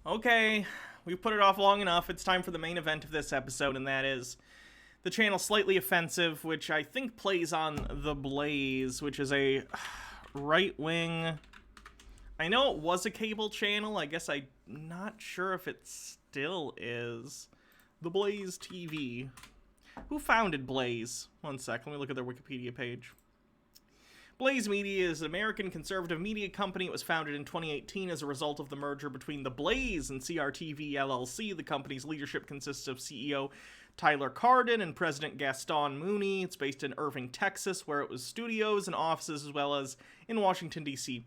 Okay, we've put it off long enough. It's time for the main event of this episode, and that is the channel Slightly Offensive, which I think plays on The Blaze, which is a right-wing... I know it was a cable channel. I guess I'm not sure if it still is. The Blaze TV. Who founded Blaze? One sec, let me look at their Wikipedia page. Blaze Media is an American conservative media company. It was founded in 2018 as a result of the merger between The Blaze and CRTV LLC. The company's leadership consists of CEO Tyler Cardin and President Gaston Mooney. It's based in Irving, Texas, where it was studios and offices, as well as in Washington, D.C.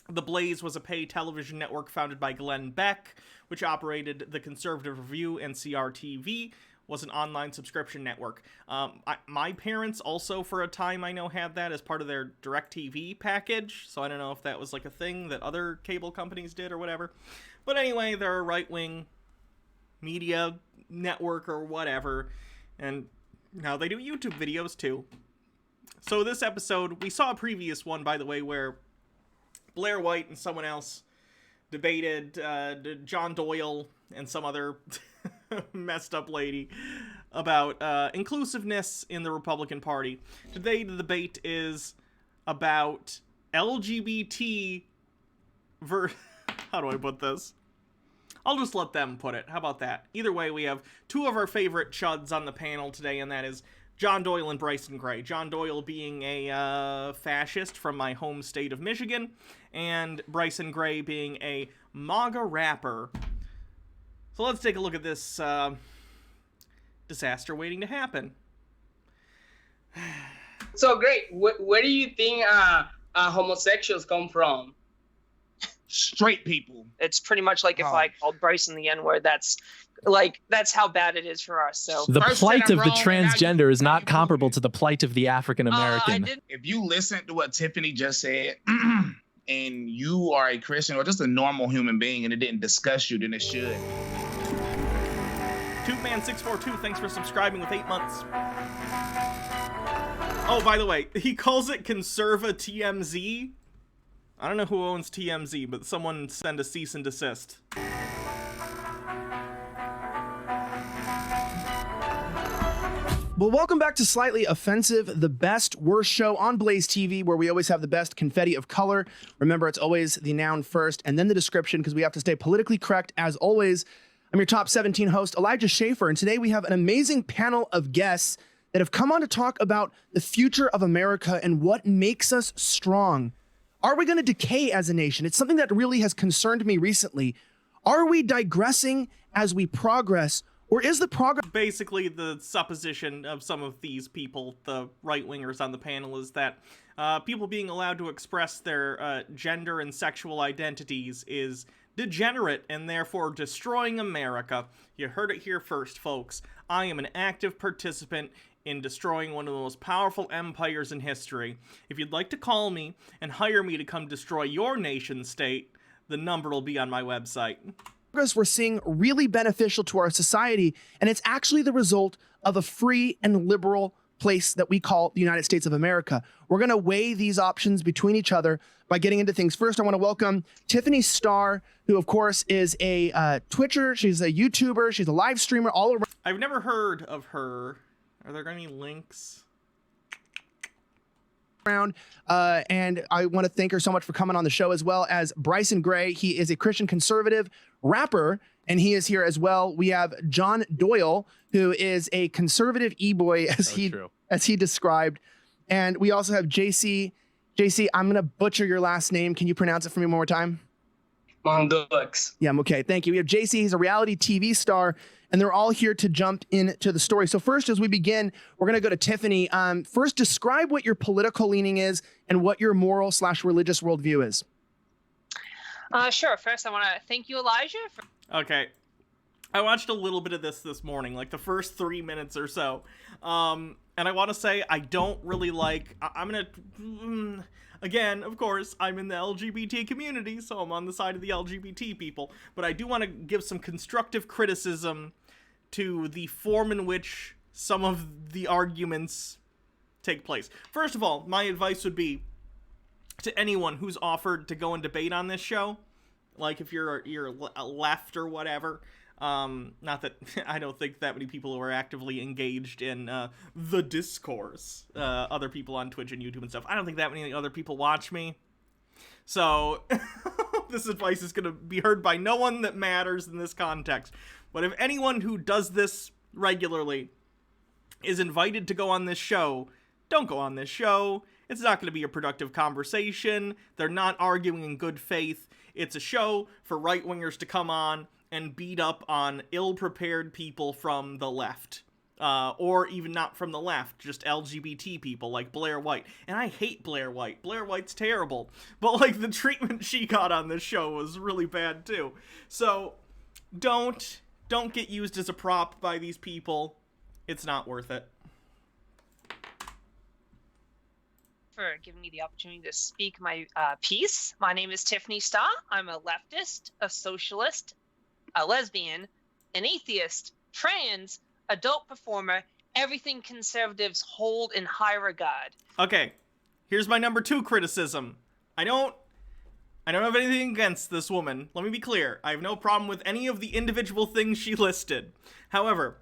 The Blaze was a pay television network founded by Glenn Beck, which operated The Conservative Review, and CRTV was an online subscription network. My parents also, for a time, I know, had that as part of their DirecTV package, so I don't know if that was like a thing that other cable companies did or whatever. But anyway, they're a right-wing media network or whatever, and now they do YouTube videos too. So this episode, we saw a previous one, by the way, where Blair White and someone else debated John Doyle and some other messed up lady about inclusiveness in the Republican Party. Today the debate is about LGBT how do I put this? I'll just let them put it. How about that? Either way, we have two of our favorite chuds on the panel today, and that is John Doyle and Bryson Gray. John Doyle being a fascist from my home state of Michigan, and Bryson Gray being a MAGA rapper. So let's take a look at this disaster waiting to happen. So great. Where do you think homosexuals come from? Straight people. It's pretty much like if I called Bryson the N-word, that's how bad it is for us. So the plight of the transgender is not comparable to the plight of the African American. If you listen to what Tiffany just said, and you are a Christian or just a normal human being, and it didn't disgust you, then it should. TubeMan642, thanks for subscribing with 8 months. Oh, by the way, he calls it Conserva TMZ. I don't know who owns TMZ, but someone send a cease and desist. Well, welcome back to Slightly Offensive, the best, worst show on Blaze TV, where we always have the best confetti of color. Remember, it's always the noun first and then the description, because we have to stay politically correct as always. I'm your top 17 host, Elijah Schaefer, and today we have an amazing panel of guests that have come on to talk about the future of America and what makes us strong. Are we going to decay as a nation? It's something that really has concerned me recently. Are we digressing as we progress, or is the progress... Basically, the supposition of some of these people, the right-wingers on the panel, is that people being allowed to express their gender and sexual identities is degenerate and therefore destroying America. You heard it here first, folks. I am an active participant in destroying one of the most powerful empires in history. If you'd like to call me and hire me to come destroy your nation state, the number will be on my website. We're seeing really beneficial to our society, and it's actually the result of a free and liberal place that we call the United States of America. We're going to weigh these options between each other by getting into things. First, I want to welcome Tiffany Starr, who of course is a Twitcher. She's a YouTuber. She's a live streamer all around. I've never heard of her. Are there any links? And I want to thank her so much for coming on the show, as well as Bryson Gray. He is a Christian conservative rapper, and he is here as well. We have John Doyle, who is a conservative e-boy, as he described. And we also have JC. JC, I'm going to butcher your last name. Can you pronounce it for me one more time? Mondux. Yeah, I'm okay. Thank you. We have JC. He's a reality TV star, and they're all here to jump into the story. So first, as we begin, we're going to go to Tiffany. First, describe what your political leaning is and what your moral/religious worldview is. Sure. First, I want to thank you, Elijah. Okay. I watched a little bit of this morning, like the first 3 minutes or so. And I want to say I don't really like... I'm going to... Again, of course, I'm in the LGBT community, so I'm on the side of the LGBT people. But I do want to give some constructive criticism to the form in which some of the arguments take place. First of all, my advice would be to anyone who's offered to go and debate on this show, like if you're left or whatever. Not that I don't think that many people who are actively engaged in the discourse, other people on Twitch and YouTube and stuff, I don't think that many other people watch me. So this advice is going to be heard by no one that matters in this context. But if anyone who does this regularly is invited to go on this show, don't go on this show. It's not going to be a productive conversation. They're not arguing in good faith. It's a show for right-wingers to come on and beat up on ill-prepared people from the left. Or even not from the left, just LGBT people like Blair White. And I hate Blair White. Blair White's terrible. But, like, the treatment she got on this show was really bad, too. So, don't get used as a prop by these people. It's not worth it. For giving me the opportunity to speak my piece. My name is Tiffany Starr. I'm a leftist, a socialist, a lesbian, an atheist, trans, adult performer, everything conservatives hold in high regard. Okay, here's my number 2 criticism. I don't have anything against this woman. Let me be clear. I have no problem with any of the individual things she listed. However,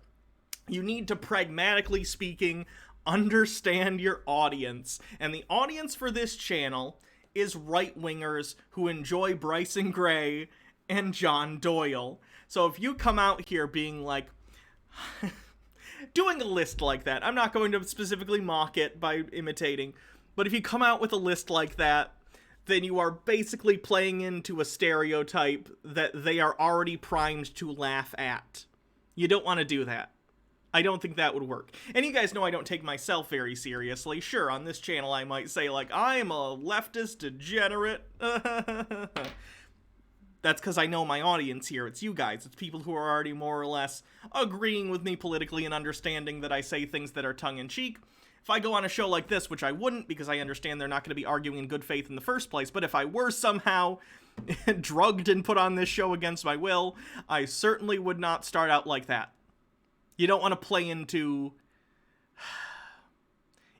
you need to, pragmatically speaking, understand your audience. And the audience for this channel is right-wingers who enjoy Bryson Gray and John Doyle. So if you come out here being like, doing a list like that, I'm not going to specifically mock it by imitating, but if you come out with a list like that, then you are basically playing into a stereotype that they are already primed to laugh at. You don't want to do that. I don't think that would work. And you guys know I don't take myself very seriously. Sure, on this channel I might say, like, I'm a leftist degenerate. That's because I know my audience here. It's you guys. It's people who are already more or less agreeing with me politically and understanding that I say things that are tongue-in-cheek. If I go on a show like this, which I wouldn't because I understand they're not going to be arguing in good faith in the first place, but if I were somehow drugged and put on this show against my will, I certainly would not start out like that. You don't want to play into...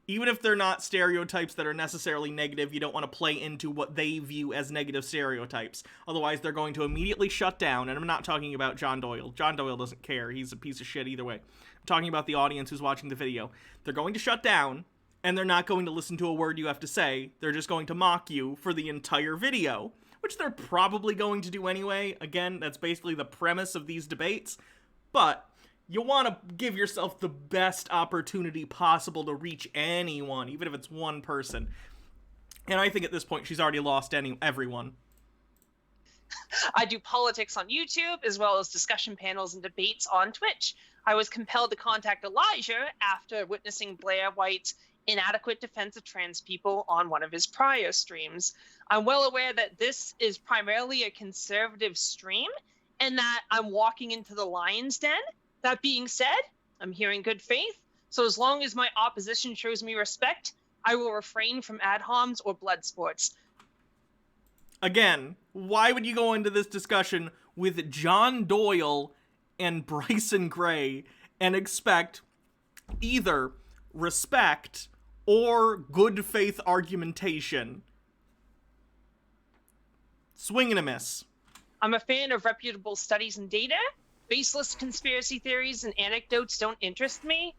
Even if they're not stereotypes that are necessarily negative, you don't want to play into what they view as negative stereotypes. Otherwise, they're going to immediately shut down, and I'm not talking about John Doyle. John Doyle doesn't care. He's a piece of shit either way. I'm talking about the audience who's watching the video. They're going to shut down, and they're not going to listen to a word you have to say. They're just going to mock you for the entire video, which they're probably going to do anyway. Again, that's basically the premise of these debates. But you want to give yourself the best opportunity possible to reach anyone, even if it's one person. And I think at this point, she's already lost everyone. I do politics on YouTube, as well as discussion panels and debates on Twitch. I was compelled to contact Elijah after witnessing Blair White's inadequate defense of trans people on one of his prior streams. I'm well aware that this is primarily a conservative stream, and that I'm walking into the lion's den. That being said, I'm here in good faith, so as long as my opposition shows me respect, I will refrain from ad homs or blood sports. Again, why would you go into this discussion with John Doyle and Bryson Gray and expect either respect or good faith argumentation? Swing and a miss. I'm a fan of reputable studies and data. Baseless conspiracy theories and anecdotes don't interest me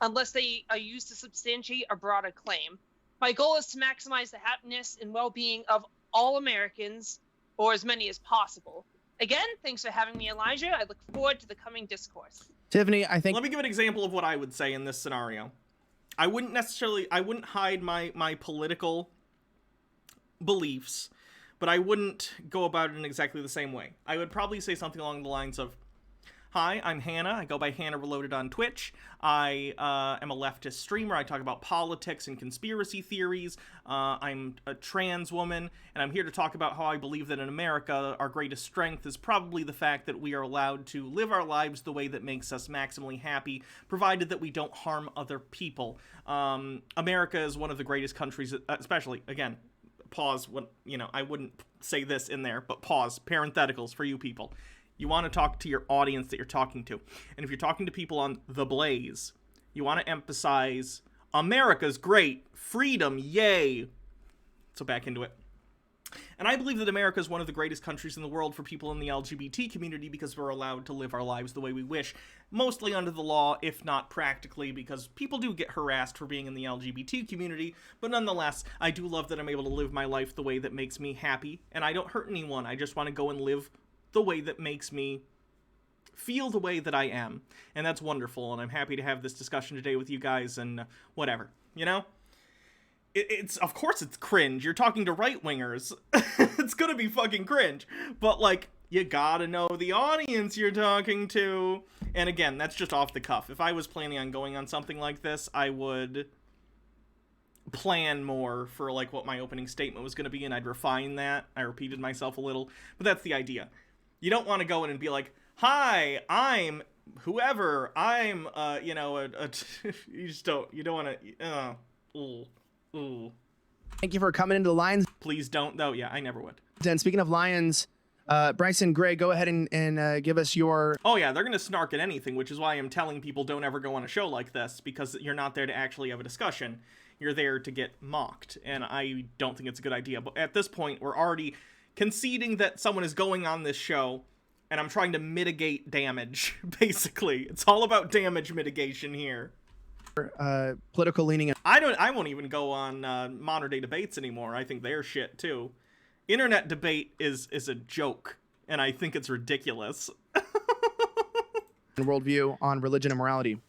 unless they are used to substantiate a broader claim. My goal is to maximize the happiness and well-being of all Americans, or as many as possible. Again, thanks for having me, Elijah. I look forward to the coming discourse. Tiffany, I think... Let me give an example of what I would say in this scenario. I wouldn't hide my political beliefs, but I wouldn't go about it in exactly the same way. I would probably say something along the lines of, hi, I'm Hannah. I go by Hannah Reloaded on Twitch. I am a leftist streamer. I talk about politics and conspiracy theories. I'm a trans woman, and I'm here to talk about how I believe that in America, our greatest strength is probably the fact that we are allowed to live our lives the way that makes us maximally happy, provided that we don't harm other people. America is one of the greatest countries, especially, again, pause, I wouldn't say this in there, but pause, parentheticals for you people. You want to talk to your audience that you're talking to. And if you're talking to people on The Blaze, you want to emphasize, America's great, freedom, yay. So back into it. And I believe that America is one of the greatest countries in the world for people in the LGBT community because we're allowed to live our lives the way we wish, mostly under the law, if not practically, because people do get harassed for being in the LGBT community, but nonetheless, I do love that I'm able to live my life the way that makes me happy, and I don't hurt anyone. I just want to go and live the way that makes me feel the way that I am, and that's wonderful, and I'm happy to have this discussion today with you guys, and whatever, you know? It's of course it's cringe. You're talking to right-wingers. It's gonna be fucking cringe. But, like, you gotta know the audience you're talking to. And again, that's just off the cuff. If I was planning on going on something like this, I would plan more for, like, what my opening statement was gonna be, and I'd refine that. I repeated myself a little. But that's the idea. You don't want to go in and be like, hi, I'm whoever. I'm, you don't want to, Ooh. Thank you for coming into the Lions. Please don't, though. Yeah, I never would. And speaking of Lions, Bryson, Gray, go ahead and give us your... Oh, yeah, they're going to snark at anything, which is why I'm telling people don't ever go on a show like this, because you're not there to actually have a discussion. You're there to get mocked, and I don't think it's a good idea. But at this point, we're already conceding that someone is going on this show, and I'm trying to mitigate damage, basically. It's all about damage mitigation here. Political leaning. I won't even go on modern day debates anymore. I think they're shit too. Internet debate is a joke, and I think it's ridiculous. Worldview on religion and morality.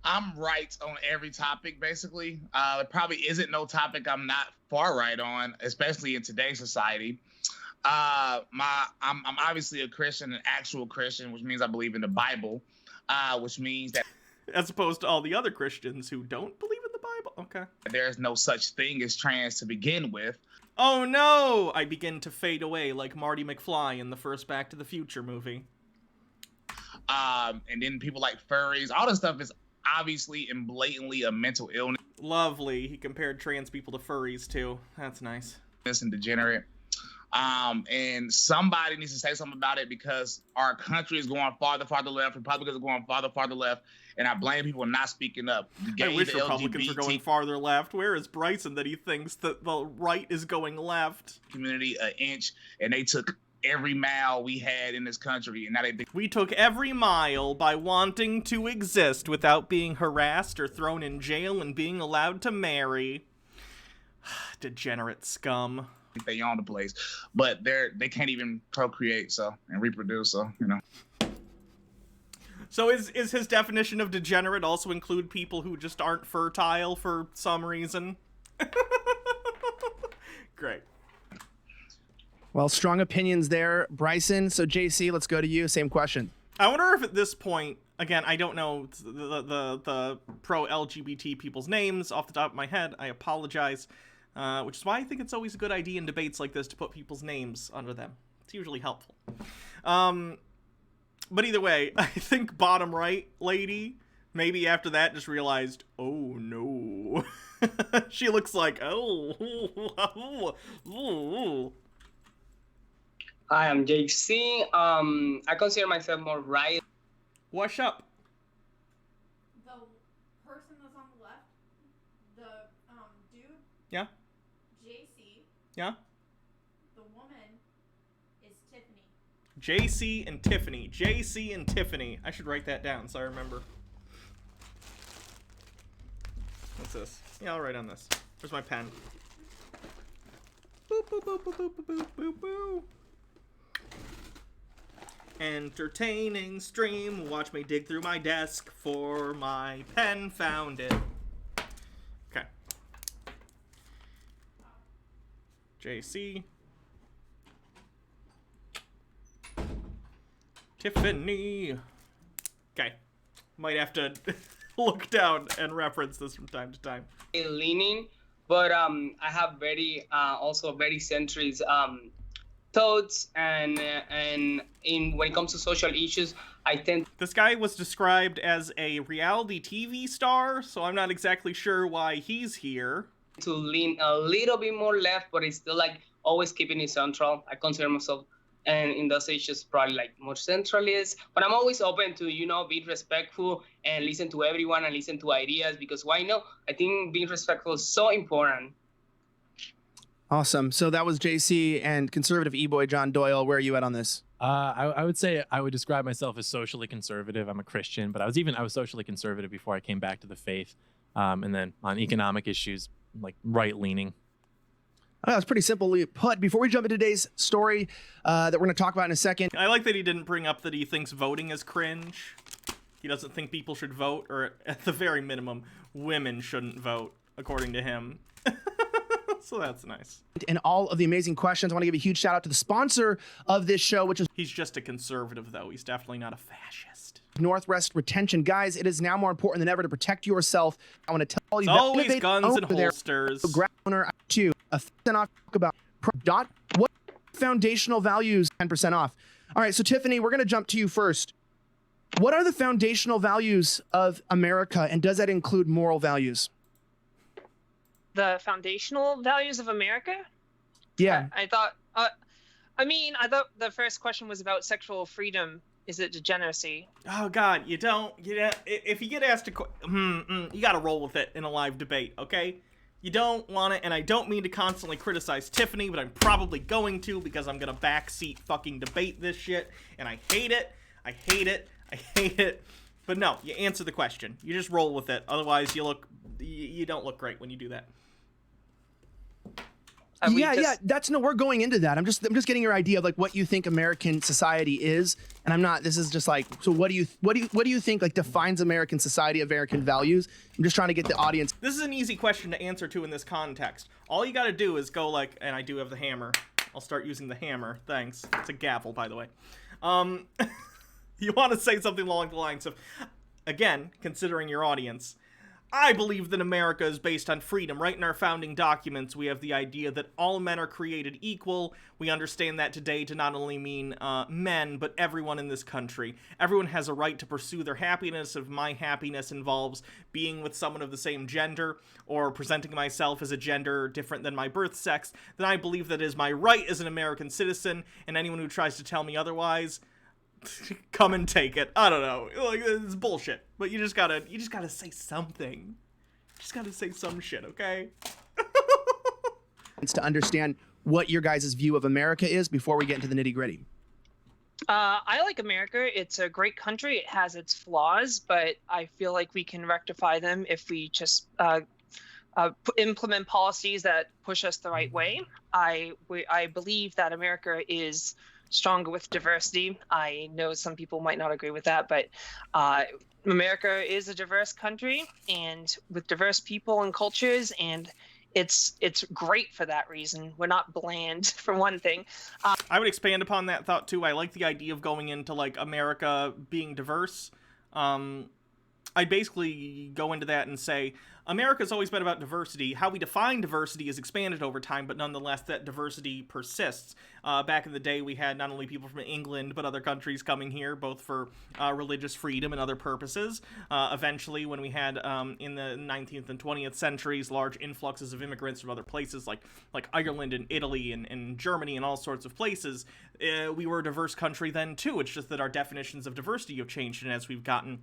I'm right on every topic, basically. There probably isn't no topic I'm not far right on, especially in today's society. I'm obviously a Christian, an actual Christian, which means I believe in the Bible, which means that as opposed to all the other Christians who don't believe in the Bible. Okay. There's no such thing as trans to begin with. Oh no! I begin to fade away like Marty McFly in the first Back to the Future movie. And then people like furries. All this stuff is obviously and blatantly a mental illness. Lovely. He compared trans people to furries too. That's nice. And degenerate. And somebody needs to say something about it because our country is going farther left. Republicans are going farther left. And I blame people for not speaking up. I wish Republicans were going farther left. Where is Bryson that he thinks that the right is going left? Community an inch, and they took every mile we had in this country. And now we took every mile by wanting to exist without being harassed or thrown in jail and being allowed to marry. Degenerate scum. They own the place, but they can't even procreate and reproduce. So you know. So is his definition of degenerate also include people who just aren't fertile for some reason? Great. Well, strong opinions there, Bryson. So JC, let's go to you. Same question. I wonder if at this point, again, I don't know the pro-LGBT people's names off the top of my head. I apologize. Which is why I think it's always a good idea in debates like this to put people's names under them. It's usually helpful. But either way, I think bottom right lady, maybe after that just realized, oh no. She looks like, oh. Hi, I'm JC. I consider myself more right. What's up? The person that's on the left, the dude. Yeah. JC. Yeah. The woman is Tiffany. JC and Tiffany. JC and Tiffany. I should write that down so I remember. What's this? Yeah, I'll write on this. Where's my pen? Boop, boop, boop, boop, boop, boop, boop, boop. Entertaining stream. Watch me dig through my desk for my pen. Found it. Okay. JC. Tiffany. Okay. Might have to look down and reference this from time to time. Leaning, but I have also very centrist thoughts, and when it comes to social issues, I tend. This guy was described as a reality TV star, so I'm not exactly sure why he's here. To lean a little bit more left, but it's still like always keeping it central. I consider myself, and in those issues, probably like more centralist. But I'm always open to, be respectful and listen to everyone and listen to ideas, because why not? I think being respectful is so important. Awesome. So that was JC and conservative e-boy John Doyle. Where are you at on this? I would say I would describe myself as socially conservative. I'm a Christian, but I was socially conservative before I came back to the faith. And then on economic issues, like right-leaning. Oh, that's pretty simply put. Before we jump into today's story that we're going to talk about in a second. I like that he didn't bring up that he thinks voting is cringe. He doesn't think people should vote, or at the very minimum, women shouldn't vote, according to him. So that's nice. And all of the amazing questions. I want to give a huge shout out to the sponsor of this show, which is He's just a conservative, though. He's definitely not a fascist. Northwest Retention. Guys, it is now more important than ever to protect yourself. I want to tell you It's always guns and holsters. Grab owner to a 10% off. Talk about what foundational values, 10% off. All right, so Tiffany, we're going to jump to you first. What are the foundational values of America, and does that include moral values? The foundational values of America? Yeah. I thought the first question was about sexual freedom. Is it degeneracy? Oh, God, you don't. If you get asked you got to roll with it in a live debate, okay? You don't want it, and I don't mean to constantly criticize Tiffany, but I'm probably going to because I'm going to backseat fucking debate this shit, and I hate it. I hate it. I hate it. But no, you answer the question. You just roll with it. Otherwise, you don't look great when you do that. We're going into that. I'm just getting your idea of like what you think American society is, and I'm not. This is just like, so what do you think like defines American society, American values? I'm just trying to get the audience. This is an easy question to answer to in this context. All you got to do is go like, and I do have the hammer. I'll start using the hammer. Thanks. It's a gavel, by the way. You want to say something along the lines of, again, considering your audience. I believe that America is based on freedom. Right in our founding documents, we have the idea that all men are created equal. We understand that today to not only mean men, but everyone in this country. Everyone has a right to pursue their happiness. If my happiness involves being with someone of the same gender or presenting myself as a gender different than my birth sex, then I believe that is my right as an American citizen, and anyone who tries to tell me otherwise, come and take it. I don't know. Like, it's bullshit. But you just gotta say something. Just gotta say some shit, okay? It's to understand what your guys' view of America is before we get into the nitty gritty. I like America. It's a great country. It has its flaws, but I feel like we can rectify them if we just implement policies that push us the right way. I believe that America is stronger with diversity. I know some people might not agree with that, but America is a diverse country and with diverse people and cultures, and it's great for that reason. We're not bland, for one thing. I would expand upon that thought too. I like the idea of going into like America being diverse. I'd basically go into that and say America's always been about diversity. How we define diversity is expanded over time, but nonetheless that diversity persists. Back in the day, we had not only people from England, but other countries coming here, both for religious freedom and other purposes. Eventually, when we had, in the 19th and 20th centuries, large influxes of immigrants from other places like Ireland and Italy and Germany and all sorts of places, we were a diverse country then too. It's just that our definitions of diversity have changed, and as we've gotten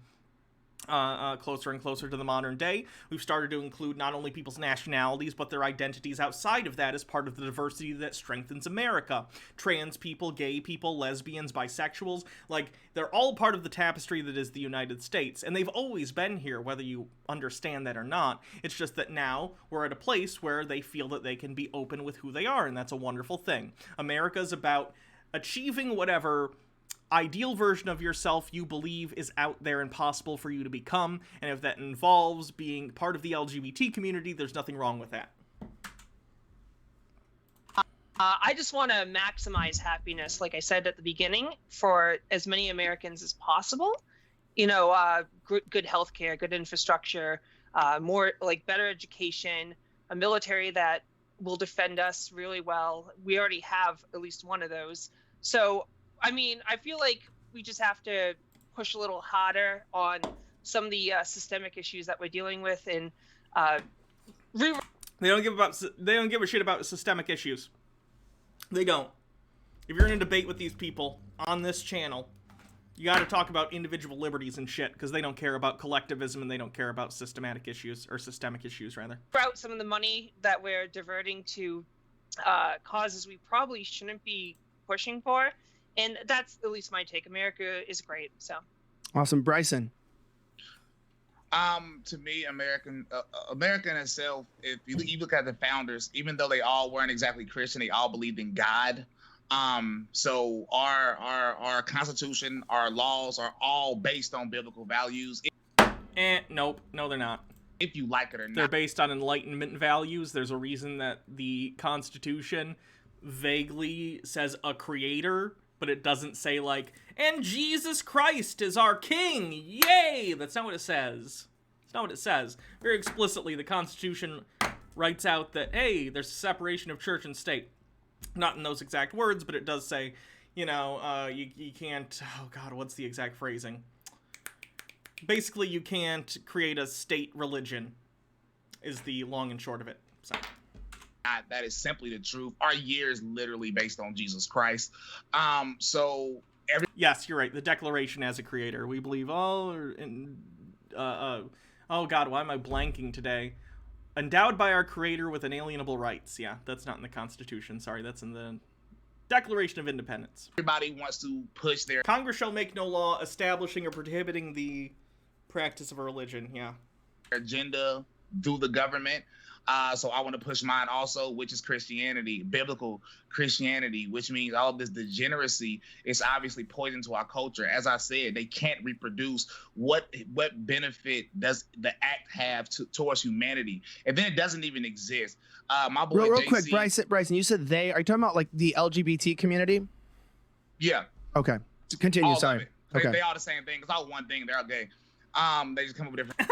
closer and closer to the modern day, we've started to include not only people's nationalities, but their identities outside of that as part of the diversity that strengthens America. Trans people, gay people, lesbians, bisexuals, like, they're all part of the tapestry that is the United States, and they've always been here, whether you understand that or not. It's just that now we're at a place where they feel that they can be open with who they are, and that's a wonderful thing. America's about achieving whatever ideal version of yourself you believe is out there and possible for you to become, and if that involves being part of the LGBT community, there's nothing wrong with that. I just want to maximize happiness, like I said at the beginning, for as many Americans as possible. You know, good healthcare, good infrastructure, more like better education, a military that will defend us really well. We already have at least one of those. So I mean, I feel like we just have to push a little harder on some of the systemic issues that we're dealing with, and they don't give a shit about systemic issues. They don't. If you're in a debate with these people on this channel, you got to talk about individual liberties and shit, because they don't care about collectivism and they don't care about systemic issues rather. Out some of the money that we're diverting to causes we probably shouldn't be pushing for. And that's at least my take. America is great. So Awesome. Bryson. To me, America in itself, if you look at the founders, even though they all weren't exactly Christian, they all believed in God. So our Constitution, our laws are all based on biblical values. Nope. No, they're not. If you like it or not. They're based on Enlightenment values. There's a reason that the Constitution vaguely says a creator, but it doesn't say, like, and Jesus Christ is our king, yay! That's not what it says. It's not what it says. Very explicitly, the Constitution writes out that, hey, there's a separation of church and state. Not in those exact words, but it does say, you can't, oh god, what's the exact phrasing? Basically, you can't create a state religion, is the long and short of it. So. That is simply the truth. Our year is literally based on Jesus Christ. Yes, you're right. The Declaration as a creator. We believe all, oh god, why am I blanking today? Endowed by our creator with inalienable rights. Yeah, that's not in the Constitution. Sorry, that's in the Declaration of Independence. Everybody wants to push their Congress shall make no law establishing or prohibiting the practice of a religion. Yeah. agenda through the government. So I want to push mine also, which is Christianity, biblical Christianity, which means all of this degeneracy is obviously poison to our culture. As I said, they can't reproduce what benefit does the act have towards humanity, and then it doesn't even exist. My boy, real JC, quick, Bryson, you said they are you talking about like the LGBT community? Yeah. Okay, continue. All Sorry. Okay. They all the same thing. It's all one thing. They're all gay. They just come up with different.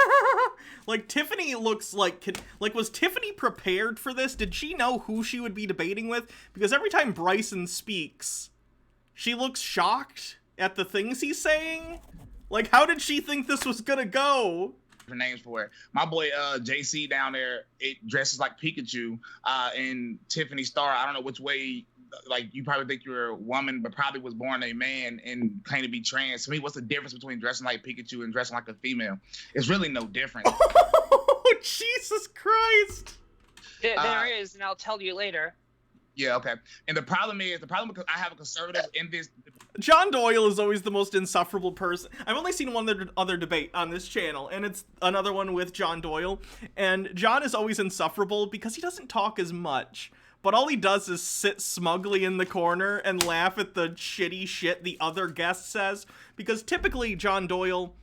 Like Tiffany looks like was Tiffany prepared for this? Did she know who she would be debating with? Because every time Bryson speaks, she looks shocked at the things he's saying. Like, how did she think this was gonna go? Different names for it. My boy JC down there, it dresses like Pikachu. And Tiffany Star, I don't know which way. Like, you probably think you're a woman, but probably was born a man and claim to be trans. To me, what's the difference between dressing like Pikachu and dressing like a female? It's really no difference. Oh, Jesus Christ! There is, and I'll tell you later. Yeah, okay. And the problem because I have a conservative in this. John Doyle is always the most insufferable person. I've only seen one other debate on this channel, and it's another one with John Doyle. And John is always insufferable because he doesn't talk as much. But all he does is sit smugly in the corner and laugh at the shitty shit the other guest says. Because typically John Doyle,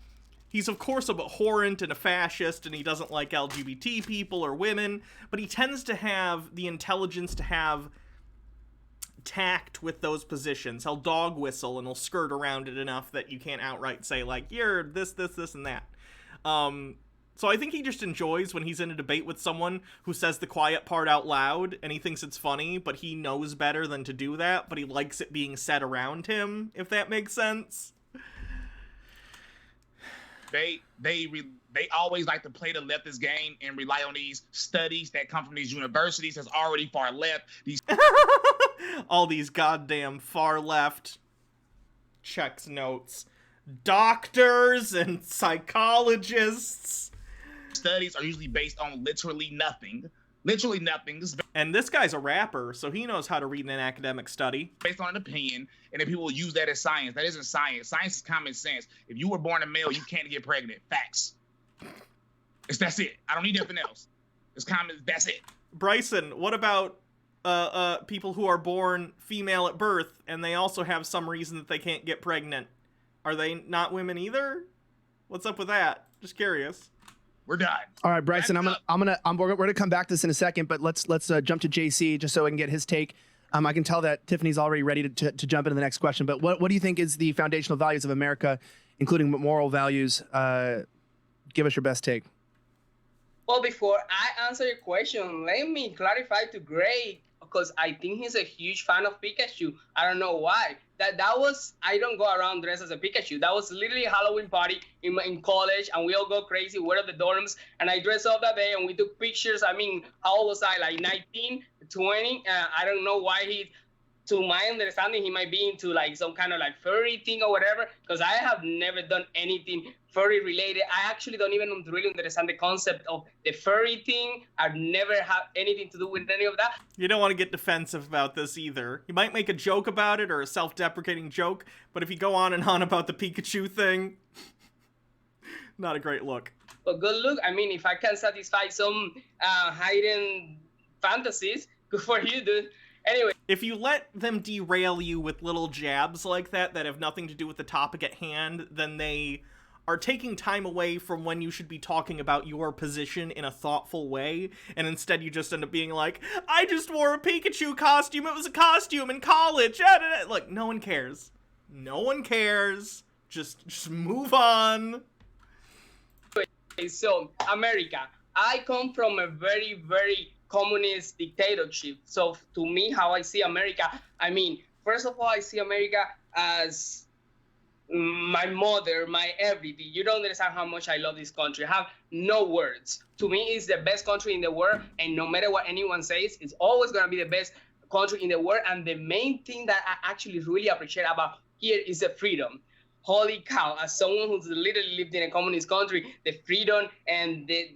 he's of course a abhorrent and a fascist, and he doesn't like LGBT people or women, but he tends to have the intelligence to have tact with those positions. He'll dog whistle and he'll skirt around it enough that you can't outright say, like, you're this, and that. So I think he just enjoys when he's in a debate with someone who says the quiet part out loud, and he thinks it's funny, but he knows better than to do that, but he likes it being said around him, if that makes sense. They always like to play the leftist game and rely on these studies that come from these universities that's already far left. All these goddamn far left checks notes. Doctors and psychologists. Studies are usually based on literally nothing. And this guy's a rapper, so he knows how to read an academic study. Based on an opinion, and then people will use that as science. That isn't science. Science is common sense. If you were born a male, you can't get pregnant. Facts. That's it. I don't need nothing else. It's common. That's it. Bryson, what about people who are born female at birth, and they also have some reason that they can't get pregnant? Are they not women either? What's up with that? Just curious. We're done. All right, Bryson, we're gonna come back to this in a second, but let's jump to JC just so I can get his take. I can tell that Tiffany's already ready to jump into the next question, but what do you think is the foundational values of America, including moral values? Give us your best take. Well, before I answer your question, let me clarify to Greg, because I think he's a huge fan of Pikachu. I don't know why. That was, I don't go around dressed as a Pikachu. That was literally a Halloween party in college, and we all go crazy. We're at the dorms, and I dressed up that day, and we took pictures. I mean, how old was I? Like 19, 20? I don't know why to my understanding, he might be into like some kind of like furry thing or whatever, because I have never done anything furry related. I actually don't even really understand the concept of the furry thing. I've never had anything to do with any of that. You don't want to get defensive about this either. You might make a joke about it or a self-deprecating joke, but if you go on and on about the Pikachu thing, not a great look. But good look. I mean, if I can satisfy some hidden fantasies, good for you, dude. Anyway. If you let them derail you with little jabs like that have nothing to do with the topic at hand, then they are taking time away from when you should be talking about your position in a thoughtful way, and instead you just end up being like, I just wore a Pikachu costume, it was a costume in college. Like, no one cares. No one cares. Just move on. So, America. I come from a very, very communist dictatorship. So to me, how I see America, I mean, first of all, I see America as my mother, my everything. You don't understand how much I love this country. I have no words. To me, it's the best country in the world, and no matter what anyone says, it's always going to be the best country in the world. And the main thing that I actually really appreciate about here is the freedom. Holy cow, as someone who's literally lived in a communist country, the freedom and the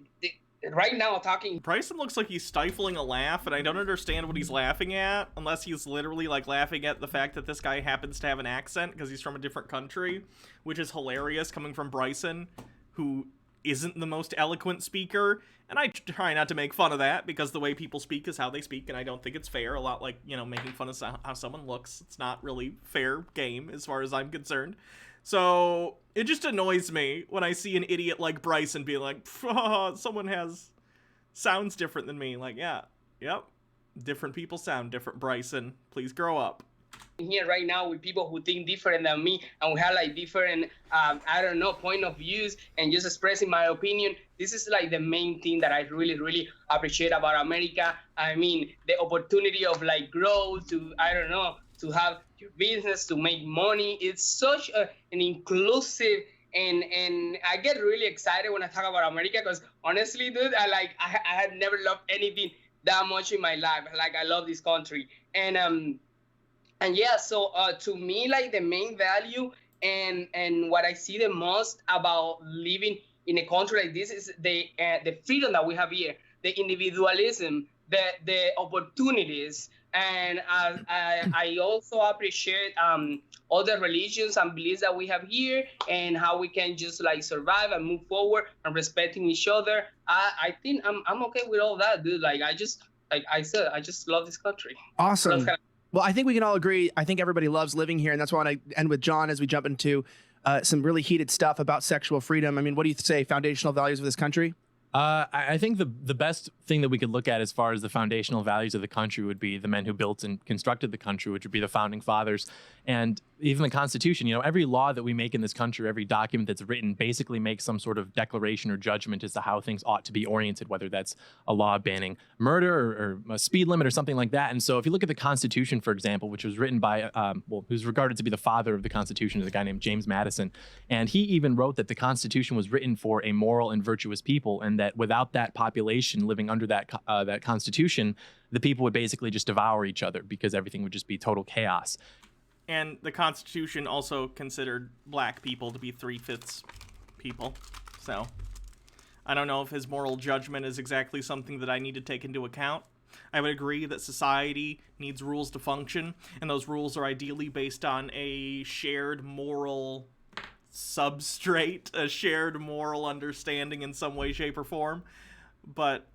right now talking. Bryson looks like he's stifling a laugh, and I don't understand what he's laughing at, unless he's literally like laughing at the fact that this guy happens to have an accent because he's from a different country, which is hilarious coming from Bryson, who isn't the most eloquent speaker. And I try not to make fun of that because the way people speak is how they speak, and I don't think it's fair. A lot like, you know, making fun of how someone looks. It's not really fair game as far as I'm concerned. So it just annoys me when I see an idiot like Bryson being like, someone sounds different than me. Like, yeah, yep. Different people sound different, Bryson. Please grow up. Here right now with people who think different than me, and we have like different, I don't know, point of views, and just expressing my opinion. This is like the main thing that I really, really appreciate about America. I mean, the opportunity of like growth to, I don't know, to have your business, to make money. It's such an inclusive, and I get really excited when I talk about America, because honestly, dude, I had never loved anything that much in my life. Like, I love this country. And yeah, so to me, like, the main value and what I see the most about living in a country like this is the freedom that we have here, the individualism, the opportunities. And I also appreciate other religions and beliefs that we have here, and how we can just like survive and move forward and respecting each other. I think I'm okay with all that, dude. Like, I just love this country. Awesome. Well, I think we can all agree. I think everybody loves living here, and that's why I end with John as we jump into some really heated stuff about sexual freedom. I mean, what do you say, foundational values of this country? I think the best thing that we could look at as far as the foundational values of the country would be the men who built and constructed the country, which would be the founding fathers. And even the Constitution, you know, every law that we make in this country, every document that's written basically makes some sort of declaration or judgment as to how things ought to be oriented, whether that's a law banning murder or a speed limit or something like that. And so if you look at the Constitution, for example, which was written by, who's regarded to be the father of the Constitution, is a guy named James Madison. And he even wrote that the Constitution was written for a moral and virtuous people, and that without that population living under that Constitution, the people would basically just devour each other because everything would just be total chaos. And the Constitution also considered black people to be 3/5 people. So I don't know if his moral judgment is exactly something that I need to take into account. I would agree that society needs rules to function, and those rules are ideally based on a shared moral substrate, a shared moral understanding in some way, shape, or form. But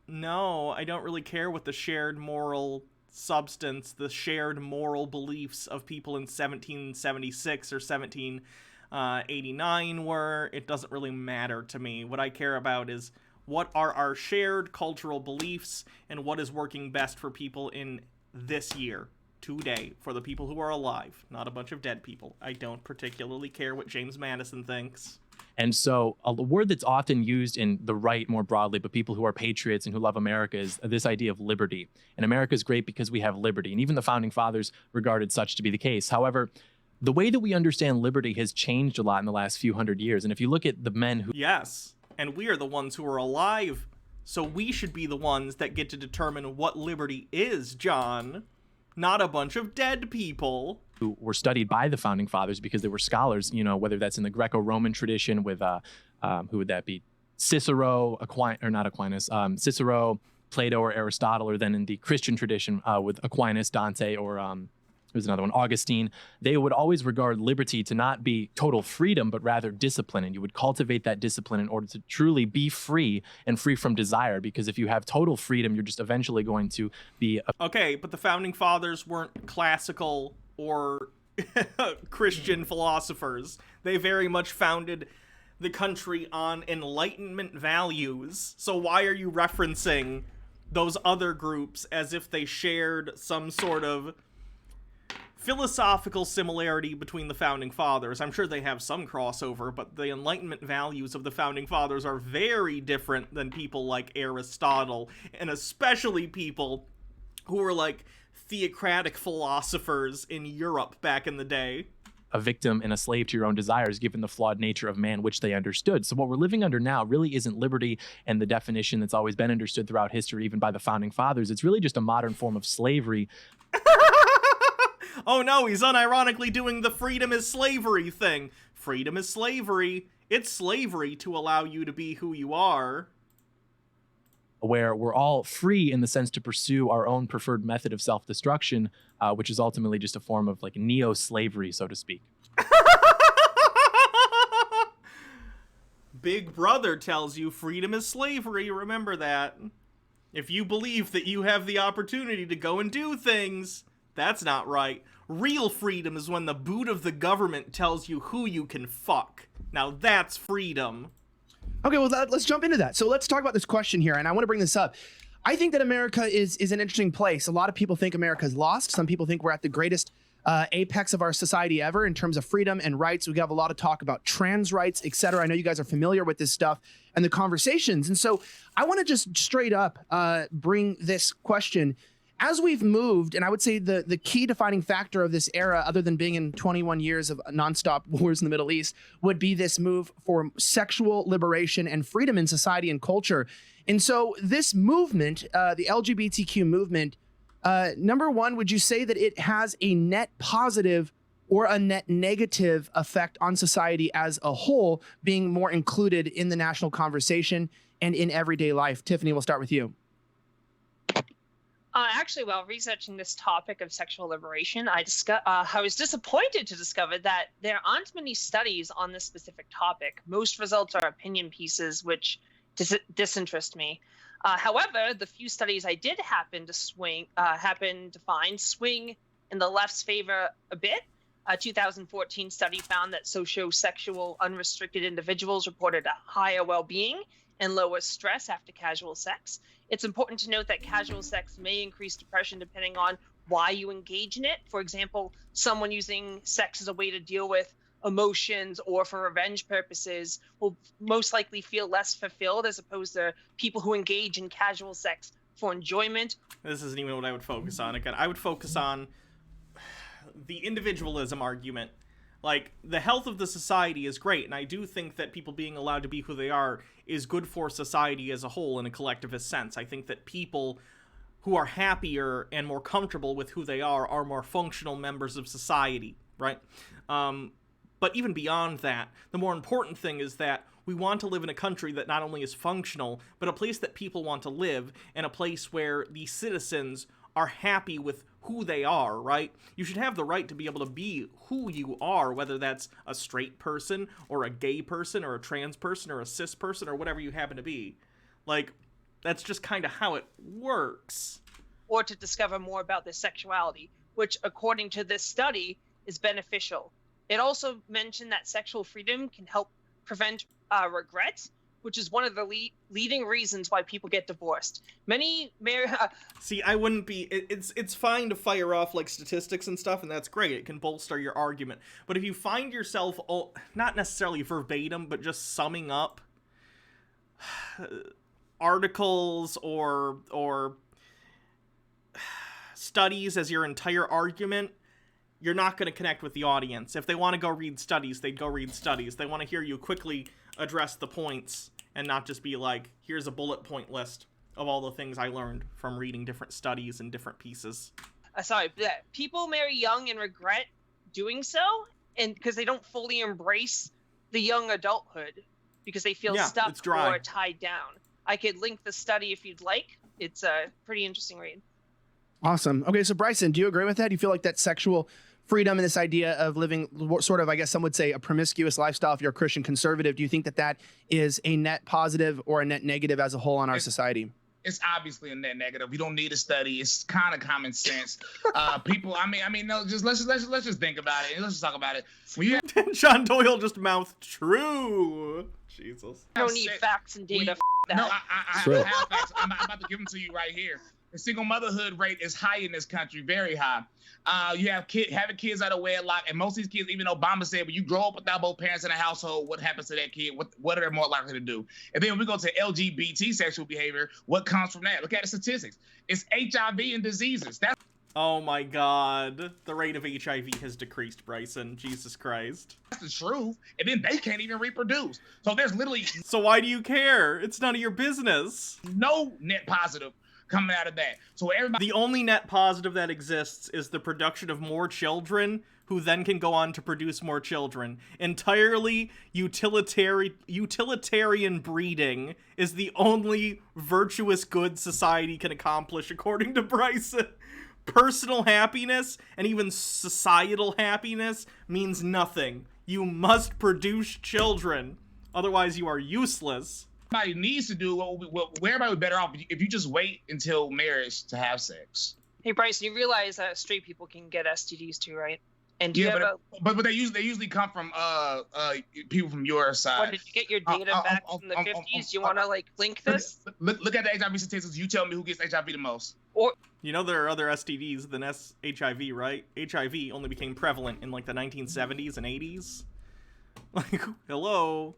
no, I don't really care what the shared moral substance, the shared moral beliefs of people in 1776 or 1789 were. It doesn't really matter to me. What I care about is what are our shared cultural beliefs and what is working best for people in this year, today, for the people who are alive, not a bunch of dead people. I don't particularly care what James Madison thinks. And so a word that's often used in the right more broadly, but people who are patriots and who love America, is this idea of liberty. And America is great because we have liberty. And even the founding fathers regarded such to be the case. However, the way that we understand liberty has changed a lot in the last few hundred years. And if you look at the men who... Yes, and we are the ones who are alive. So we should be the ones that get to determine what liberty is, John. not a bunch of dead people. Who were studied by the founding fathers because they were scholars, you know, whether that's in the Greco-Roman tradition with, who would that be? Cicero, Cicero, Plato, or Aristotle, or then in the Christian tradition with Aquinas, Dante, or there's another one, Augustine. They would always regard liberty to not be total freedom, but rather discipline. And you would cultivate that discipline in order to truly be free and free from desire. Because if you have total freedom, you're just eventually going to be... Okay, but the founding fathers weren't classical or Christian philosophers. They very much founded the country on Enlightenment values. So why are you referencing those other groups as if they shared some sort of philosophical similarity between the founding fathers? I'm sure they have some crossover, but the Enlightenment values of the founding fathers are very different than people like Aristotle, and especially people who were like theocratic philosophers in Europe back in the day. A victim and a slave to your own desires, given the flawed nature of man, which they understood. So what we're living under now really isn't liberty and the definition that's always been understood throughout history, even by the founding fathers. It's really just a modern form of slavery. Oh no, he's unironically doing the freedom is slavery thing. Freedom is slavery. It's slavery to allow you to be who you are. Where we're all free in the sense to pursue our own preferred method of self-destruction, which is ultimately just a form of like neo-slavery, so to speak. Big Brother tells you freedom is slavery, remember that. If you believe that you have the opportunity to go and do things, that's not right. Real freedom is when the boot of the government tells you who you can fuck. Now that's freedom. Okay, well, let's jump into that. So let's talk about this question here, and I want to bring this up. I think that America is an interesting place. A lot of people think America's lost. Some people think we're at the greatest apex of our society ever in terms of freedom and rights. We have a lot of talk about trans rights, etc. I know you guys are familiar with this stuff and the conversations. And so I want to just straight up bring this question. As we've moved, and I would say the key defining factor of this era, other than being in 21 years of nonstop wars in the Middle East, would be this move for sexual liberation and freedom in society and culture. And so this movement, the LGBTQ movement, number one, would you say that it has a net positive or a net negative effect on society as a whole, being more included in the national conversation and in everyday life? Tiffany, we'll start with you. Actually, while researching this topic of sexual liberation, I was disappointed to discover that there aren't many studies on this specific topic. Most results are opinion pieces, which disinterest me. However, the few studies I did happen to find swing in the left's favor a bit. A 2014 study found that sociosexual unrestricted individuals reported a higher well-being and lower stress after casual sex. It's important to note that casual sex may increase depression depending on why you engage in it. For example, someone using sex as a way to deal with emotions or for revenge purposes will most likely feel less fulfilled as opposed to people who engage in casual sex for enjoyment. This isn't even what I would focus on. Again, I would focus on the individualism argument. Like, the health of the society is great, and I do think that people being allowed to be who they are is good for society as a whole in a collectivist sense. I think that people who are happier and more comfortable with who they are more functional members of society, right? But even beyond that, the more important thing is that we want to live in a country that not only is functional, but a place that people want to live, and a place where the citizens are happy with who they are, right? You should have the right to be able to be who you are, whether that's a straight person or a gay person or a trans person or a cis person or whatever you happen to be. Like, that's just kind of how it works. Or to discover more about their sexuality, which, according to this study, is beneficial. It also mentioned that sexual freedom can help prevent regret, which is one of the leading reasons why people get divorced. See, I wouldn't be... It's fine to fire off, like, statistics and stuff, and that's great. It can bolster your argument. But if you find yourself, not necessarily verbatim, but just summing up articles or studies as your entire argument, you're not going to connect with the audience. If they want to go read studies, they'd go read studies. They want to hear you quickly address the points and not just be like, here's a bullet point list of all the things I learned from reading different studies and different pieces. people marry young and regret doing so, and because they don't fully embrace the young adulthood because they feel stuck it's dry. or tied down. I could link the study if you'd like. It's a pretty interesting read. Awesome. Okay, so Bryson, do you agree with that? Do you feel like that sexual freedom and this idea of living sort of, I guess some would say, a promiscuous lifestyle if you're a Christian conservative, do you think that that is a net positive or a net negative as a whole on our society? It's obviously a net negative. We don't need a study. It's kind of common sense. People, no, just let's just think about it. Let's just talk about it. When you John Doyle just mouthed true. Jesus. I don't need facts and data. That. No, I have facts. I'm about to give them to you right here. The single motherhood rate is high in this country, very high. You have having kids out of wedlock, and most of these kids, even Obama said, when you grow up without both parents in a household, what happens to that kid? What are they more likely to do? And then when we go to LGBT sexual behavior, what comes from that? Look at the statistics. It's HIV and diseases. Oh my God. The rate of HIV has decreased, Bryson. Jesus Christ. That's the truth. And then they can't even reproduce. So there's literally So why do you care? It's none of your business. no net positive coming out of that. So everybody. The only net positive that exists is the production of more children who then can go on to produce more children. Entirely utilitarian breeding is the only virtuous good society can accomplish, according to Bryson. Personal happiness and even societal happiness means nothing. You must produce children. Otherwise, you are useless. Everybody needs to do what everybody would be better off if you just wait until marriage to have sex. Hey, Bryson, you realize that straight people can get STDs too, right? And do you have but they usually come from people from your side. What, did you get your data back from the 50s? You want to link this? Look at the HIV statistics. You tell me who gets HIV the most. Or you know there are other STDs than HIV, right? HIV only became prevalent in the 1970s and 80s. Hello,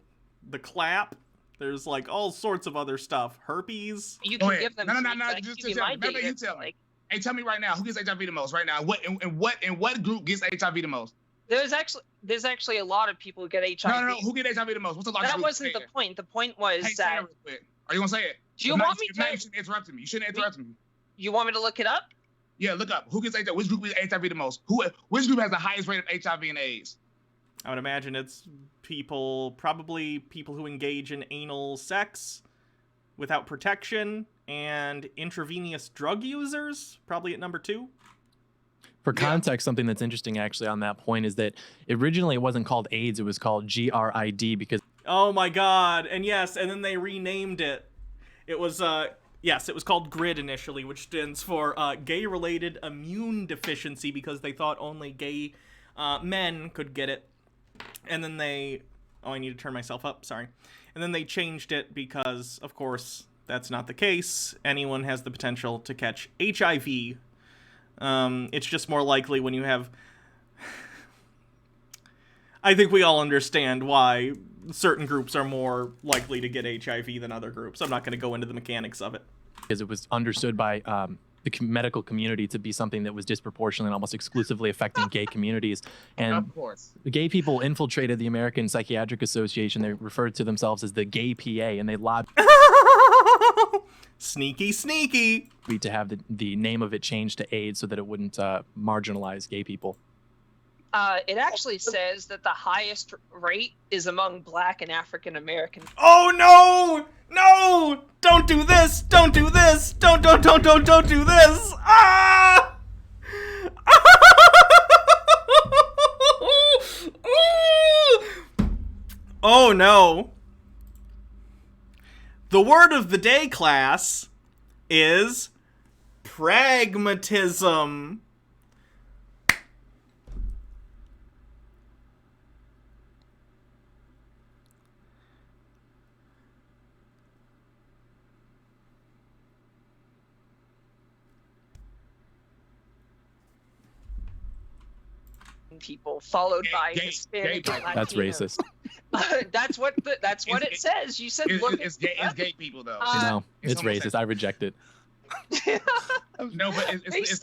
the clap. There's all sorts of other stuff. Herpes. You can give them. No. Just tell me. You tell me. Hey, tell me right now, who gets HIV the most right now? What group gets HIV the most? There's actually a lot of people who get HIV. No. Who gets HIV the most? What's the largest group? That wasn't the point. The point was that. Real quick. Are you gonna say it? Do you want me to? You shouldn't interrupt me. You shouldn't interrupt me. You want me to look it up? Yeah, look up. Who gets HIV? Which group gets HIV the most? Which group has the highest rate of HIV and AIDS? I would imagine it's probably people who engage in anal sex without protection, and intravenous drug users, probably at number 2. For context, something that's interesting actually on that point is that originally it wasn't called AIDS, it was called GRID because... Oh my God, and yes, and then they renamed it. It was, it was called GRID initially, which stands for Gay-Related Immune Deficiency, because they thought only gay men could get it. And then they... Oh, I need to turn myself up, sorry. And then they changed it because, of course, that's not the case. Anyone has the potential to catch HIV. It's just more likely when you have... I think we all understand why certain groups are more likely to get HIV than other groups. I'm not going to go into the mechanics of it. Because it was understood by the medical community to be something that was disproportionately and almost exclusively affecting gay communities. And of course, the gay people infiltrated the American Psychiatric Association. They referred to themselves as the Gay PA, and they lobbied sneaky to have the name of it changed to AIDS so that it wouldn't marginalize gay people. It actually says that the highest rate is among Black and African American. Oh no! No! Don't do this! Don't do this! Don't do this! Ah! Oh no. The word of the day, class, is pragmatism. People followed by Hispanic. That's racist. That's what it says. You said look. It's gay people though. No, it's racist. I reject it. No, but it's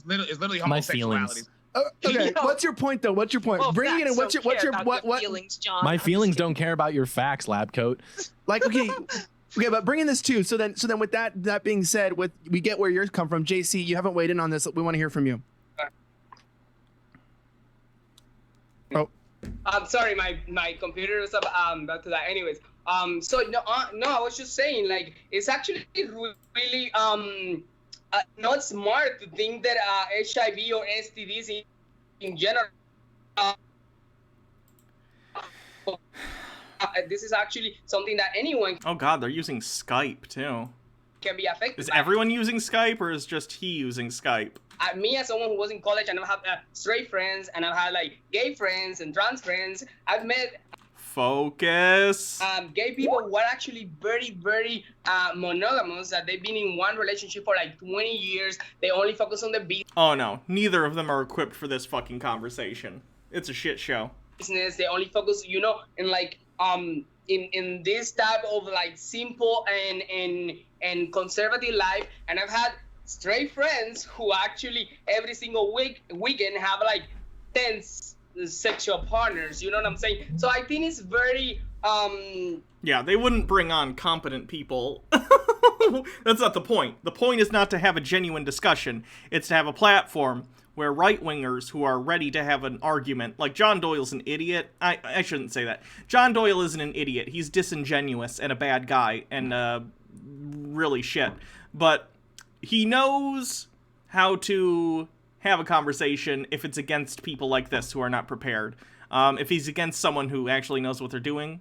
literally my homosexuality. feelings. Okay, what's your point though? What's your point? Well, Bring it in. What feelings, John? My feelings don't care about your facts, lab coat. Okay, Okay, but bringing this to, so then with that being said, we get where yours come from. JC, you haven't weighed in on this. We want to hear from you. Oh, I'm sorry, my computer is about to die. Anyways, so no, I was just saying, like, it's actually really not smart to think that HIV or STDs in general. This is actually something that anyone Oh God, they're using Skype too. can be affected. Is by. everyone using Skype, or is just he using Skype? Me, as someone who was in college, and I've had straight friends, and I've had like gay friends and trans friends. I've met Focus. gay people who are actually very, very monogamous. That they've been in one relationship for like 20 years. They only focus on the Oh no, neither of them are equipped for this fucking conversation. It's a shit show. business. They only focus, in like in this type of like simple and conservative life. And I've had straight friends who actually every single weekend have like 10 sexual partners. You know what I'm saying? So I think it's very Yeah, they wouldn't bring on competent people. That's not the point. The point is not to have a genuine discussion. It's to have a platform where right-wingers who are ready to have an argument, like John Doyle's an idiot. I shouldn't say that. John Doyle isn't an idiot. He's disingenuous and a bad guy and really shit. But he knows how to have a conversation if it's against people like this who are not prepared. If he's against someone who actually knows what they're doing,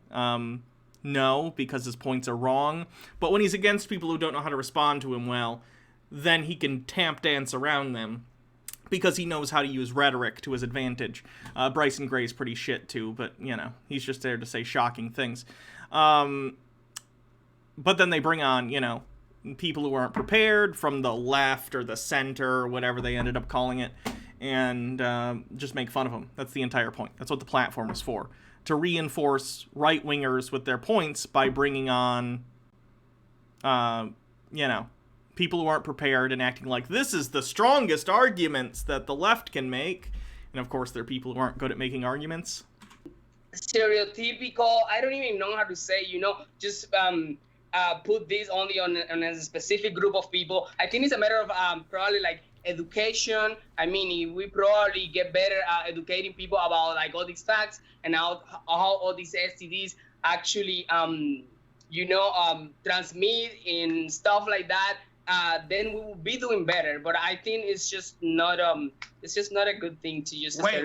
no, because his points are wrong. But when he's against people who don't know how to respond to him well, then he can tap dance around them, because he knows how to use rhetoric to his advantage. Bryson Gray's pretty shit too, but, he's just there to say shocking things. But then they bring on, people who aren't prepared from the left or the center or whatever they ended up calling it, and just make fun of them. That's the entire point. That's what the platform is for. To reinforce right-wingers with their points by bringing on, people who aren't prepared and acting like this is the strongest arguments that the left can make. And of course, there are people who aren't good at making arguments. stereotypical. I don't even know how to say, just put this only on a specific group of people. I think it's a matter of probably like education. I mean, we probably get better at educating people about like all these facts and how all these STDs actually, transmit and stuff like that. Then we will be doing better. But I think it's just not a good thing to use Wait.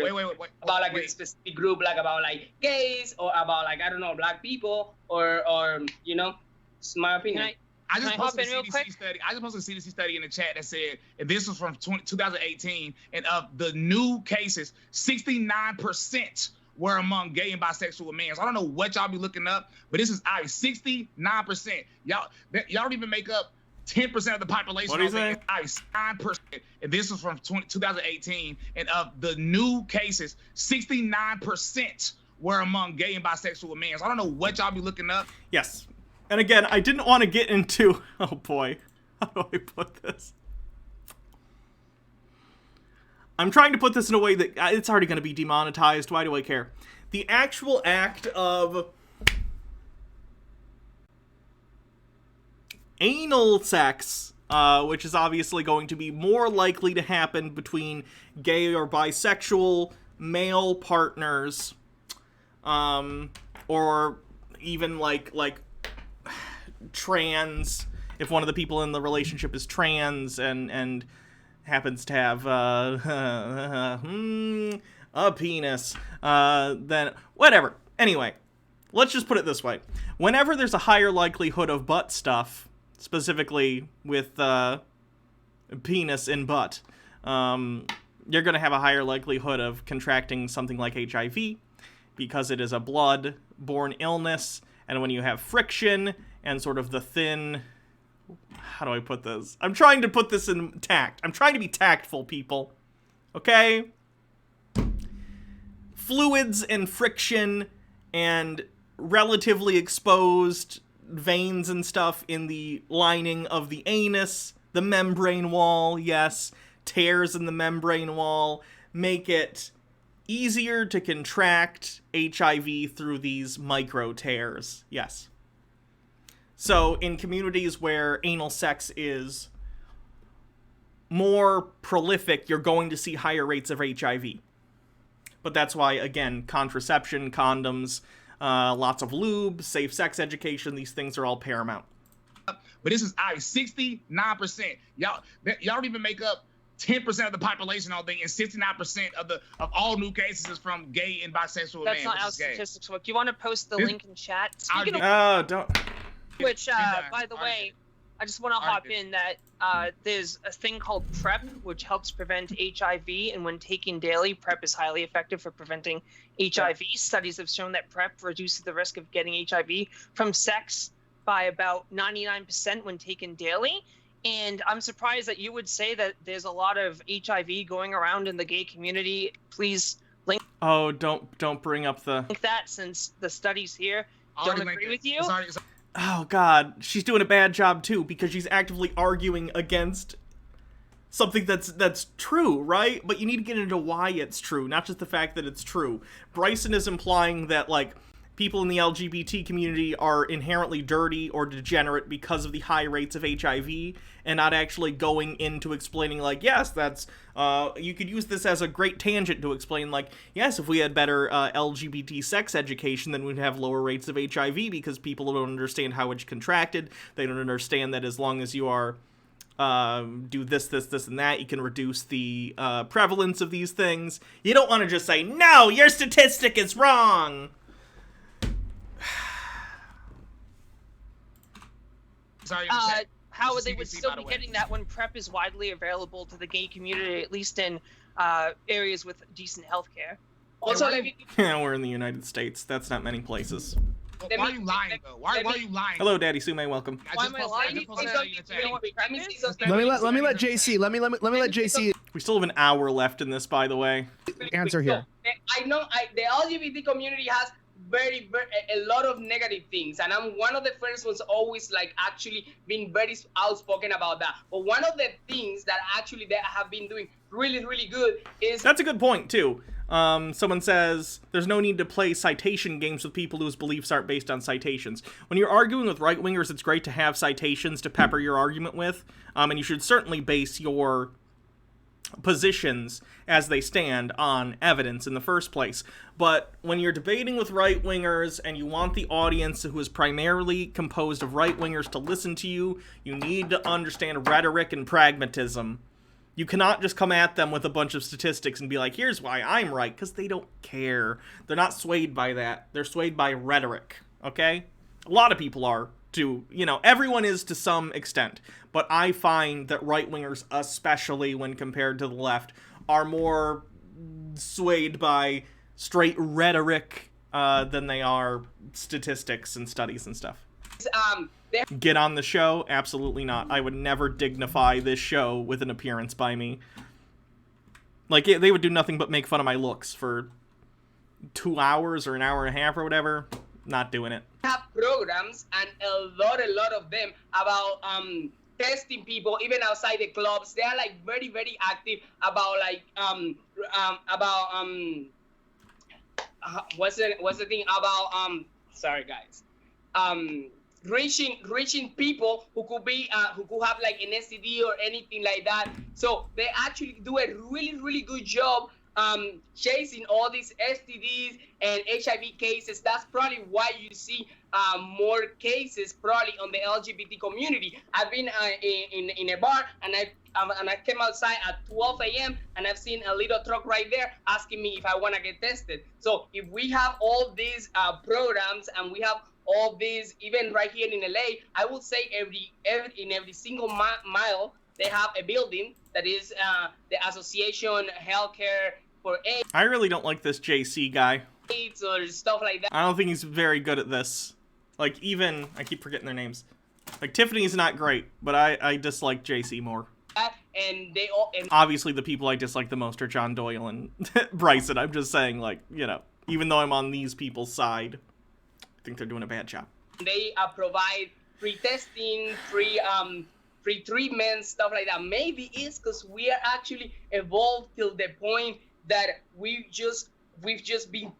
about like a specific group, like about like gays or about like, I don't know, black people or it's my opinion. I just posted a real quick? CDC study. I just posted a CDC study in the chat that said, and this was from 2018, and of the new cases, 69% were among gay and bisexual men. So I don't know what y'all be looking up, but this is 69%. Y'all don't even make up 10% of the population. What do you say? 9%. And this was from 2018, and of the new cases, 69% were among gay and bisexual men. So I don't know what y'all be looking up. Yes. And again, I didn't want to get into... Oh boy. How do I put this? I'm trying to put this in a way that it's already going to be demonetized. Why do I care? The actual act of anal sex, which is obviously going to be more likely to happen between gay or bisexual male partners, or even like trans, if one of the people in the relationship is trans and happens to have a penis, then whatever. Anyway, let's just put it this way. Whenever there's a higher likelihood of butt stuff, specifically with penis in butt, you're going to have a higher likelihood of contracting something like HIV, because it is a blood-borne illness, and when you have friction and sort of the thin... How do I put this? I'm trying to put this in tact. I'm trying to be tactful, people. Okay? Fluids and friction and relatively exposed veins and stuff in the lining of the anus, the membrane wall, yes, tears in the membrane wall, make it easier to contract HIV through these micro tears, yes. So in communities where anal sex is more prolific, you're going to see higher rates of HIV. But that's why, again, contraception, condoms, lots of lube, safe sex education, these things are all paramount. But this is 69%. Y'all don't even make up 10% of the population, I think, and 69% of all new cases is from gay and bisexual men. That's not how statistics work. Do you want to post the link in chat? Speaking of Oh, don't. which, by the way, I just want to hop in that there's a thing called PrEP, which helps prevent HIV, and when taken daily, PrEP is highly effective for preventing HIV. Studies have shown that PrEP reduces the risk of getting HIV from sex by about 99% when taken daily. And I'm surprised that you would say that there's a lot of HIV going around in the gay community. Please link. Oh, don't bring up the. Link that, since the studies here don't agree with you. Oh God, she's doing a bad job too, because she's actively arguing against something that's true, right? But you need to get into why it's true, not just the fact that it's true. Bryson is implying that, like, people in the LGBT community are inherently dirty or degenerate because of the high rates of HIV, and not actually going into explaining, like, yes, that's, you could use this as a great tangent to explain, like, yes, if we had better LGBT sex education, then we'd have lower rates of HIV, because people don't understand how it's contracted. They don't understand that as long as you are, do this, and that, you can reduce the prevalence of these things. You don't want to just say, no, your statistic is wrong! How they would still be getting that when PrEP is widely available to the gay community, at least in areas with decent healthcare. Also, we're in the United States. That's not many places. Why are you lying, though? Why are you lying? Hello, Daddy Sume. Welcome. Why am I lying? Let me let JC. Let me let JC We still have an hour left in this, by the way. answer here. I know the LGBT community has a lot of negative things, and I'm one of the first ones always, like, actually being very outspoken about that. But one of the things that actually they have been doing really, really good is... That's a good point, too. Someone says, there's no need to play citation games with people whose beliefs aren't based on citations. When you're arguing with right-wingers, it's great to have citations to pepper your argument with, and you should certainly base your positions as they stand on evidence in the first place. But when you're debating with right-wingers and you want the audience, who is primarily composed of right-wingers, to listen to you, you need to understand rhetoric and pragmatism. You cannot just come at them with a bunch of statistics and be like, here's why I'm right, because they don't care. They're not swayed by that. They're swayed by rhetoric, okay? A lot of people are, too. Everyone is to some extent. But I find that right-wingers, especially when compared to the left, are more swayed by straight rhetoric than they are statistics and studies and stuff. Get on the show? Absolutely not. I would never dignify this show with an appearance by me. Like, they would do nothing but make fun of my looks for 2 hours or an hour and a half or whatever. Not doing it. Have programs, and a lot of them, about testing people even outside the clubs. They are, like, very, very active about, like, what's the thing about sorry guys, reaching people who could be who could have, like, an STD or anything like that. So they actually do a really, really good job chasing all these STDs and HIV cases. That's probably why you see more cases probably on the LGBT community. I've been in a bar, and I came outside at 12 a.m. and I've seen a little truck right there asking me if I want to get tested. So if we have all these programs, and we have all these, even right here in LA, I would say in every single mile they have a building that is the Association Healthcare for AIDS. I really don't like this JC guy. Or stuff like that. I don't think he's very good at this. Like, even, I keep forgetting their names. Like, Tiffany's not great, but I dislike JC more. And they all... Obviously, the people I dislike the most are John Doyle and Bryson. I'm just saying, like, even though I'm on these people's side, I think they're doing a bad job. They provide free testing, free treatment, stuff like that. Maybe it's because we are actually evolved till the point that we've just been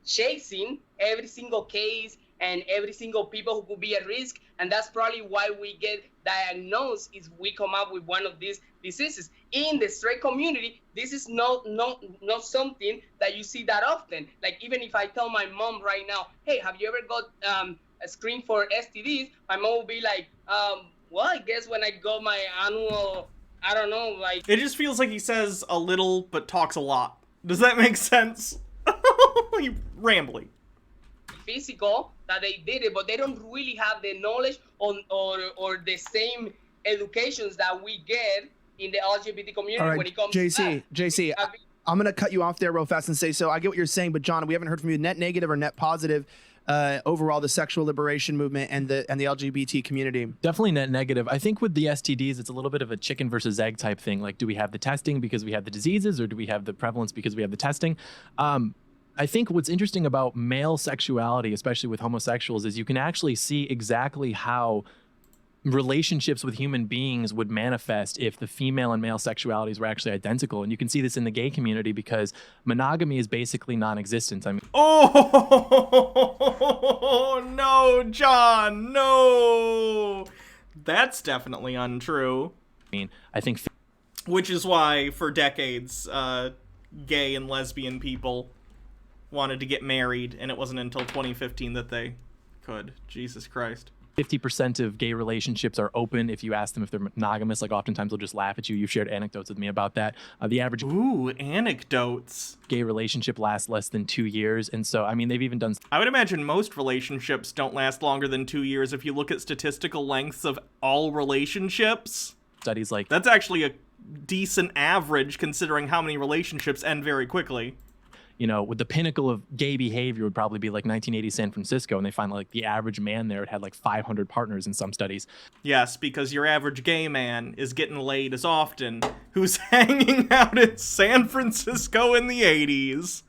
chasing every single case, and every single people who could be at risk. And that's probably why we get diagnosed if we come up with one of these diseases. In the straight community, this is not something that you see that often. Like, even if I tell my mom right now, hey, have you ever got a screen for STDs? My mom will be like, well, I guess when I got my annual, I don't know, like... It just feels like he says a little, but talks a lot. Does that make sense? Rambly. Physical, that they did it, but they don't really have the knowledge or the same educations that we get in the LGBT community. All right, when it comes JC, I'm going to cut you off there real fast and say, so I get what you're saying, but John, we haven't heard from you. Net negative or net positive overall, the sexual liberation movement and the LGBT community? Definitely net negative. I think with the STDs, it's a little bit of a chicken versus egg type thing. Like, do we have the testing because we have the diseases, or do we have the prevalence because we have the testing? I think what's interesting about male sexuality, especially with homosexuals, is you can actually see exactly how relationships with human beings would manifest if the female and male sexualities were actually identical. And you can see this in the gay community because monogamy is basically non-existent. I mean, oh no, John, no, that's definitely untrue. I think, which is why for decades, gay and lesbian people wanted to get married, and it wasn't until 2015 that they could. Jesus Christ. 50% of gay relationships are open if you ask them if they're monogamous. Like, oftentimes they'll just laugh at you. You've shared anecdotes with me about that. The average anecdotes gay relationship lasts less than 2 years. And so, I mean, they've even done... I would imagine most relationships don't last longer than 2 years if you look at statistical lengths of all relationships. Studies like... That's actually a decent average considering how many relationships end very quickly. You know, with the pinnacle of gay behavior would probably be like 1980 San Francisco, and they find like the average man there had like 500 partners in some studies. Yes, because your average gay man is getting laid as often who's hanging out in San Francisco in the 80s.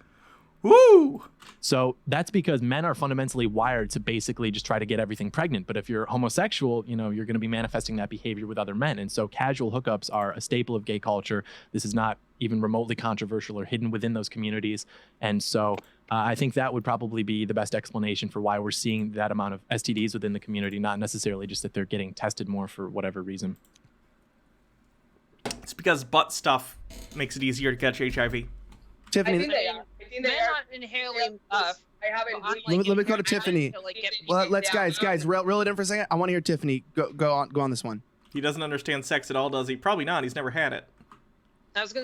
Woo! So that's because men are fundamentally wired to basically just try to get everything pregnant. But if you're homosexual, you know, you're going to be manifesting that behavior with other men. And so casual hookups are a staple of gay culture. This is not even remotely controversial or hidden within those communities. And so I think that would probably be the best explanation for why we're seeing that amount of STDs within the community, not necessarily just that they're getting tested more for whatever reason. It's because butt stuff makes it easier to catch HIV. Tiffany, I think they are. They're not inhaling. I haven't. let me go to Tiffany. Well, let's guys, reel it in for a second. I want to hear Tiffany. Go on this one. He doesn't understand sex at all, does he? Probably not. He's never had it.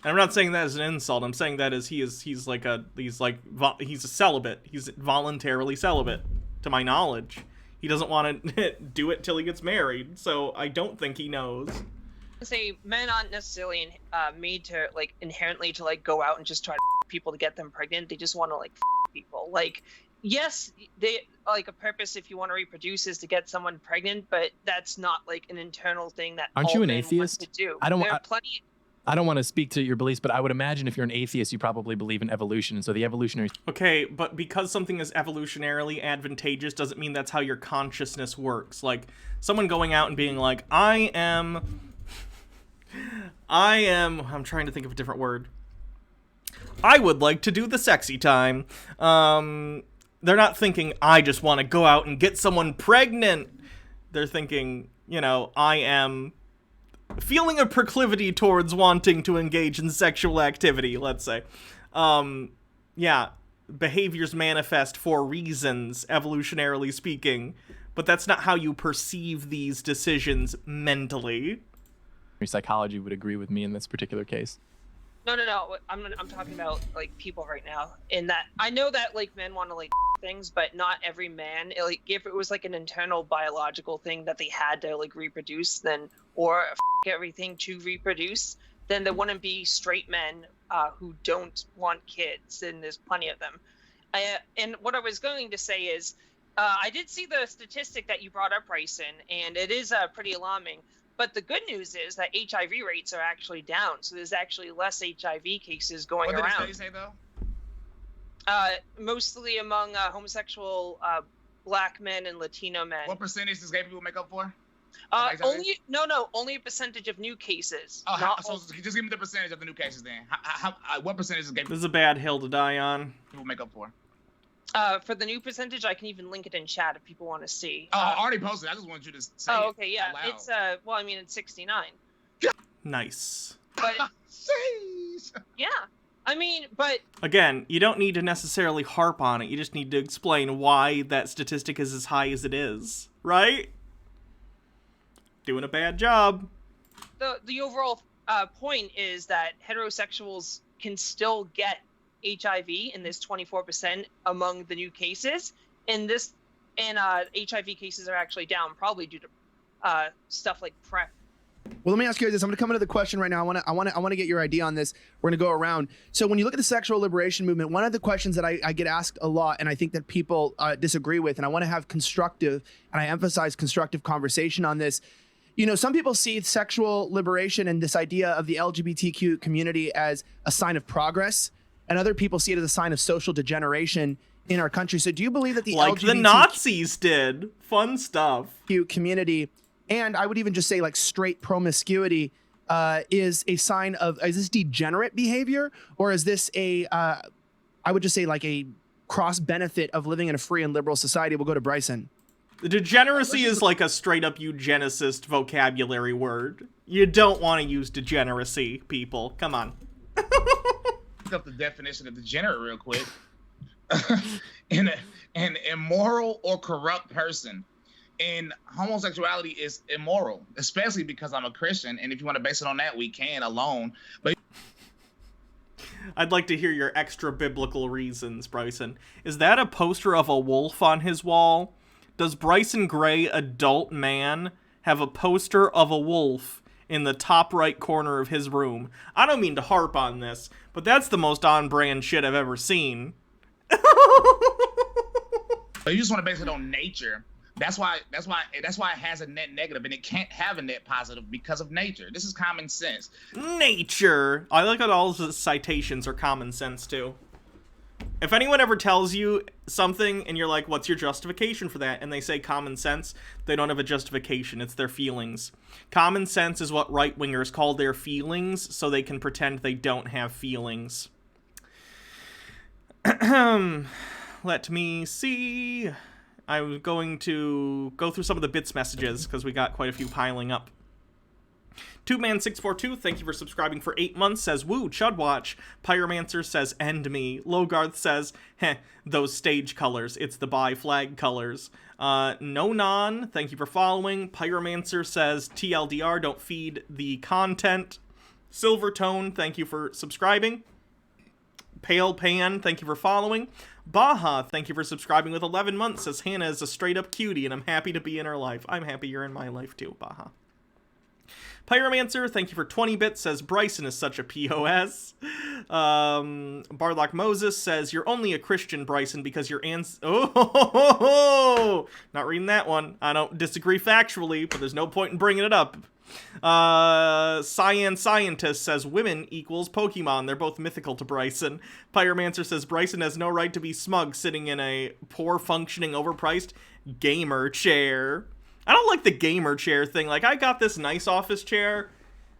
I'm not saying that as an insult. I'm saying that as he's a celibate. He's voluntarily celibate, to my knowledge. He doesn't want to do it till he gets married, so I don't think he knows. Say men aren't necessarily made to like inherently to like go out and just try to people to get them pregnant. They just want to like people. Like, yes, they like a purpose if you want to reproduce is to get someone pregnant, but that's not like an internal thing that aren't all you an men atheist? Want to do. I don't want to speak to your beliefs, but I would imagine if you're an atheist, you probably believe in evolution. And so the evolutionary... Okay, but because something is evolutionarily advantageous doesn't mean that's how your consciousness works. Like, someone going out and being like, I'm trying to think of a different word. I would like to do the sexy time. They're not thinking, I just want to go out and get someone pregnant. They're thinking, you know, I am... feeling a proclivity towards wanting to engage in sexual activity, let's say. Yeah, behaviors manifest for reasons, evolutionarily speaking, but that's not how you perceive these decisions mentally. Psychology would agree with me in this particular case. No. I'm talking about like people right now. In that, I know that like men want to like things, but not every man. Like if it was like an internal biological thing that they had to like reproduce, then or everything to reproduce, then there wouldn't be straight men who don't want kids, and there's plenty of them. And what I was going to say is, I did see the statistic that you brought up, Bryson, and it is pretty alarming. But the good news is that HIV rates are actually down, so there's actually less HIV cases going around. What did the study say, though? Mostly among homosexual black men and Latino men. What percentage does gay people make up for? Only a percentage of new cases. Oh, so just give me the percentage of the new cases then. What percentage of gay people? This is a bad hill to die on. People make up for? For the new percentage, I can even link it in chat if people want to see. Oh, I already posted. I just wanted you to say Oh, it okay, yeah. out loud. It's well, I mean, it's 69. Nice. But Jeez. yeah, I mean, but Again, you don't need to necessarily harp on it. You just need to explain why that statistic is as high as it is, right? Doing a bad job. the overall point is that heterosexuals can still get HIV in this 24% among the new cases, and HIV cases are actually down, probably due to stuff like PrEP. Well, let me ask you guys this. I'm going to come into the question right now. I want to get your idea on this. We're going to go around. So when you look at the sexual liberation movement, one of the questions that I get asked a lot, and I think that people disagree with, and I want to have constructive, and I emphasize constructive conversation on this. You know, some people see sexual liberation and this idea of the LGBTQ community as a sign of progress, and other people see it as a sign of social degeneration in our country. So do you believe that the Like the Nazis did. Fun stuff. community, and I would even just say like straight promiscuity, is a sign of, is this degenerate behavior, or is this a, I would just say like a cross benefit of living in a free and liberal society? We'll go to Bryson. Degeneracy is like a straight up eugenicist vocabulary word. You don't want to use degeneracy, people. Come on. Look up the definition of degenerate real quick. An immoral or corrupt person. And homosexuality is immoral, especially because I'm a Christian. And if you want to base it on that, we can alone. But I'd like to hear your extra biblical reasons, Bryson. Is that a poster of a wolf on his wall? Does Bryson Gray, adult man, have a poster of a wolf in the top right corner of his room? I don't mean to harp on this, but that's the most on-brand shit I've ever seen. you just want to base it on nature. That's why it has a net negative, and it can't have a net positive because of nature. This is common sense. Nature. I like that all the citations are common sense too. If anyone ever tells you something and you're like, what's your justification for that? And they say common sense, they don't have a justification. It's their feelings. Common sense is what right-wingers call their feelings, so they can pretend they don't have feelings. Let me see. I'm going to go through some of the bits messages because we got quite a few piling up. TubeMan642, thank you for subscribing for 8 months, says, woo, Chud watch. Pyromancer says, end me. Logarth says, heh, those stage colors. It's the bi flag colors. Nonon, thank you for following. Pyromancer says, TLDR, don't feed the content. Silvertone, thank you for subscribing. Pale Pan, thank you for following. Baha, thank you for subscribing with 11 months, says, Hannah is a straight up cutie and I'm happy to be in her life. I'm happy you're in my life too, Baha. Pyromancer, thank you for 20 bits, says Bryson is such a POS. Barlock Moses says, you're only a Christian, Bryson, because your not reading that one. I don't disagree factually, but there's no point in bringing it up. Cyan Scientist says, women equals Pokemon. They're both mythical to Bryson. Pyromancer says, Bryson has no right to be smug sitting in a poor functioning, overpriced gamer chair. I don't like the gamer chair thing. Like, I got this nice office chair.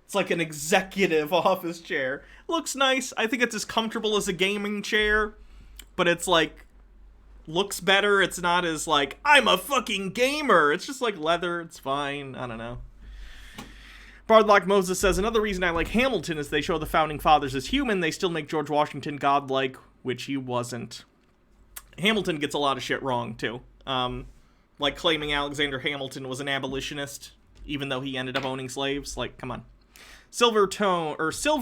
It's like an executive office chair. Looks nice. I think it's as comfortable as a gaming chair. But it's like, looks better. It's not as like, I'm a fucking gamer. It's just like leather. It's fine. I don't know. Bardlock Moses says, another reason I like Hamilton is they show the founding fathers as human. They still make George Washington godlike, which he wasn't. Hamilton gets a lot of shit wrong, too. Like claiming Alexander Hamilton was an abolitionist, even though he ended up owning slaves. Like, come on. Silver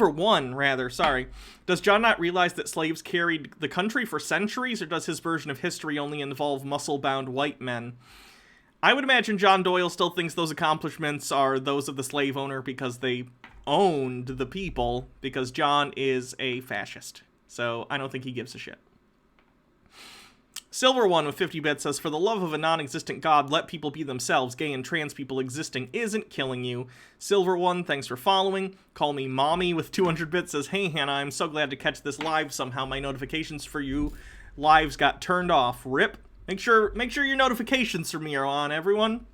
One, rather, sorry. Does John not realize that slaves carried the country for centuries, or does his version of history only involve muscle-bound white men? I would imagine John Doyle still thinks those accomplishments are those of the slave owner because they owned the people, because John is a fascist. So I don't think he gives a shit. Silver One with 50 bits says, for the love of a non-existent god, let people be themselves. Gay and trans people existing isn't killing you. Silver One, thanks for following. Call me Mommy with 200 bits says, hey Hannah, I'm so glad to catch this live somehow. My notifications for you lives got turned off. Rip. Make sure your notifications for me are on, everyone.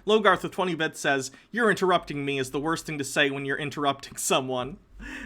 Logarth with 20 bits says, you're interrupting me is the worst thing to say when you're interrupting someone.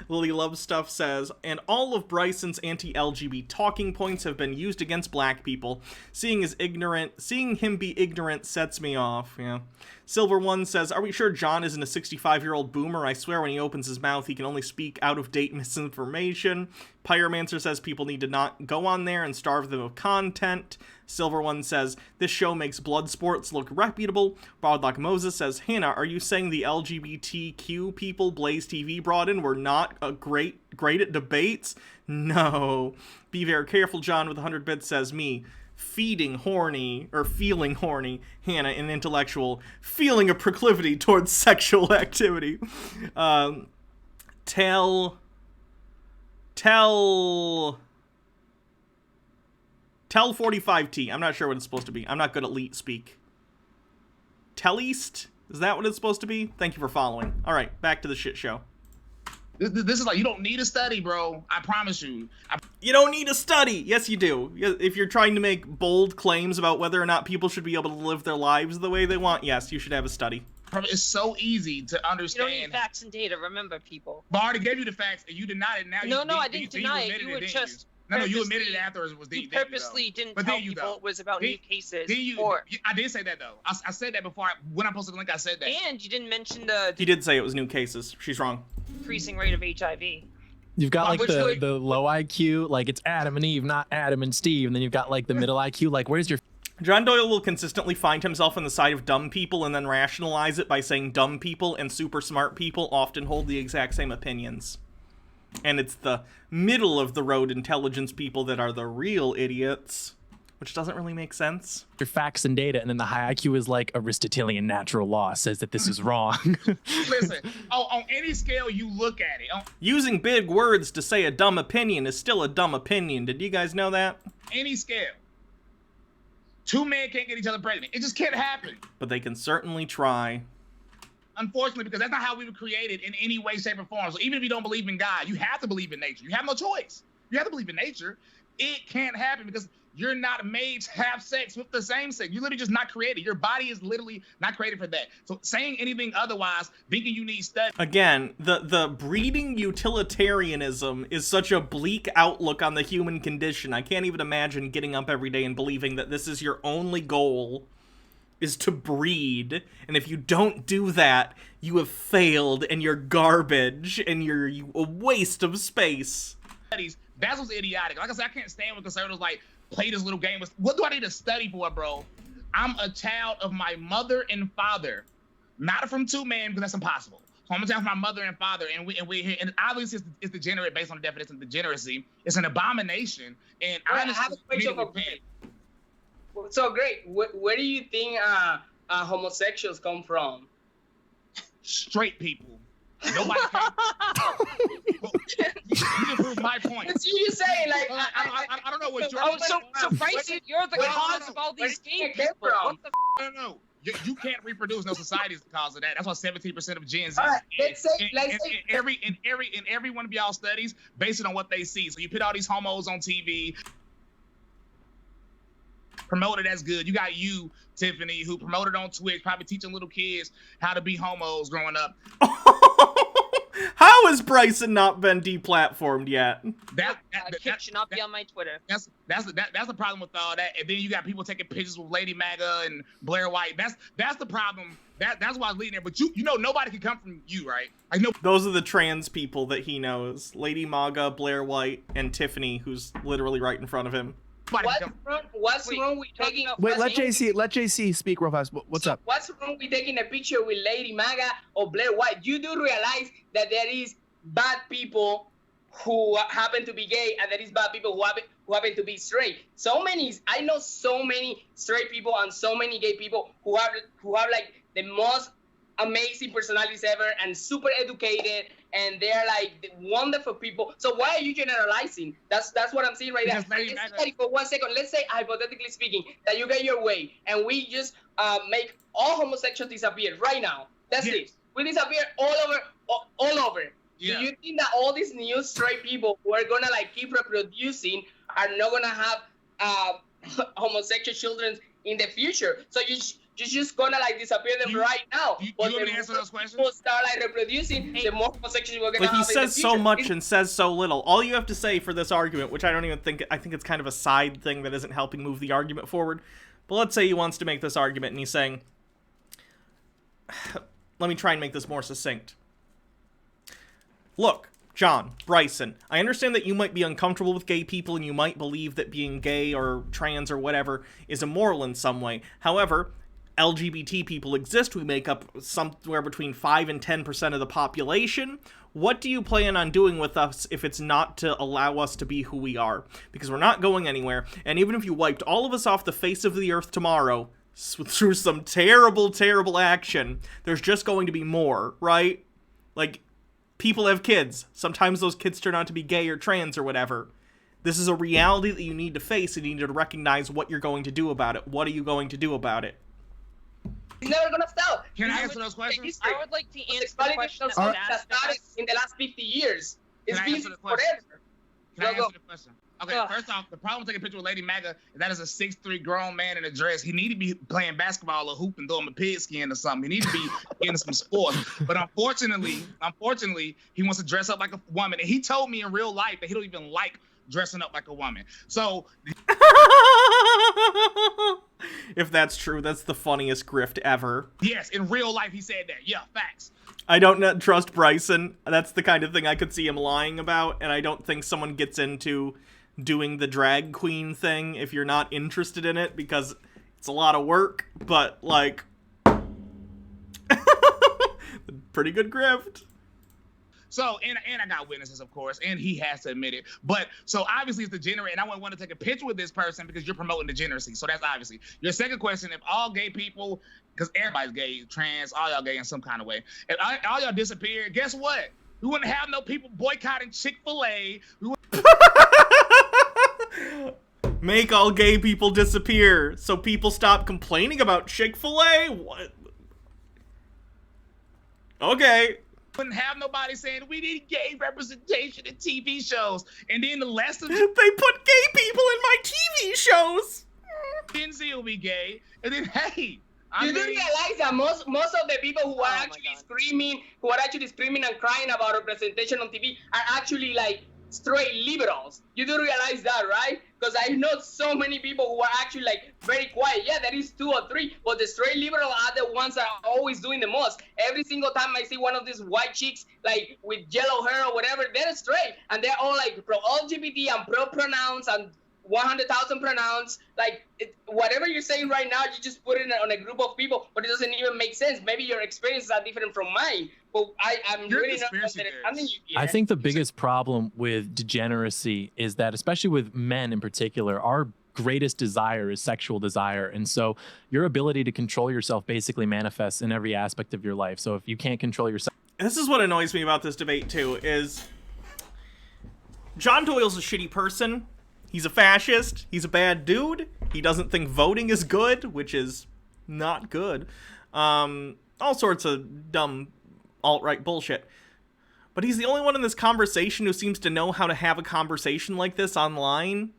Lily Love Stuff says, and all of Bryson's anti-LGBT talking points have been used against black people. Seeing him be ignorant sets me off. Yeah. Silver One says, are we sure John isn't a 65-year-old boomer? I swear when he opens his mouth, he can only speak out-of-date misinformation. Pyromancer says people need to not go on there and starve them of content. Silver One says, this show makes blood sports look reputable. Bardlock Moses says, Hannah, are you saying the LGBTQ people Blaze TV brought in were not great at debates? No. Be very careful, John, with 100 bits says, me. Feeling horny, Hannah, an intellectual, feeling a proclivity towards sexual activity. Tell 45T. I'm not sure what it's supposed to be. I'm not good at leet speak. Telleast? Is that what it's supposed to be? Thank you for following. All right, back to the shit show. This is like, you don't need a study, bro. I promise you. You don't need a study. Yes, you do. If you're trying to make bold claims about whether or not people should be able to live their lives the way they want, yes, you should have a study. It's so easy to understand. You don't need facts and data. Remember, people. But I already gave you the facts, and you denied it. Now I didn't deny it. You were just... No, you admitted it afterwards. You purposely didn't tell people it was about new cases. I did say that, though. I said that before. When I posted the link, I said that. And you didn't mention the... He did say it was new cases. She's wrong. Increasing rate of HIV. You've got like the low IQ, like it's Adam and Eve, not Adam and Steve. And then you've got like the middle IQ, like where's your... John Doyle will consistently find himself on the side of dumb people and then rationalize it by saying dumb people and super smart people often hold the exact same opinions. And it's the middle of the road intelligence people that are the real idiots, which doesn't really make sense. Your facts and data, and then the high IQ is like Aristotelian natural law says that this is wrong. Listen, on any scale you look at it. Using big words to say a dumb opinion is still a dumb opinion. Did you guys know that? Any scale. Two men can't get each other pregnant. It just can't happen. But they can certainly try. Unfortunately, because that's not how we were created in any way, shape, or form. So even if you don't believe in God, you have to believe in nature. You have no choice. You have to believe in nature. It can't happen because you're not made to have sex with the same sex. You're literally just not created. Your body is literally not created for that. So saying anything otherwise, thinking you need study. Again, the breeding utilitarianism is such a bleak outlook on the human condition. I can't even imagine getting up every day and believing that this is your only goal, is to breed, and if you don't do that, you have failed, and you're garbage, and you're a waste of space. That's what's idiotic. Like I said, I can't stand when conservatives like play this little game. What do I need to study for, bro? I'm a child of my mother and father, not from two men, because that's impossible. So I'm a child of my mother and father, and we're here, and obviously it's degenerate based on the definition of degeneracy. It's an abomination, and I have a question for So great. Where do you think homosexuals come from? Straight people. Nobody can. You can prove my point. That's you saying, like, I don't know what you're. So Bryson, you're the cause of all these gay people. What the? No. You can't reproduce. No, society is the cause of that. That's why 17% of Gen Z. Right, let's say every one of y'all studies based on what they see. So you put all these homos on TV. Promoted as good. You got you, Tiffany, who promoted on Twitch, probably teaching little kids how to be homos growing up. How has Bryson not been deplatformed yet? That should not be on my Twitter. That's the problem with all that. And then you got people taking pictures with Lady MAGA and Blair White. That's the problem. That's why I was leading there. But you know nobody can come from you, right? I know those are the trans people that he knows: Lady MAGA, Blair White, and Tiffany, who's literally right in front of him. What's wrong with taking? Wait, let JC speak real fast. What's up? What's wrong with taking a picture with Lady MAGA or Blair White? You do realize that there is bad people who happen to be gay, and there is bad people who happen to be straight. I know so many straight people and so many gay people who have like the most amazing personalities ever and super educated, and they're like wonderful people. So why are you generalizing? That's what I'm saying right now. For 1 second, let's say hypothetically speaking that you get your way and we just make all homosexuals disappear right now. That's it. We disappear all over. Yeah. Do you think that all these new straight people who are gonna like keep reproducing are not gonna have homosexual children in the future? So you're just gonna like disappear them right now. You But want me the to answer more those questions? people start like reproducing, the more homosexuals we're gonna Like, have he in the says so future. much and says so little. All you have to say for this argument, which I don't even think, I think it's kind of a side thing that isn't helping move the argument forward. But let's say he wants to make this argument and he's saying, let me try and make this more succinct. Look, John, Bryson, I understand that you might be uncomfortable with gay people and you might believe that being gay or trans or whatever is immoral in some way. However, LGBT people exist. We make up somewhere between 5 and 10% of the population. What do you plan on doing with us if it's not to allow us to be who we are? Because we're not going anywhere, and even if you wiped all of us off the face of the earth tomorrow, through some terrible, terrible action, there's just going to be more, right? Like, people have kids. Sometimes those kids turn out to be gay or trans or whatever. This is a reality that you need to face, and you need to recognize what you're going to do about it. What are you going to do about it? It's never gonna stop. Can I answer those questions? I would like to answer the Sexuality question is that was something that asked. started in the last 50 years. It's Can I been answer the forever. question? Can I Go. answer the question? Okay, Ugh. first off, the problem with taking a picture with Lady Maga is that is a 6'3" grown man in a dress. He need to be playing basketball or hooping, throwing a pigskin or something. He need to be getting some sports. But unfortunately, he wants to dress up like a woman. And he told me in real life that he don't even like dressing up like a woman. So If that's true, that's the funniest grift ever. yes, in real life he said that. Yeah, facts. I don't trust Bryson. That's the kind of thing I could see him lying about, and I don't think someone gets into doing the drag queen thing if you're not interested in it, because it's a lot of work, but, like, pretty good grift. So, and I got witnesses, of course, and he has to admit it. But, so obviously it's degenerate, and I wouldn't want to take a picture with this person because you're promoting degeneracy. So that's obviously. Your second question, if all gay people, because everybody's gay, trans, all y'all gay in some kind of way, if all y'all disappeared, guess what? We wouldn't have no people boycotting Chick-fil-A. Make all gay people disappear so people stop complaining about Chick-fil-A? What? Okay. Wouldn't have nobody saying we need gay representation in TV shows. And then the less of They put gay people in my TV shows! Gen Z will be gay. And then, hey, You do realize that most of the people who are actually screaming and crying about representation on TV are actually like straight liberals. You do realize that, right? Because I know so many people who are actually like very quiet. Yeah, there is 2 or 3, but the straight liberals are the ones that are always doing the most. Every single time I see one of these white chicks like with yellow hair or whatever, they're straight and they're all like pro LGBT and pro pronouns and 100,000 pronouns. Like whatever you're saying right now, you just put it on a group of people, but it doesn't even make sense. Maybe your experiences are different from mine, but I'm You're really not conspiracy understanding you here. I think the biggest problem with degeneracy is that, especially with men in particular, our greatest desire is sexual desire. And so your ability to control yourself basically manifests in every aspect of your life. So if you can't control yourself. This is what annoys me about this debate, too, is John Doyle's a shitty person. He's a fascist. He's a bad dude. He doesn't think voting is good, which is not good. All sorts of dumb alt-right bullshit. But he's the only one in this conversation who seems to know how to have a conversation like this online.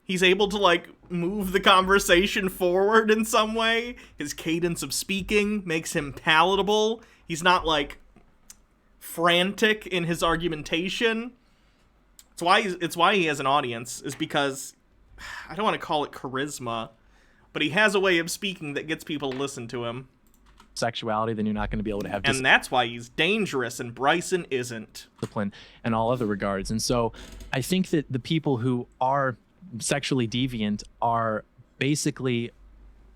He's able to, like, move the conversation forward in some way. His cadence of speaking makes him palatable. He's not, frantic in his argumentation. It's why he has an audience, is because, I don't want to call it charisma, but he has a way of speaking that gets people to listen to him. Sexuality, then you're not going to be able to have And that's why he's dangerous, and Bryson isn't. discipline and all other regards. And so I think that the people who are sexually deviant are basically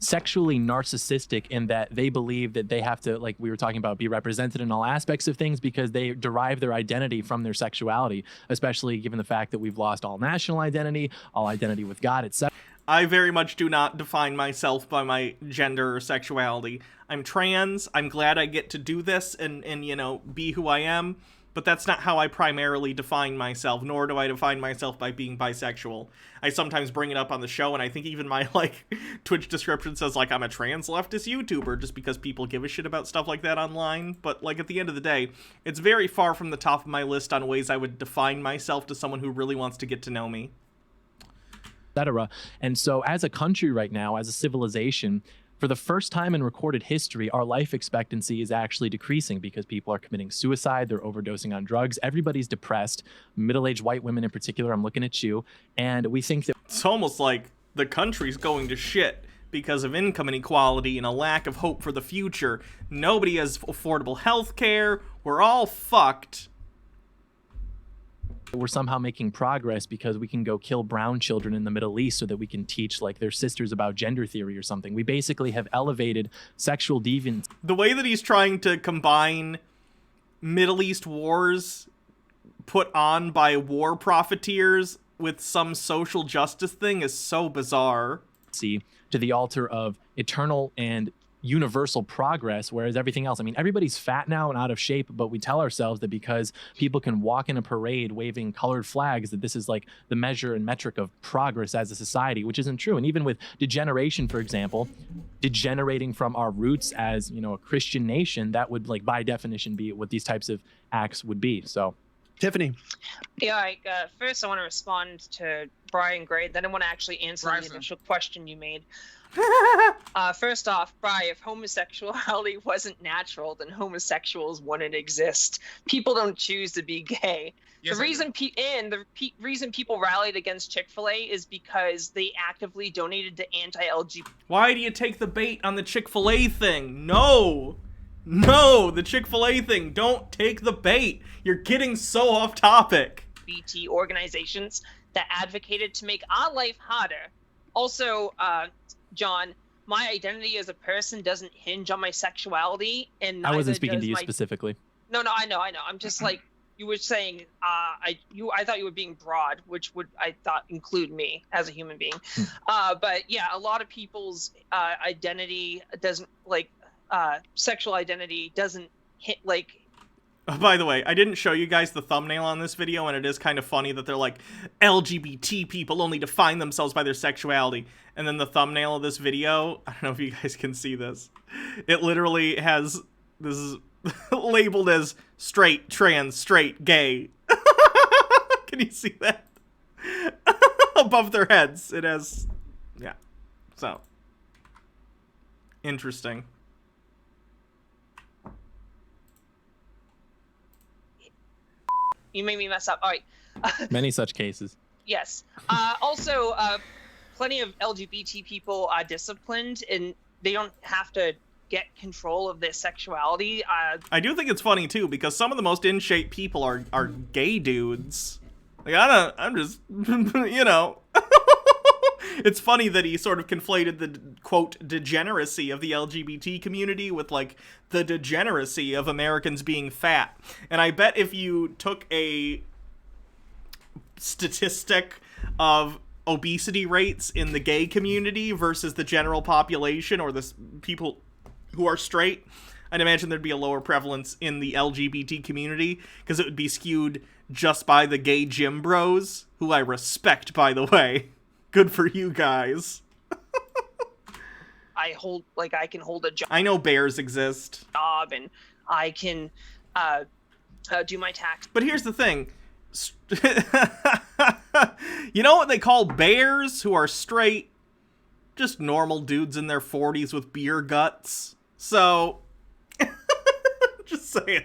sexually narcissistic in that they believe that they have to, like we were talking about, be represented in all aspects of things because they derive their identity from their sexuality, especially given the fact that we've lost all national identity, all identity with God, etc. I very much do not define myself by my gender or sexuality. I'm trans. I'm glad I get to do this and be who I am. But that's not how I primarily define myself, nor do I define myself by being bisexual. I sometimes bring it up on the show, and I think even my, Twitch description says, I'm a trans leftist YouTuber, just because people give a shit about stuff like that online. But, at the end of the day, it's very far from the top of my list on ways I would define myself to someone who really wants to get to know me. etc. And so as a country right now, as a civilization, For the first time in recorded history, our life expectancy is actually decreasing because people are committing suicide, they're overdosing on drugs, everybody's depressed, middle-aged white women in particular, I'm looking at you, and we think that It's almost like the country's going to shit because of income inequality and a lack of hope for the future. Nobody has affordable health care. We're all fucked. we're somehow making progress because we can go kill brown children in the Middle East so that we can teach like their sisters about gender theory or something. We basically have elevated sexual deviance. The way that he's trying to combine Middle East wars put on by war profiteers with some social justice thing is so bizarre. To the altar of eternal and universal progress, whereas everything else, I mean, everybody's fat now and out of shape, but we tell ourselves that because people can walk in a parade waving colored flags, that this is like the measure and metric of progress as a society, which isn't true. And even with degeneration, for example, degenerating from our roots as, you know, a Christian nation, that would like by definition be what these types of acts would be. So Tiffany. Yeah, first I want to respond to Brian Gray. Then I want to actually answer Bryson. the initial question you made. First off, Brian, if homosexuality wasn't natural, then homosexuals wouldn't exist. People don't choose to be gay. Yes, the I reason reason people rallied against Chick-fil-A is because they actively donated to anti-LGBT. Why do you take the bait on the Chick-fil-A thing? No! No, the Chick-fil-A thing. Don't take the bait. You're getting so off topic. organizations that advocated to make our life harder. Also, John, my identity as a person doesn't hinge on my sexuality, and I wasn't neither speaking does to you my... specifically. No, I know. I'm just like you were saying. I thought you were being broad, which would I thought include me as a human being. But yeah, a lot of people's identity doesn't sexual identity doesn't hit like. Oh, by the way, I didn't show you guys the thumbnail on this video, and it is kind of funny that they're like, LGBT people only define themselves by their sexuality. And then the thumbnail of this video, I don't know if you guys can see this. It literally has, this is labeled as straight, trans, straight, gay. Can you see that? Above their heads, it has, yeah. So, interesting. You made me mess up. All right. Many such cases. Yes. Also, plenty of LGBT people are disciplined, and they don't have to get control of their sexuality. I do think it's funny too, because some of the most in shape people are gay dudes. Like I'm just you know. It's funny that he sort of conflated the quote degeneracy of the LGBT community with like the degeneracy of Americans being fat. And I bet if you took a statistic of obesity rates in the gay community versus the general population or the people who are straight, I'd imagine there'd be a lower prevalence in the LGBT community because it would be skewed just by the gay gym bros, who I respect, by the way. Good for you guys. I can hold a job. I know bears exist. And I can do my tax. But here's the thing. You know what they call bears who are straight? Just normal dudes in their 40s with beer guts. So, just saying.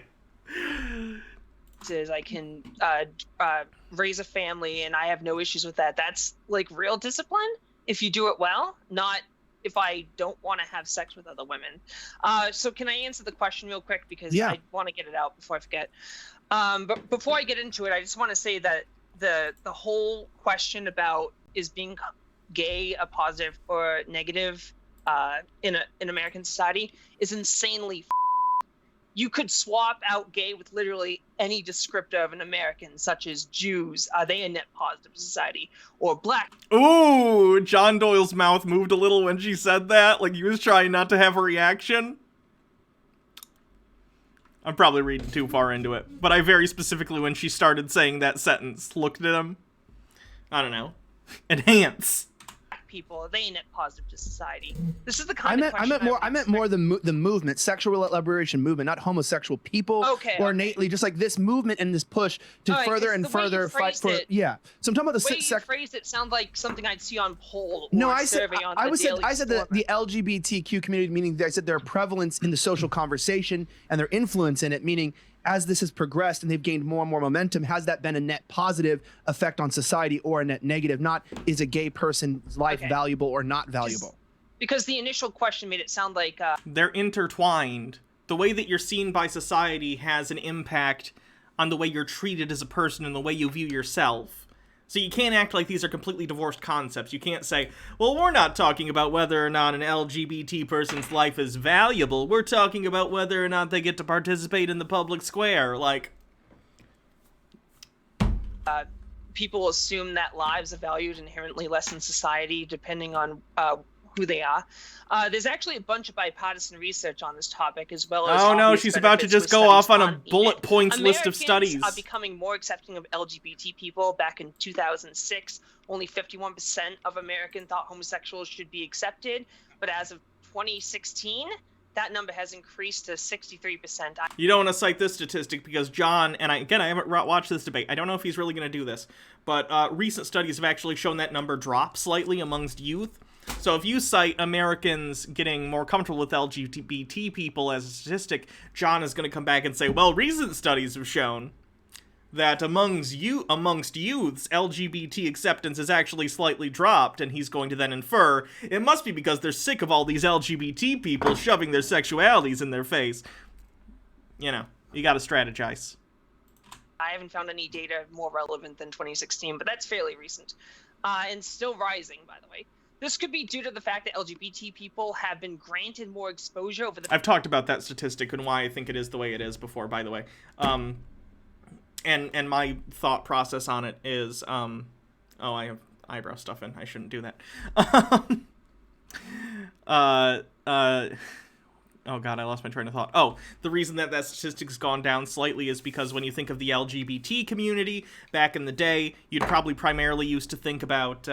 I can raise a family, and I have no issues with that. That's like real discipline if you do it well, not if I don't want to have sex with other women. So can I answer the question real quick, because I want to get it out before I forget. But before I get into it, I just want to say that the whole question about is being gay a positive or negative in American society is insanely you could swap out gay with literally any descriptor of an American, such as Jews. Are they a net positive society? Or black? Ooh, John Doyle's mouth moved a little when she said that. Like he was trying not to have a reaction. I'm probably reading too far into it. But I very specifically, when she started saying that sentence, looked at him. I don't know. Enhance. black people, are they net positive to society? This is the kind of I question meant more the movement, sexual liberation movement, not homosexual people, or innately just like this movement and this push to further and further fight for. Yeah. So I'm talking about the way you phrased it sounds like something I'd see on poll. No, or I said survey on I the said Daily I said the Explorer. LGBTQ community, meaning I said their prevalence in the social conversation and their influence in it, meaning as this has progressed and they've gained more and more momentum, has that been a net positive effect on society or a net negative? Not is a gay person's life valuable or not valuable? Because the initial question made it sound like they're intertwined. The way that you're seen by society has an impact on the way you're treated as a person and the way you view yourself. So you can't act like these are completely divorced concepts. You can't say, well, we're not talking about whether or not an LGBT person's life is valuable. We're talking about whether or not they get to participate in the public square. Like, people assume that lives are valued inherently less in society depending on who they are. There's actually a bunch of bipartisan research on this topic, as well as... Oh no, she's about to just go off on a bullet points list of studies. Americans are becoming more accepting of LGBT people. Back in 2006, only 51% of Americans thought homosexuals should be accepted. But as of 2016, that number has increased to 63%. You don't want to cite this statistic because John, and I haven't watched this debate. I don't know if he's really going to do this. But recent studies have actually shown that number drop slightly amongst youth. So if you cite Americans getting more comfortable with LGBT people as a statistic, John is going to come back and say, well, recent studies have shown that amongst youths, LGBT acceptance is actually slightly dropped, and he's going to then infer it must be because they're sick of all these LGBT people shoving their sexualities in their face. You know, you got to strategize. I haven't found any data more relevant than 2016, but that's fairly recent. And still rising, by the way. This could be due to the fact that LGBT people have been granted more exposure over the... I've talked about that statistic and why I think it is the way it is before, by the way. And my thought process on it is, I have eyebrow stuff in. I shouldn't do that. Oh god, I lost my train of thought. Oh, the reason that statistic's gone down slightly is because when you think of the LGBT community, back in the day, you'd probably primarily used to think about,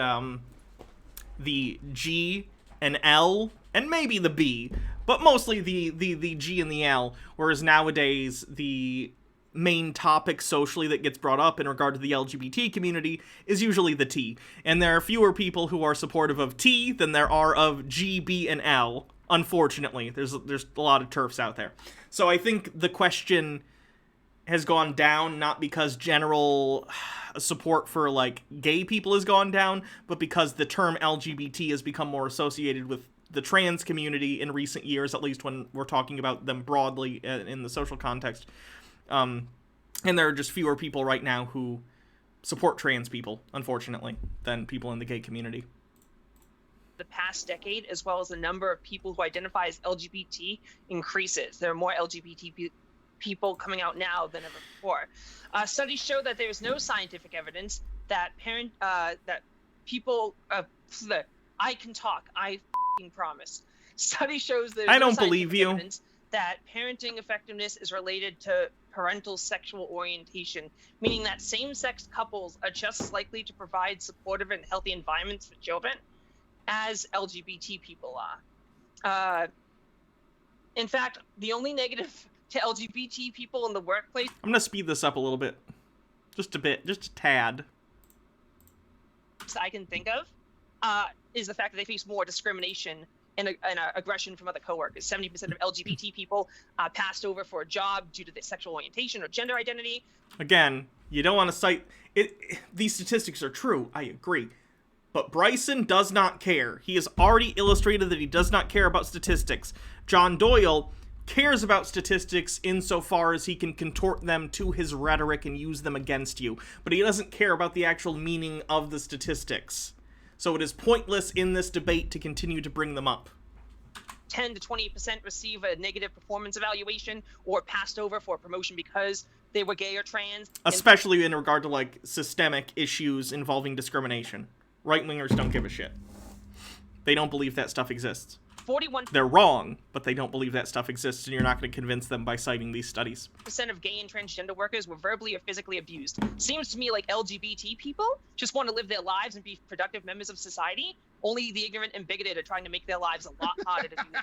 the G and L, and maybe the B, but mostly the G and the L, whereas nowadays the main topic socially that gets brought up in regard to the LGBT community is usually the T, and there are fewer people who are supportive of T than there are of G, B, and L, unfortunately. There's a lot of TERFs out there. So I think the question has gone down not because general support for, like, gay people has gone down, but because the term LGBT has become more associated with the trans community in recent years, at least when we're talking about them broadly in the social context. And there are just fewer people right now who support trans people, unfortunately, than people in the gay community. The past decade, as well as the number of people who identify as LGBT increases. There are more LGBT people coming out now than ever before. Studies show that there is no scientific evidence that people. I can talk. I f***ing promise. Study shows there's I no don't believe scientific you. evidence that parenting effectiveness is related to parental sexual orientation, meaning that same-sex couples are just as likely to provide supportive and healthy environments for children as LGBT people are. In fact, the only negative to LGBT people in the workplace... I'm going to speed this up a little bit. Just a bit. Just a tad. I can think of is the fact that they face more discrimination and aggression from other coworkers. 70% of LGBT people passed over for a job due to their sexual orientation or gender identity. Again, you don't want to cite... These statistics are true, I agree. But Bryson does not care. He has already illustrated that he does not care about statistics. John Doyle cares about statistics insofar as he can contort them to his rhetoric and use them against you. But he doesn't care about the actual meaning of the statistics. So it is pointless in this debate to continue to bring them up. 10 to 20% receive a negative performance evaluation or passed over for a promotion because they were gay or trans. Especially in regard to, like, systemic issues involving discrimination. Right-wingers don't give a shit. They don't believe that stuff exists. 41%. They're wrong, but they don't believe that stuff exists, and you're not going to convince them by citing these studies. Of gay and transgender workers were verbally or physically abused. Seems to me like LGBT people just want to live their lives and be productive members of society, Only the ignorant and bigoted are trying to make their lives a lot harder to do.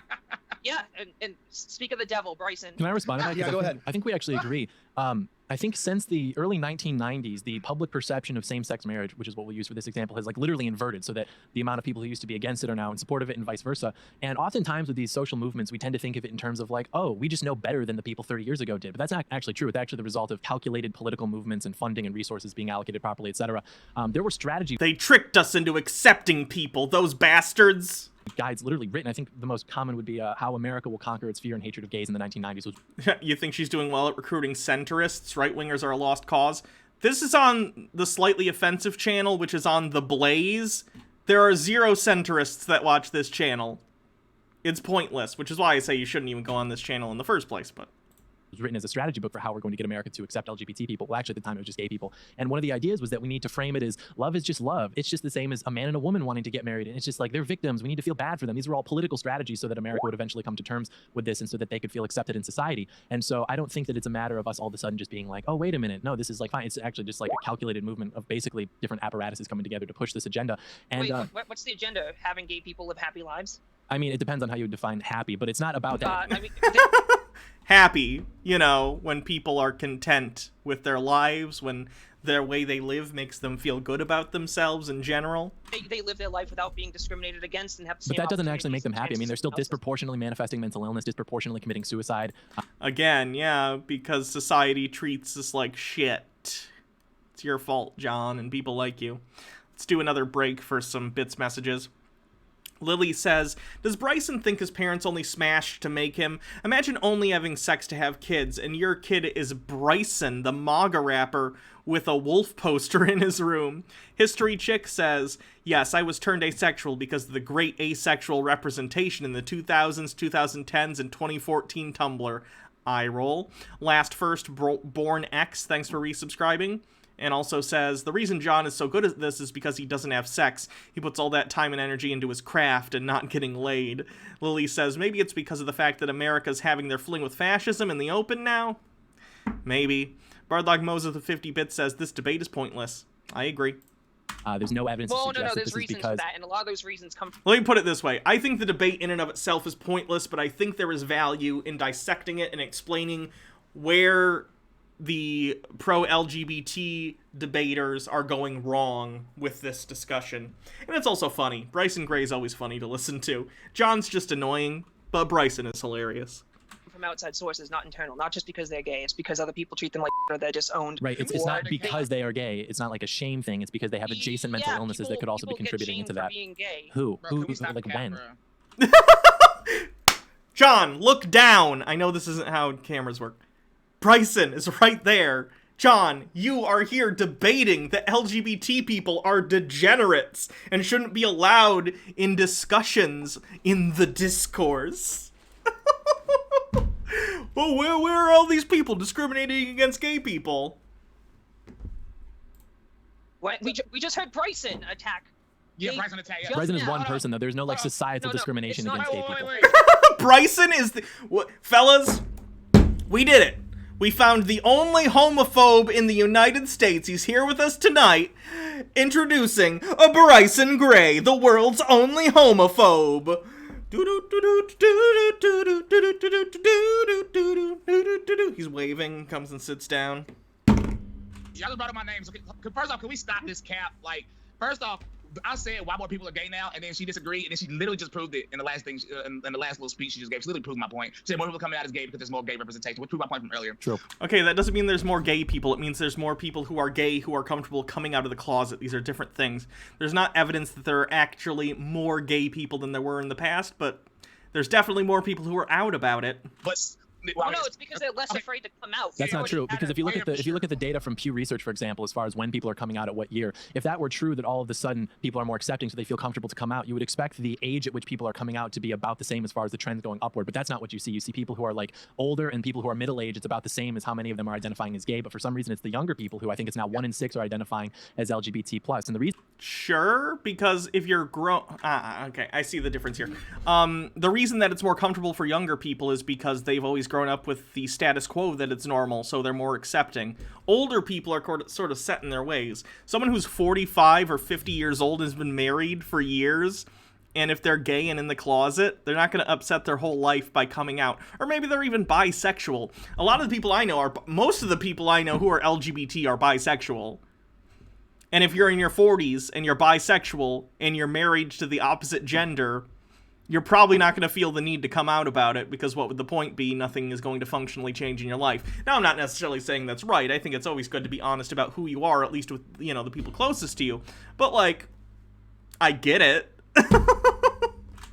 Yeah, and speak of the devil, Bryson. Can I respond to that? Yeah, go ahead. I think we actually agree. I think since the early 1990s, the public perception of same-sex marriage, which is what we'll use for this example, has like literally inverted, so that the amount of people who used to be against it are now in support of it and vice versa. And oftentimes with these social movements, we tend to think of it in terms of like, oh, we just know better than the people 30 years ago did. But that's not actually true. It's actually the result of calculated political movements and funding and resources being allocated properly, etc. There were strategies. They tricked us into accepting people, those bastards. Guides literally written. I think the most common would be How America Will Conquer Its Fear and Hatred of Gays in the 1990s. You think she's doing well at recruiting centrists? Right-wingers are a lost cause. This is on the Slightly Offensive channel, which is on The Blaze. There are 0 centrists that watch this channel. It's pointless, which is why I say you shouldn't even go on this channel in the first place, but... was written as a strategy book for how we're going to get America to accept LGBT people. Well, actually, at the time, it was just gay people. And one of the ideas was that we need to frame it as love is just love. It's just the same as a man and a woman wanting to get married. And it's just like they're victims. We need to feel bad for them. These were all political strategies so that America would eventually come to terms with this and so that they could feel accepted in society. And so I don't think that it's a matter of us all of a sudden just being like, oh, wait a minute. No, this is like fine. It's actually just like a calculated movement of basically different apparatuses coming together to push this agenda. And Wait, what's the agenda? Having gay people live happy lives? I mean, it depends on how you define happy, but it's not about that. I mean, Happy, you know, when people are content with their lives, when their way they live makes them feel good about themselves in general. they live their life without being discriminated against and have the same But that doesn't actually make them opportunities happy. I mean, they're still as everyone else. disproportionately manifesting mental illness, disproportionately committing suicide. Again, yeah, because society treats us like shit. It's your fault, John, and people like you. Let's do another break for some bits messages. Lily says, does Bryson think his parents only smashed to make him? Imagine only having sex to have kids, and your kid is Bryson, the MAGA rapper, with a wolf poster in his room. History Chick says, yes, I was turned asexual because of the great asexual representation in the 2000s, 2010s, and 2014 Tumblr. Eye roll. Last First Born X, thanks for resubscribing. And also says, the reason John is so good at this is because he doesn't have sex. He puts all that time and energy into his craft and not getting laid. Lily says, maybe it's because of the fact that America's having their fling with fascism in the open now? Maybe. Bardlog Moses of 50-bit says, this debate is pointless. I agree. There's no evidence to Well, suggest no, that there's this is reasons because... for that, and a lot of those reasons come from... Let me put it this way. I think the debate in and of itself is pointless, but I think there is value in dissecting it and explaining where the pro-LGBT debaters are going wrong with this discussion. And it's also funny. Bryson Gray's always funny to listen to. John's just annoying, but Bryson is hilarious. from outside sources, not internal. Not just because they're gay. It's because other people treat them like or they're just owned. Right. It's not because they are gay. It's not like a shame thing. It's because they have adjacent mental illnesses that could also be contributing into that. Being gay. Who? Bro, Who? can we stop Like the cat, when? bro? John, look down. I know this isn't how cameras work. Bryson is right there. John, you are here debating that LGBT people are degenerates and shouldn't be allowed in discussions in the discourse. Well, where are all these people discriminating against gay people? What? We just heard Bryson attack. Yeah, Bryson attack. Yeah. Bryson is now, one hold on. person though. There's no like Hold on. societal No, discrimination it's not- against gay Wait, people. wait. Bryson is the... Fellas, we did it. We found the only homophobe in the United States. He's here with us tonight, introducing a Bryson Gray, the world's only homophobe. He's waving, comes and sits down. Y'all just brought up my name. So first off, can we stop this cap? Like, first off, I said why more people are gay now, and then she disagreed, and then she literally just proved it in the last thing, in the last little speech she just gave. She literally proved my point. She said more people coming out as gay because there's more gay representation, which proved my point from earlier. True. Okay, that doesn't mean there's more gay people. It means there's more people who are gay who are comfortable coming out of the closet. These are different things. There's not evidence that there are actually more gay people than there were in the past, but there's definitely more people who are out about it. But Well, no, it's because they're less afraid to come out. That's not true, because if you look at Yeah, the data from Pew Research, for example, as far as when people are coming out at what year, if that were true that all of a sudden people are more accepting so they feel comfortable to come out, you would expect the age at which people are coming out to be about the same as far as the trends going upward. But that's not what you see. You see people who are like older and people who are middle age. It's about the same as how many of them are identifying as gay. But for some reason, it's the younger people who I think it's now 1 in 6 are identifying as LGBT plus. And the reason Sure, because if you're okay, I see the difference here. The reason that it's more comfortable for younger people is because they've always grown up with the status quo that it's normal, so they're more accepting. Older people are sort of set in their ways. Someone who's 45 or 50 years old has been married for years, and if they're gay and in the closet, they're not going to upset their whole life by coming out. Or maybe they're even bisexual. A lot of the people I know most of the people I know who are LGBT are bisexual. And if you're in your 40s and you're bisexual and you're married to the opposite gender, you're probably not going to feel the need to come out about it, because what would the point be? Nothing is going to functionally change in your life. Now, I'm not necessarily saying that's right. I think it's always good to be honest about who you are, at least with, you know, the people closest to you. But, like, I get it.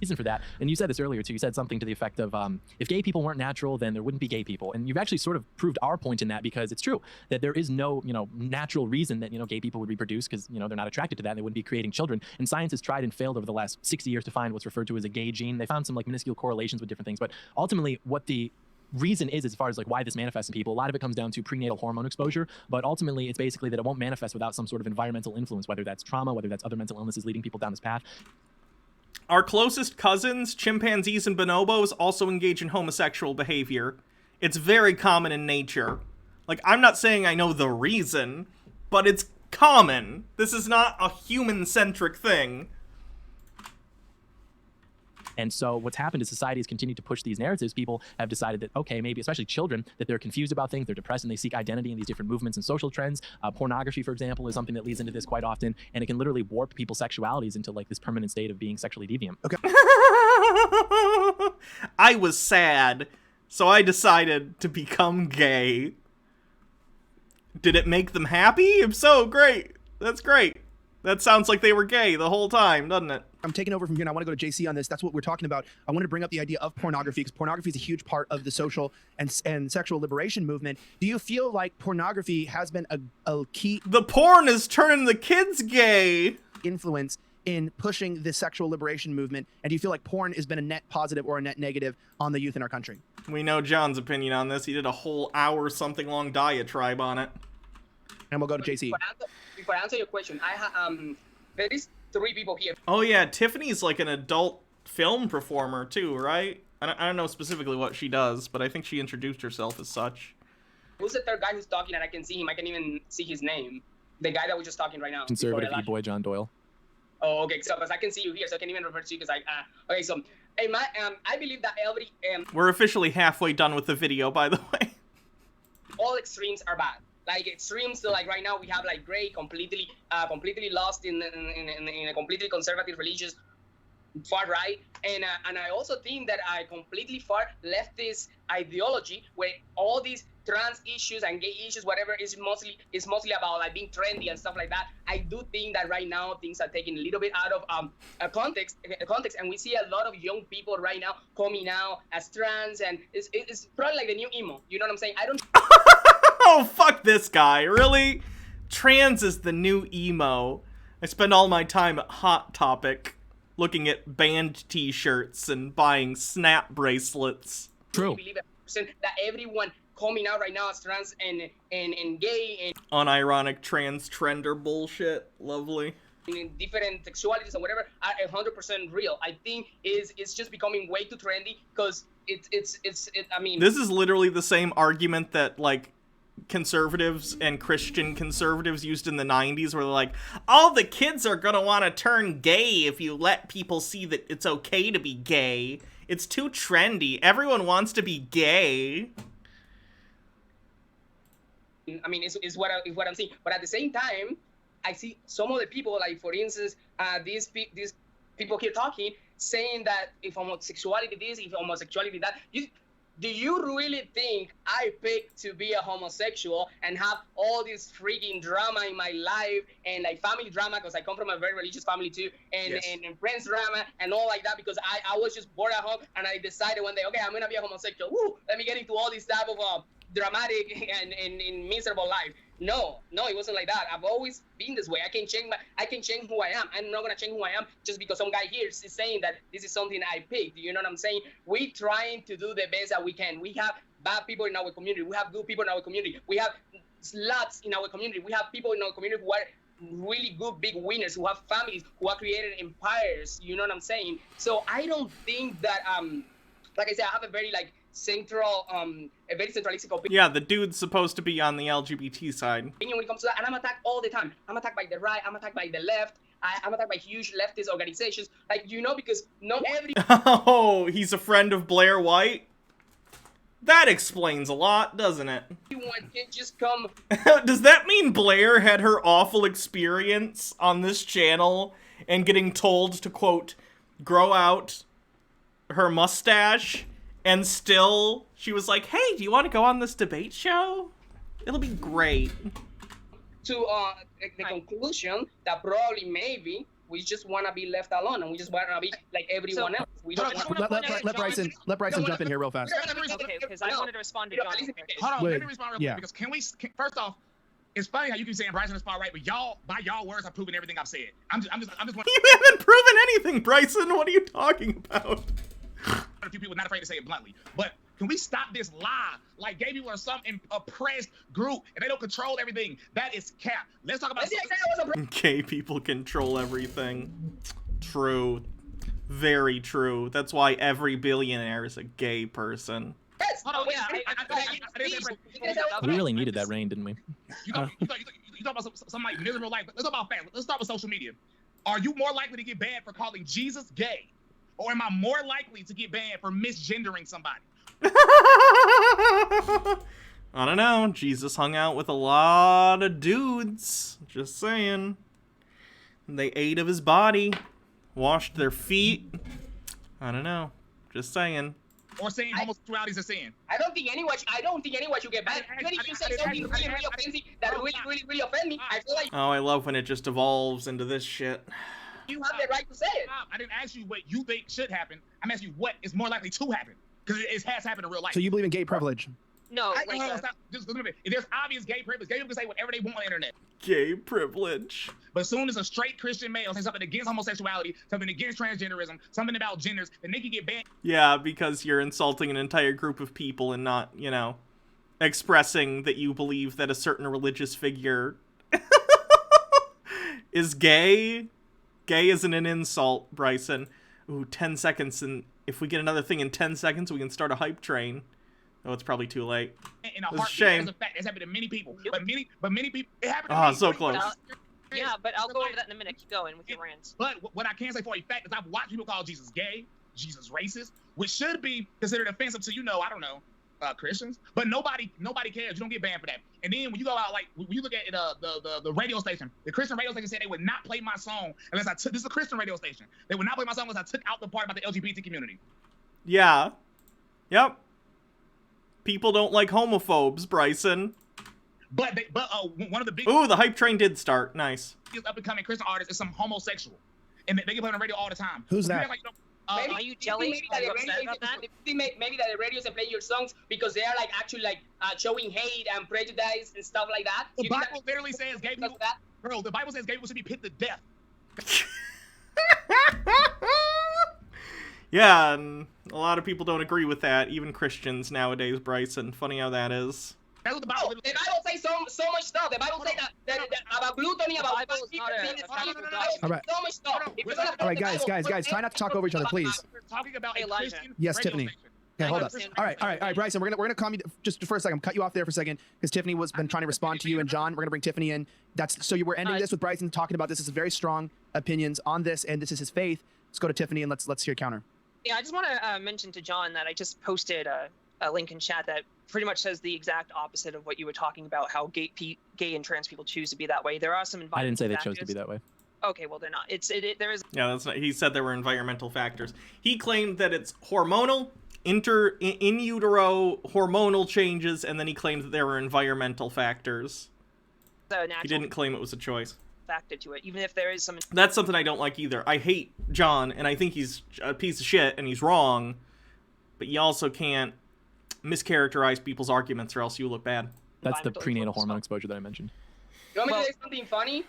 Reason for that, and you said this earlier too. You said something to the effect of, if gay people weren't natural, then there wouldn't be gay people. And you've actually sort of proved our point in that, because it's true that there is no, natural reason that, gay people would reproduce, because, they're not attracted to that and they wouldn't be creating children. And science has tried and failed over the last 60 years to find what's referred to as a gay gene. They found some like minuscule correlations with different things, but ultimately what the reason is, as far as like why this manifests in people, a lot of it comes down to prenatal hormone exposure, but ultimately it's basically that it won't manifest without some sort of environmental influence, whether that's trauma, whether that's other mental illnesses leading people down this path. Our closest cousins, chimpanzees and bonobos, also engage in homosexual behavior. It's very common in nature. Like, I'm not saying I know the reason, but it's common. This is not a human-centric thing. And so what's happened is society has continued to push these narratives. People have decided that, okay, maybe especially children, that they're confused about things, they're depressed, and they seek identity in these different movements and social trends. Pornography, for example, is something that leads into this quite often, and it can literally warp people's sexualities into like this permanent state of being sexually deviant. Okay. I was sad, so I decided to become gay. Did it make them happy? If so, great. That's great. That sounds like they were gay the whole time, doesn't it? I'm taking over from here, and I want to go to JC on this. That's what we're talking about. I want to bring up the idea of pornography, because pornography is a huge part of the social and sexual liberation movement. Do you feel like pornography has been a key The porn is turning the kids gay. influence in pushing the sexual liberation movement? And do you feel like porn has been a net positive or a net negative on the youth in our country? We know John's opinion on this. He did a whole hour-something long diatribe on it. And we'll go to JC. Before I answer your question, there is 3 people here. Oh yeah, Tiffany's like an adult film performer too, right? I don't know specifically what she does, but I think she introduced herself as such. Who's the third guy who's talking and I can see him? I can even see his name. The guy that was just talking right now. Conservative e-boy John Doyle. Oh, okay. So, because I can see you here, so I can even refer to you because okay, so, I believe that every, We're officially halfway done with the video, by the way. all extremes are bad. Like extremes, so like right now we have like gray, completely lost in a completely conservative religious far right, and I also think that a completely far leftist ideology where all these trans issues and gay issues, whatever, is mostly about like being trendy and stuff like that. I do think that right now things are taken a little bit out of context, and we see a lot of young people right now coming out as trans, and it's probably like the new emo. You know what I'm saying? I don't. Oh, fuck this guy. Really? Trans is the new emo. I spend all my time at Hot Topic looking at band t-shirts and buying snap bracelets. True. I believe that everyone coming out right now as trans and gay and unironic trans trender bullshit. Lovely. In different sexualities and whatever are 100% real. I think it's just becoming way too trendy because I mean, this is literally the same argument that like conservatives and Christian conservatives used in the 90s, where they're like, all the kids are gonna want to turn gay if you let people see that it's okay to be gay. It's too trendy. Everyone wants to be gay. I mean, it's what I'm saying. But at the same time, I see some of the people, like for instance, these people here talking, saying that if homosexuality this, if homosexuality that. Do you really think I picked to be a homosexual and have all this freaking drama in my life and like family drama, because I come from a very religious family too, and, yes. and friends drama and all like that, because I was just bored at home and I decided one day, okay, I'm gonna be a homosexual. Woo, let me get into all this type of dramatic and miserable life. No, it wasn't like that. I've always been this way. I can change who I am. I'm not gonna change who I am just because some guy here is saying that this is something I picked. You know what I'm saying? We trying to do the best that we can. We have bad people in our community. We have good people in our community. We have sluts in our community. We have people in our community who are really good big winners, who have families, who have created empires. You know what I'm saying? So I don't think that like I said, I have a very like central, a very centralistic opinion Yeah, the dude's supposed to be on the LGBT side. when it comes to that, and I'm attacked all the time. I'm attacked by the right, I'm attacked by the left, I'm attacked by huge leftist organizations, like, because not everyone Oh, he's a friend of Blair White? That explains a lot, doesn't it? can just come. Does that mean Blair had her awful experience on this channel and getting told to, quote, grow out her mustache, and still she was like, hey, do you want to go on this debate show? It'll be great. To the conclusion that probably maybe we just want to be left alone and we just want to be like everyone else. We don't want Let Bryson jump in here real fast. Okay, because I wanted to respond to John. Hold on, Wait, let me respond real quick, because first off, it's funny how you keep saying Bryson is far right, but by y'all words, I've proven everything I've said. I'm just You haven't proven anything, Bryson. What are you talking about? a few people not afraid to say it bluntly, but can we stop this lie? Like gay people are some oppressed group and they don't control everything. That is cap. Let's talk about. Gay people control everything. True. Very true. That's why every billionaire is a gay person. Hold on, We really needed that rain, didn't we? You talk about some like miserable life. Let's talk about family. Let's start with social media. Are you more likely to get banned for calling Jesus gay, or am I more likely to get banned for misgendering somebody? I don't know. Jesus hung out with a lot of dudes. Just saying. They ate of his body, washed their feet. I don't know. Just saying. Or saying homosexuality is a sin. I don't think anyone should get banned. Even if you say something really offensive that really offend me, I feel like Oh, I love when it just evolves into this shit. you have the right to say it. I didn't ask you what you think should happen. I'm asking you what is more likely to happen, because it has happened in real life. So you believe in gay privilege? No, just a little bit. If there's obvious gay privilege, gay people can say whatever they want on the internet. Gay privilege. But as soon as a straight Christian male says something against homosexuality, something against transgenderism, something about genders, then they can get banned. Yeah, because you're insulting an entire group of people and not, expressing that you believe that a certain religious figure is gay. Gay isn't an insult, Bryson. Ooh, 10 seconds, and if we get another thing in 10 seconds, we can start a hype train. Oh, it's probably too late. In a It's a heartbeat, shame. that's a fact. It's happened to many people. But many people, it happened to Oh, me. so close. yeah, but I'll go over that in a minute. Keep going with your rants. But what I can say for a fact is I've watched people call Jesus gay, Jesus racist, which should be considered offensive to, I don't know, Christians. But nobody cares. You don't get banned for that. And then when you go out, like, when you look at the radio station, the Christian radio station said they would not play my song unless I took, this is a Christian radio station. They would not play my song unless I took out the part about the LGBT community. Yeah. Yep. People don't like homophobes, Bryson. But one of the big Ooh, the hype train did start. Nice. up and coming Christian artists is some homosexual. And they get played on the radio all the time. Who's You that? act like you don't- Are you jelly? Maybe Are that you the upset radio about that? maybe that the radios are playing your songs because they are like actually like showing hate and prejudice and stuff like that. The You think Bible literally says gay because people, of that? bro, the Bible says gay people should be put to death. Yeah, and a lot of people don't agree with that, even Christians nowadays, Bryson. Funny how that is. That's what the Bible No, literally the says. Bible says so much stuff. The Bible says that about gluttony, about The Bible is not a being factual the Bible document. All right. says so much stuff. If you're gonna All right, follow the guys, Bible, try not to talk over each other, please. We're talking about Hey, a Elijah. Christian Yes, radio Tiffany. station. Okay, hold up. understand. All right, Bryson. We're gonna calm you just for a second. Cut you off there for a second because Tiffany was been trying to respond to you and John. We're gonna bring Tiffany in. We're ending this with Bryson talking about this. This is very strong opinions on this, and this is his faith. Let's go to Tiffany and let's hear counter. Yeah, I just want to mention to John that I just posted a link in chat that pretty much says the exact opposite of what you were talking about, how gay and trans people choose to be that way. There are some I didn't say they environmental chose to be that way. factors. Okay, well they're not. There is Yeah, that's not, he said there were environmental factors. He claimed that it's hormonal, in utero hormonal changes, and then he claimed that there were environmental factors. a He natural didn't claim it was a choice. factor to it, even if there is some. That's something I don't like either. I hate John, and I think he's a piece of shit, and he's wrong. But you also can't mischaracterize people's arguments, or else you look bad. That's the Environmental prenatal influence. hormone exposure that I mentioned. You want me Well- to say something funny?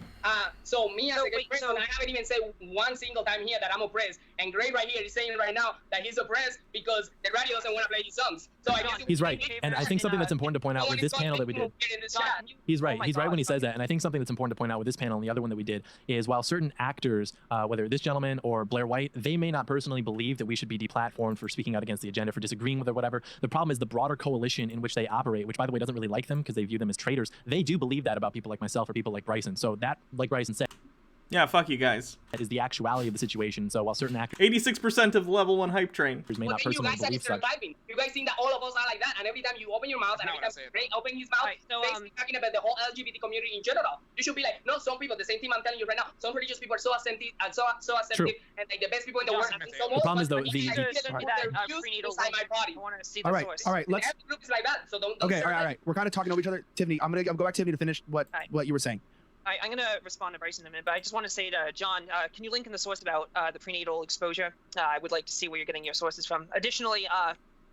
So me as So a gay wait, person, so- I haven't even said one single time here that I'm oppressed. And Gray right here is saying right now that he's oppressed because the radio doesn't want to play his songs. So I guess He's right. And I think something that's important to point out no with one this is panel that we did. in this John, chat. can you- He's right. oh my He's right God, when he says okay. that. And I think something that's important to point out with this panel and the other one that we did is while certain actors, whether this gentleman or Blair White, they may not personally believe that we should be deplatformed for speaking out against the agenda, for disagreeing with it, whatever. The problem is the broader coalition in which they operate, which by the way doesn't really like them because they view them as traitors. They do believe that about people like myself or people like Bryson. So that, like Bryson said, Yeah, fuck you guys. that is the actuality of the situation. So while certain actors 86% of the level 1 hype train. may not But then you personally guys are believe such. stereotyping. You guys think that all of us are like that, and every time you open your mouth, and That's every not time what I said. Ray open his mouth, Alright, so, basically talking about the whole LGBT community in general. You should be like, no, some people, the same thing I'm telling you right now, some religious people are so accepting, so accepting, and like the best people in the world. John, And some the problem is, though, but the- I the- get Send me their that views prenatal inside my link. body. I want to see All the right, source. all right. Let's. Every group is like that, so don't. Okay, say all right, all that. right. We're kind of talking over each other. Tiffany, I'm gonna go back to Tiffany to finish what you were saying. I'm going to respond to Bryson in a minute, but I just want to say to John, can you link in the source about the prenatal exposure? I would like to see where you're getting your sources from. Additionally,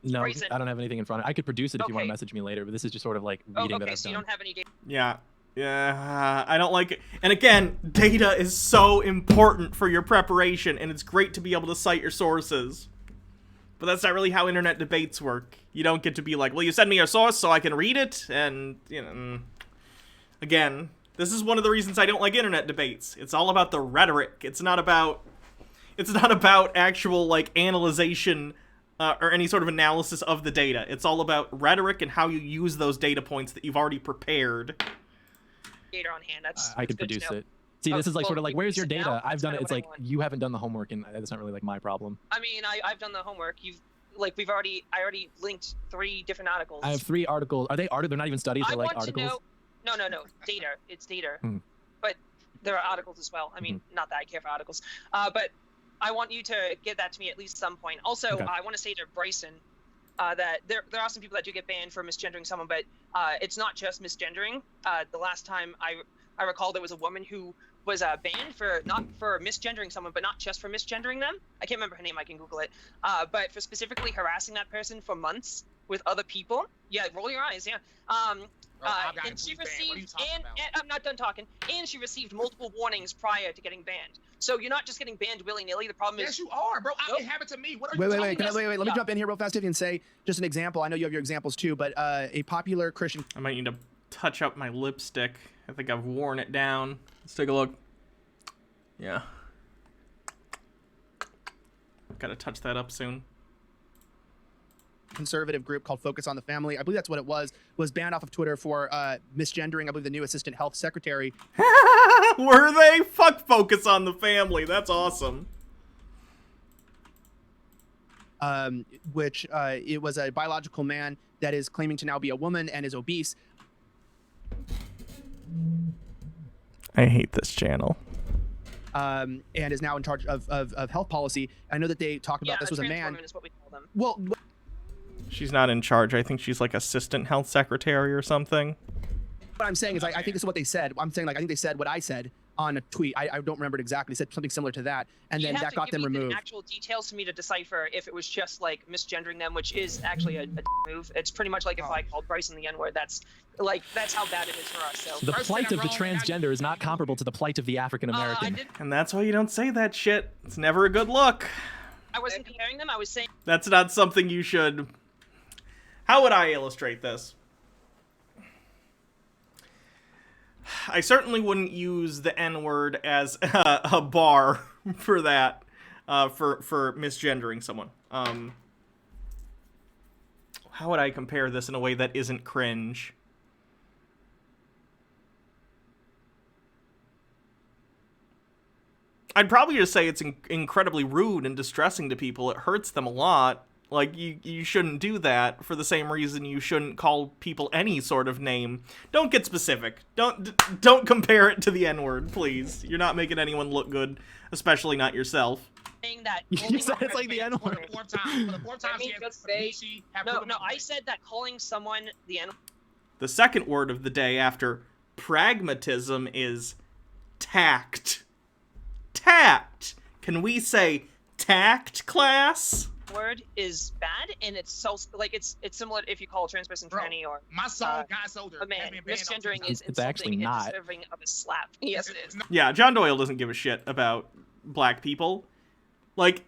No, Bryson. I don't have anything in front of I could produce it if you want to Okay. message me later, but this is just sort of like reading that okay, I've so you done. don't have any data. Yeah, I don't like it. And again, data is so important for your preparation, and it's great to be able to cite your sources. But that's not really how internet debates work. You don't get to be like, well, you send me your source so I can read it, and, you know... Again, this is one of the reasons I don't like internet debates. It's all about the rhetoric. It's not about actual, like, analyzation or any sort of analysis of the data. It's all about rhetoric and how you use those data points that you've already prepared. Data on hand. That's I could good to produce know. it. See, this is like well, sort of like, you where's your use it data? now? I've done it. That's It's kinda like, what I want. you haven't done the homework, and that's not really like my problem. I mean, I've done the homework. I already linked 3 different articles. I have 3 articles. Are they articles? They're not even studies. I They're like want articles. to know. No. Data. It's data. Hmm. But there are articles as well. I mean, not that I care for articles. But I want you to get that to me at least some point. Also, Okay. I want to say to Bryson that there are some people that do get banned for misgendering someone, but it's not just misgendering. The last time I recall, there was a woman who was banned for not for misgendering someone, but not just for misgendering them. I can't remember her name. I can Google it. But for specifically harassing that person for months with other people. Yeah, roll your eyes. Yeah. I've gotten And she tweets banned. What are you received, talking and about? I'm not done talking. And she received multiple warnings prior to getting banned. So you're not just getting banned willy nilly. The problem Yes, is, you are, bro. Nope. It happened to me. What are you Wait, talking wait, about? wait. Let me Yeah. jump in here real fast, Tiffany, and say just an example. I know you have your examples too, but a popular Christian. I might need to touch up my lipstick. I think I've worn it down. Let's take a look. Yeah. Gotta touch that up soon. Conservative group called Focus on the Family, I believe that's what it was banned off of Twitter for misgendering, I believe, the new assistant health secretary. Were they? Fuck Focus on the Family. That's awesome. Which it was a biological man that is claiming to now be a woman and is obese. I hate this channel. And is now in charge of health policy. I know that they talked about this was a trans man. woman is what we call them. Well, She's not in charge. I think she's like assistant health secretary or something. what I'm saying is, I think this is what they said. I'm saying, like, I think they said what I said on a tweet. I don't remember it exactly. They said something similar to that, and You then have that to got give them me removed. the actual details to me to decipher if it was just like misgendering them, which is actually a move. It's pretty much like if I called Bryson the N-word. That's how bad it is for us. So The First plight thing of the I'm wrong, and transgender is not comparable to the plight of the African I American. did. And that's why you don't say that shit. It's never a good look. I wasn't comparing them. I was saying. That's not something you should... How would I illustrate this? I certainly wouldn't use the N-word as a bar for that, for misgendering someone. How would I compare this in a way that isn't cringe? I'd probably just say it's incredibly rude and distressing to people. It hurts them a lot. Like, you shouldn't do that for the same reason you shouldn't call people any sort of name. Don't get specific. Don't compare it to the N-word, please. You're not making anyone look good, especially not yourself. Saying that. You said it's like the For N-word. the fourth time. For the fourth time, Let me she has just say- she have No, proven no. my I point. said that calling someone the N. The second word of the day after pragmatism is tact. Tact. Can we say tact, class? word is bad, and it's so like it's similar if you call a trans person Bro, tranny or My song, God Soldier. a man. has been banned on Misgendering TikTok. is It's actually insulting and not. deserving of a slap. Yes, it is. It's not- Yeah, John Doyle doesn't give a shit about black people. Like,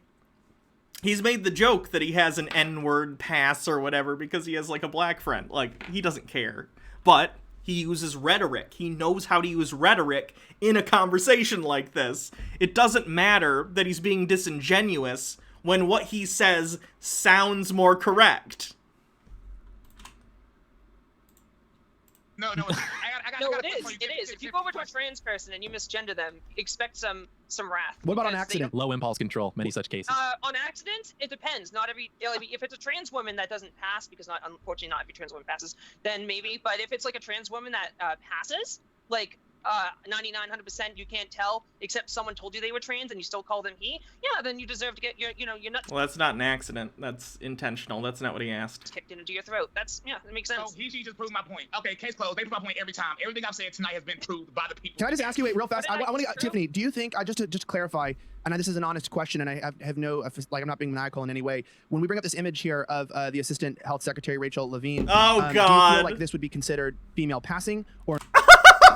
He's made the joke that he has an N-word pass or whatever because he has, like, a black friend. Like, he doesn't care. But he uses rhetoric. He knows how to use rhetoric in a conversation like this. It doesn't matter that he's being disingenuous when what he says sounds more correct. No, I got No, a it question for is. you. It is. If you go over to a trans person and you misgender them, expect some wrath. What about on because they- accident? Low impulse control, many such cases. On accident, it depends. Not every if it's a trans woman that doesn't pass, because unfortunately not every trans woman passes, then maybe. But if it's like a trans woman that passes, like 99-100% you can't tell except someone told you they were trans and you still call them he, yeah, then you deserve to get your nuts Well, that's not an accident. That's intentional. That's not what he asked. kicked into your throat. That makes sense. So she just proved my point. Okay, case closed. They prove my point every time. Everything I've said tonight has been proved by the people. Can I just ask you, wait, real fast? I But want to it's true. Tiffany. Do you think, just to clarify, and this is an honest question, and I have no, like, I'm not being maniacal in any way. When we bring up this image here of the Assistant Health Secretary Rachel Levine, Oh, do you God. feel like this would be considered female passing, or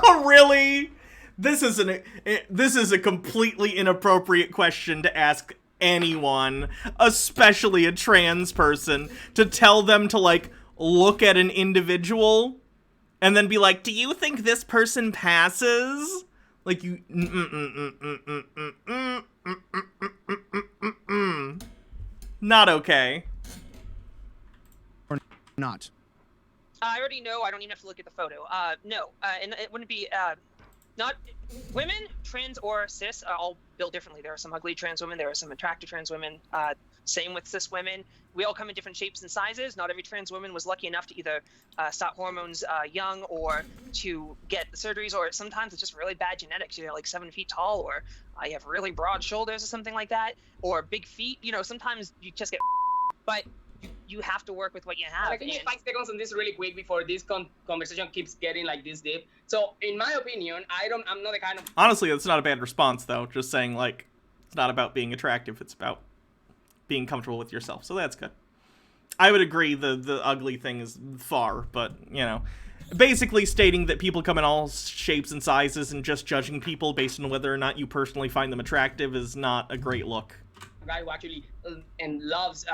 Oh, really? This is a completely inappropriate question to ask anyone, especially a trans person, to tell them to, like, look at an individual and then be like, do you think this person passes? Like, you... Not okay. not? I already know. I don't even have to look at the photo. No, and it wouldn't be not women, trans or cis, are all built differently. There are some ugly trans women. There are some attractive trans women. Same with cis women. We all come in different shapes and sizes. Not every trans woman was lucky enough to either stop hormones young or to get the surgeries, or sometimes it's just really bad genetics. You're like 7 feet tall, or you have really broad shoulders or something like that, or big feet. Sometimes you just get, but you have to work with what you have. Can I give you 5 seconds on this really quick before this conversation keeps getting like this deep? So, in my opinion, I'm not the kind of... Honestly, that's not a bad response, though. Just saying, like, it's not about being attractive. It's about being comfortable with yourself. So that's good. I would agree the ugly thing is far, but, basically stating that people come in all shapes and sizes and just judging people based on whether or not you personally find them attractive is not a great look. guy who actually and loves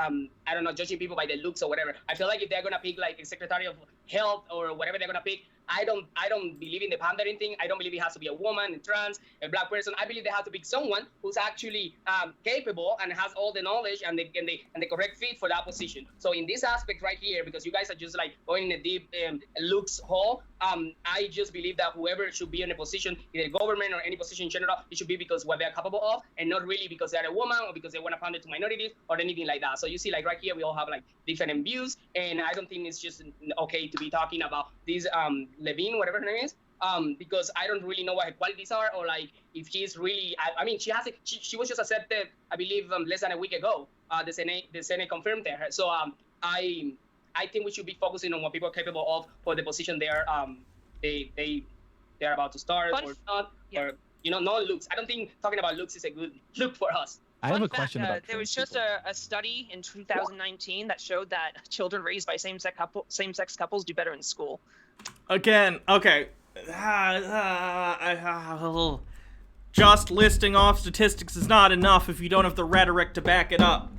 judging people by their looks or whatever. I feel like if they're gonna pick like a Secretary of Health or whatever they're gonna pick, I don't believe in the pandering thing. I don't believe it has to be a woman, a trans, a black person. I believe they have to pick someone who's actually capable and has all the knowledge and the correct fit for that position. So in this aspect right here, because you guys are just like going in a deep looks hole, I just believe that whoever should be in a position, either government or any position in general, it should be because what they're capable of, and not really because they're a woman or because they want to pander to minorities or anything like that. So you see, like right here, we all have like different views, and I don't think it's just okay to be talking about this Levine, whatever her name is, because I don't really know what her qualities are, or like if she's really. I mean, she was just accepted, I believe, less than a week ago. The Senate confirmed her. So I think we should be focusing on what people are capable of for the position they're about to start or not, or no looks. I don't think talking about looks is a good look for us. I have Fun a question fact, about there was trans just a study in 2019 that showed that children raised by same-sex couples do better in school. Again, okay. Just listing off statistics is not enough if you don't have the rhetoric to back it up.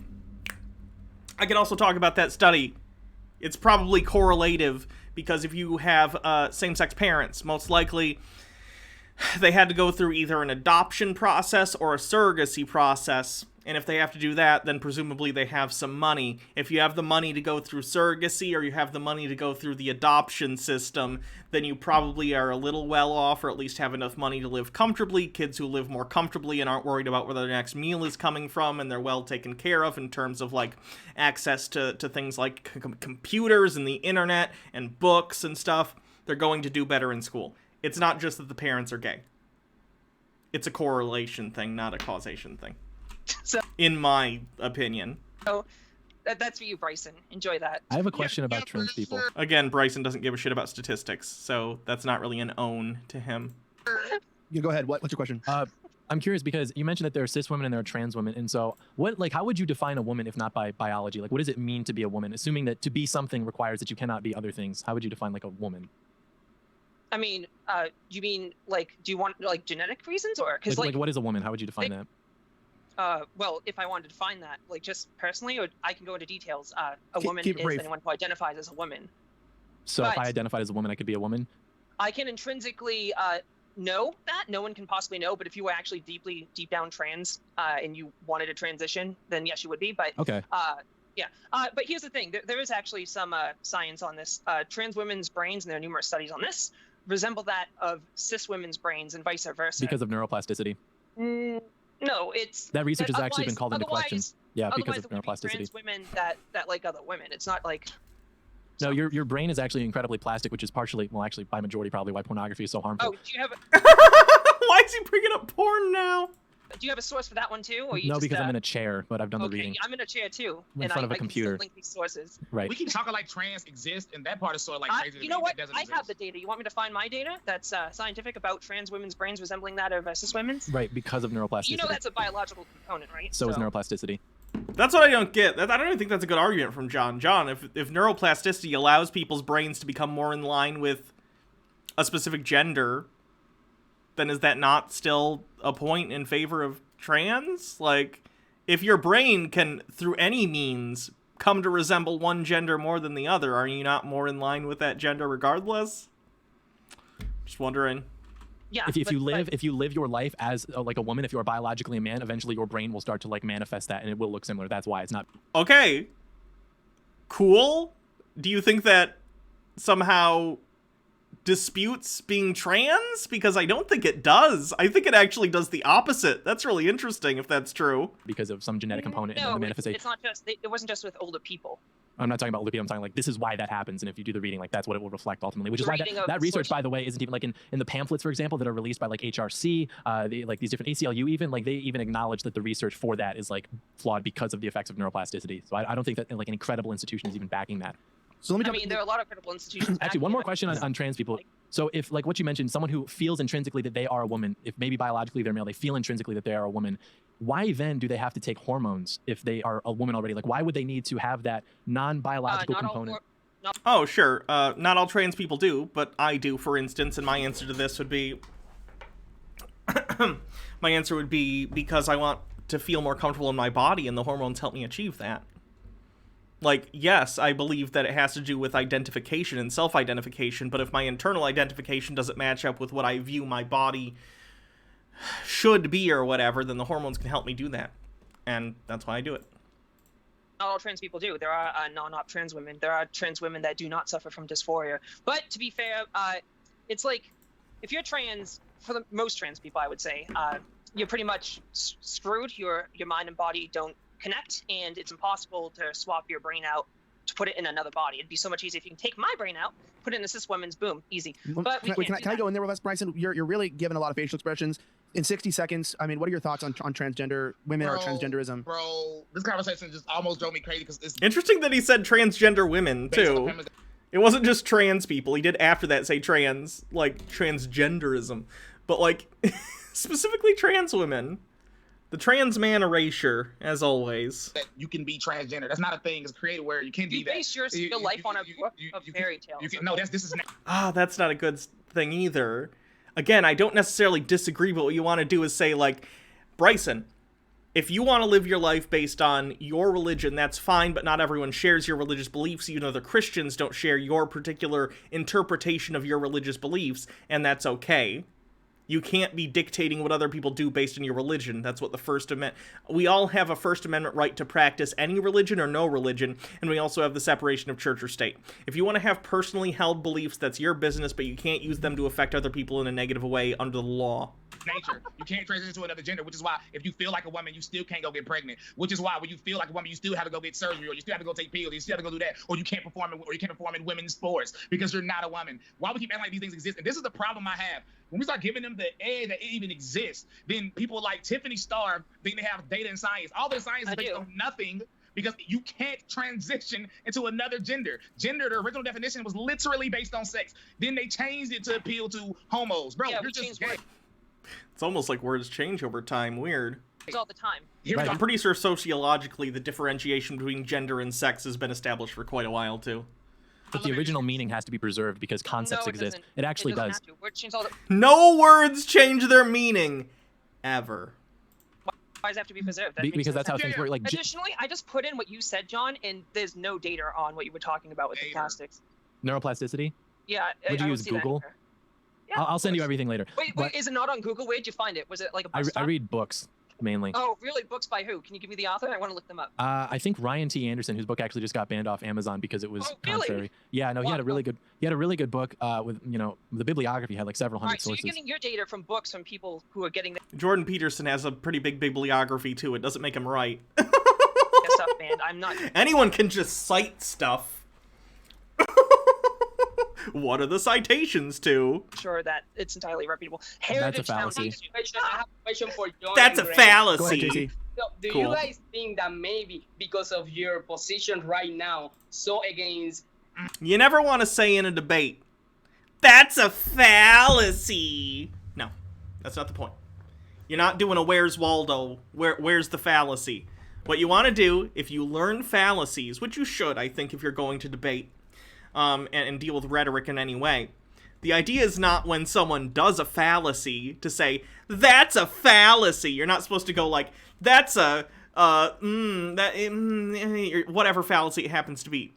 I can also talk about that study. It's probably correlative because if you have same-sex parents, most likely they had to go through either an adoption process or a surrogacy process. And if they have to do that, then presumably they have some money. If you have the money to go through surrogacy or you have the money to go through the adoption system, then you probably are a little well off, or at least have enough money to live comfortably. Kids who live more comfortably and aren't worried about where their next meal is coming from, and they're well taken care of in terms of like access to things like computers and the internet and books and stuff, they're going to do better in school. It's not just that the parents are gay. It's a correlation thing, not a causation thing. So, in my opinion. that's for you, Bryson. Enjoy that. I have a question about trans people. Again, Bryson doesn't give a shit about statistics, so that's not really an own to him. You go ahead. What's your question? I'm curious because you mentioned that there are cis women and there are trans women, and so how would you define a woman if not by biology? Like, what does it mean to be a woman? Assuming that to be something requires that you cannot be other things, how would you define like a woman? I mean, you mean like, do you want like genetic reasons, or because like what is a woman? How would you define that? Well, if I wanted to find that, like just personally, or I can go into details. A woman keep it is brief. anyone who identifies as a woman. So if But- I identified as a woman, I could be a woman. I can intrinsically know that. No one can possibly know, but if you were actually deep down trans and you wanted to transition, then yes, you would be. But Okay. yeah. But here's the thing. There is actually some science on this. Trans women's brains, and there are numerous studies on this, resemble that of cis women's brains and vice versa. Because of neuroplasticity. No, it's That research has actually otherwise- been called into question. otherwise- Yeah, because Otherwise, of it would be neuroplasticity. trans women that like other women. It's not like. No, your brain is actually incredibly plastic, which is partially, well, actually by majority probably why pornography is so harmful. Oh, do you have Why is he bringing up porn now? a source for that one too, or you No, just, because I'm in a chair, but I've done the okay, reading. I'm in a chair too, In and front I, of a I can computer. still link these sources. Right. We keep talking like trans exists, and that part is sort of like crazy. to You know me. what? That doesn't I have exist. the data. You want me to find my data that's scientific about trans women's brains resembling that of cis women's? Right, because of neuroplasticity. You know that's a biological component, right? So is neuroplasticity. That's what I don't get. I don't even think that's a good argument from John. John, if neuroplasticity allows people's brains to become more in line with a specific gender, then is that not still a point in favor of trans? Like, if your brain can, through any means, come to resemble one gender more than the other, are you not more in line with that gender regardless? Just wondering. Yeah. If you but- live your life as like a woman, if you are biologically a man, eventually your brain will start to like manifest that, and it will look similar. That's why it's not. Okay. Cool. Do you think that somehow disputes being trans? Because I don't think it does. I think it actually does the opposite. That's really interesting if that's true. Because of some genetic component in no, the it's manifestation. not just. It wasn't just with older people. I'm not talking about older people. I'm talking like this is why that happens, and if you do the reading, like that's what it will reflect ultimately. Which is The why reading of that research, sources. by the way, isn't even like in the pamphlets, for example, that are released by like HRC, like these different ACLU, even like they even acknowledge that the research for that is like flawed because of the effects of neuroplasticity. So I don't think that like an incredible institution is even backing that. So let me I jump. mean, there are a lot of credible institutions. Actually, backing one it, more but- question on trans people. So if, like what you mentioned, someone who feels intrinsically that they are a woman, if maybe biologically they're male, they feel intrinsically that they are a woman, why then do they have to take hormones if they are a woman already? Like, why would they need to have that non-biological not all component? Oh, sure. Not all trans people do, but I do, for instance, and my answer to this would be... my answer would be because I want to feel more comfortable in my body, and the hormones help me achieve that. Like, yes, I believe that it has to do with identification and self-identification, but if my internal identification doesn't match up with what I view my body should be or whatever, then the hormones can help me do that. And that's why I do it. Not all trans people do. There are non-op trans women. There are trans women that do not suffer from dysphoria. But to be fair, it's like if you're trans, for the most trans people, I would say, you're pretty much screwed. Your mind and body don't connect, and it's impossible to swap your brain out to put it in another body. It'd be so much easier if you can take my brain out, put it in a cis woman's, boom, easy. But we Can I go in there with us, Bryson? You're really giving a lot of facial expressions in 60 seconds. I mean, what are your thoughts on transgender women or transgenderism? Bro, this conversation just almost drove me crazy because it's Interesting that he said transgender women, based on the too. premise that It wasn't just trans people. He did after that say trans, like transgenderism. But like specifically trans women. The trans man erasure, as always. you can be transgender. That's not a thing. It's created where you can be You that. base your You- life you- on a you- book you- of you fairy can- tales. No, this is That's not a good thing either. Again, I don't necessarily disagree, but what you want to do is say, like, Bryson, if you want to live your life based on your religion, that's fine, but not everyone shares your religious beliefs. You know, the Christians don't share your particular interpretation of your religious beliefs, and that's okay. You can't be dictating what other people do based on your religion. That's what the First Amendment... We all have a First Amendment right to practice any religion or no religion, and we also have the separation of church or state. If you want to have personally held beliefs, that's your business, but you can't use them to affect other people in a negative way under the law. nature. You can't transition to another gender, which is why if you feel like a woman, you still can't go get pregnant. Which is why when you feel like a woman, you still have to go get surgery, or you still have to go take pills, you still have to go do that, or you can't perform in women's sports because you're not a woman. Why we keep acting like these things exist? And this is the problem I have. When we start giving them the edge that it even exists, then people like Tiffany Starr think they have data and science. All their science is based on nothing. Because you can't transition into another gender. Gender, the original definition was literally based on sex. Then they changed it to appeal to homos. Bro, you're just gay. It's almost like words change over time. Weird. All the time. Right. I'm pretty sure sociologically the differentiation between gender and sex has been established for quite a while, too. But the original meaning has to be preserved because concepts No, it exist. doesn't. It actually doesn't does. have to. Words change all the... No words change their meaning. Ever. Why does it have to be preserved? That makes because no that's how sense. things work. Like, Additionally, I just put in what you said, John, and there's no data on what you were talking about with the Data. plastics. neuroplasticity. Yeah, Would I you don't use see that Google? anywhere. Yeah, I'll send you of course. everything later. Wait, But is it not on Google? Where'd you find it? Was it like a bus I stop? read books mainly. Oh, really? Books by who? Can you give me the author? I want to look them up. I think Ryan T. Anderson, whose book actually just got banned off Amazon because it was Oh, really? contrary. Yeah, no, he had a really good book with the bibliography had like several All hundred right, so sources. you're getting your data from books from people who are getting their Jordan Peterson has a pretty big bibliography too. It doesn't make him right. stuff banned. I'm not. Anyone can just cite stuff. What are the citations to? Sure that it's entirely reputable. That's a Heritage fallacy. Foundation. I have a question for John. That's a and Greg. Go ahead, fallacy. JC. So, do Cool. you guys think that maybe because of your position right now, so against You never want to say in a debate, that's a fallacy. No, that's not the point. You're not doing a Where's Waldo, where's the fallacy. What you want to do, if you learn fallacies, which you should, I think, if you're going to debate and deal with rhetoric in any way, the idea is not when someone does a fallacy to say, that's a fallacy. You're not supposed to go like, that's a, whatever fallacy it happens to be.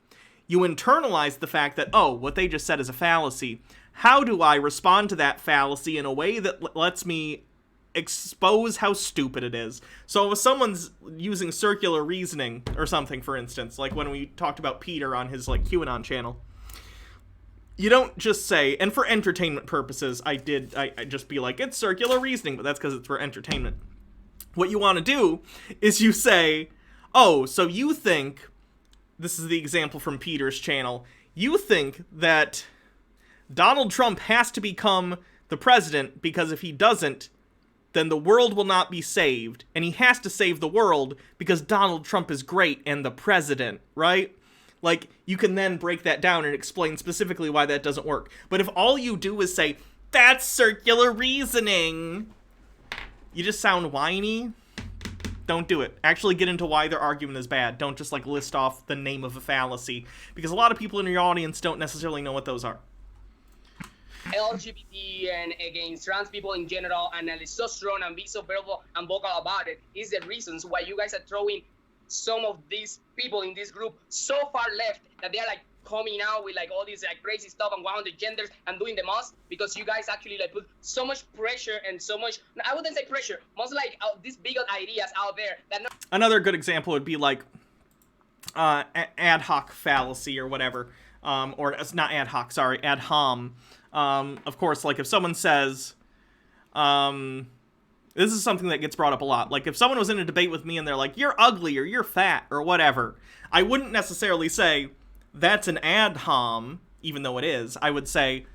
You internalize the fact that, oh, what they just said is a fallacy. How do I respond to that fallacy in a way that lets me expose how stupid it is? So if someone's using circular reasoning or something, for instance, like when we talked about Peter on his like QAnon channel, you don't just say, and for entertainment purposes, I just be like, it's circular reasoning, but that's because it's for entertainment. What you want to do is you say, oh, so you think, this is the example from Peter's channel, you think that Donald Trump has to become the president because if he doesn't, then the world will not be saved, and he has to save the world because Donald Trump is great and the president, right? Like, you can then break that down and explain specifically why that doesn't work. But if all you do is say, that's circular reasoning, you just sound whiny. Don't do it. Actually get into why their argument is bad. Don't just, like, list off the name of a fallacy. Because a lot of people in your audience don't necessarily know what those are. LGBT and against trans people in general, and is so strong and be so verbal and vocal about it, is the reasons why you guys are throwing some of these people in this group so far left that they're like coming out with like all these like crazy stuff and 100 genders and doing the most, because you guys actually like put so much pressure and so much, I wouldn't say pressure, most like these big ideas out there that no. Another good example would be like ad hoc fallacy or whatever, or it's not ad hoc, sorry, ad hom. Of course, like if someone says, this is something that gets brought up a lot. Like if someone was in a debate with me and they're like, you're ugly or you're fat or whatever, I wouldn't necessarily say, that's an ad hom, even though it is. I would say,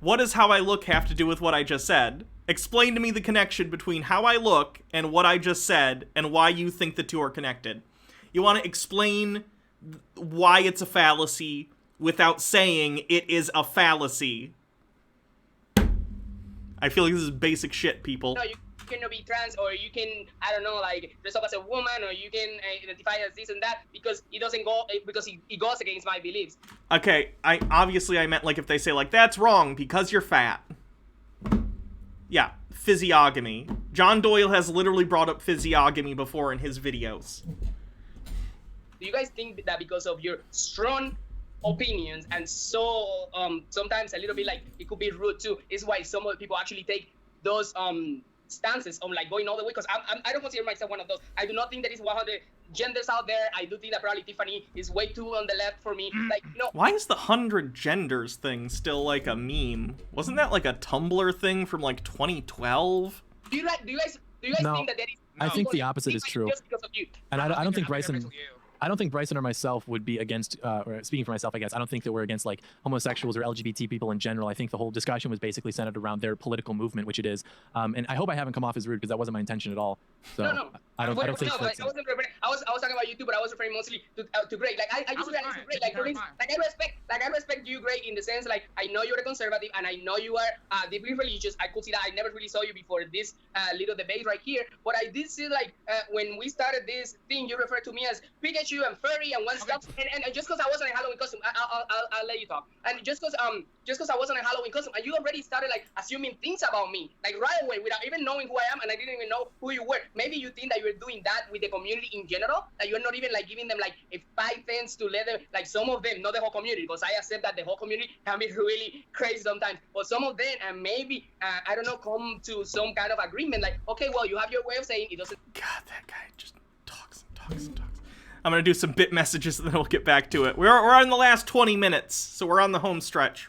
what does how I look have to do with what I just said? Explain to me the connection between how I look and what I just said and why you think the two are connected. You want to explain why it's a fallacy without saying it is a fallacy. I feel like this is basic shit, people. No, you cannot be trans, or you can, I don't know, like dress up as a woman, or you can identify as this and that, because it doesn't go, because it goes against my beliefs. Okay, I meant like if they say like, that's wrong because you're fat. Yeah, physiognomy. John Doyle has literally brought up physiognomy before in his videos. Do you guys think that because of your strong opinions and so sometimes a little bit like it could be rude too, is why some of the people actually take those stances on like going all the way? Because I don't consider myself one of those. I do not think there is 100 genders out there. I do think that probably Tiffany is way too on the left for me. Like, no. Why is the 100 genders thing still like a meme? Wasn't that like a Tumblr thing from like 2012? Do you guys No, think that there is? I think the opposite is true. Just because of you. And I don't think Bryson. Because of you. I don't think Bryson or myself would be against, or speaking for myself, I guess, I don't think that we're against like homosexuals or LGBT people in general. I think the whole discussion was basically centered around their political movement, which it is. And I hope I haven't come off as rude because that wasn't my intention at all. So No. I don't think No, that's I wasn't referring. I was talking about you too, but I was referring mostly to Greg. Like I just realized Greg. Like for instance, I respect you, Greg, in the sense like I know you're a conservative and I know you are deeply religious. I could see that. I never really saw you before this little debate right here, but I did see like when we started this thing, you referred to me as Pikachu and furry and one stuff, and just because I wasn't in Halloween costume, I'll let you talk. And just because I wasn't in Halloween costume, and you already started like assuming things about me, like right away without even knowing who I am, and I didn't even know who you were. Maybe you think that you're doing that with the community in general, that you're not even like giving them like a 5 cents to let them, like some of them, not the whole community, because I accept that the whole community can be really crazy sometimes, but some of them, and maybe, I don't know, come to some kind of agreement, like, okay, well, you have your way of saying it doesn't. God, that guy just talks and talks and talks. I'm gonna do some bit messages and then we'll get back to it. We're in the last 20 minutes, so we're on the home stretch.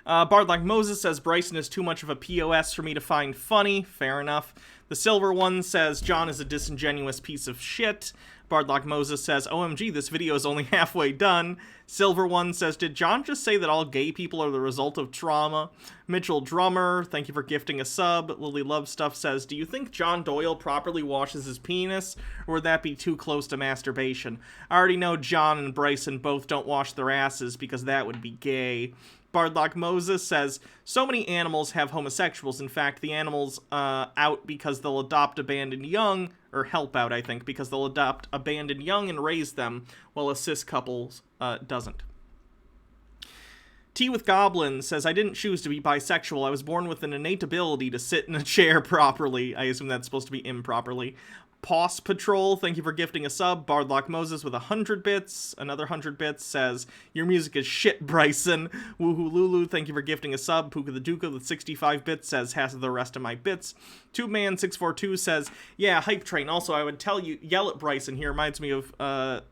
Bard Like Moses says Bryson is too much of a POS for me to find funny. Fair enough. The Silver One says John is a disingenuous piece of shit. Bard Like Moses says, OMG, this video is only halfway done. Silver One says, did John just say that all gay people are the result of trauma? Mitchell Drummer, thank you for gifting a sub. Lily Love Stuff says, do you think John Doyle properly washes his penis, or would that be too close to masturbation? I already know John and Bryson both don't wash their asses because that would be gay. Bardlock Moses says, so many animals have homosexuals. In fact, the animals out because they'll adopt abandoned young, or help out, I think, because they'll adopt abandoned young and raise them, while a cis couple doesn't. Tea with Goblin says, I didn't choose to be bisexual. I was born with an innate ability to sit in a chair properly. I assume that's supposed to be improperly. Poss Patrol, thank you for gifting a sub. Bardlock Moses with 100 bits. Another 100 bits says, your music is shit, Bryson. Woohoo Lulu, thank you for gifting a sub. Puka the Duka with 65 bits says, has the rest of my bits. TubeMan642 says, yeah, hype train. Also, I would tell you, yell at Bryson. He reminds me of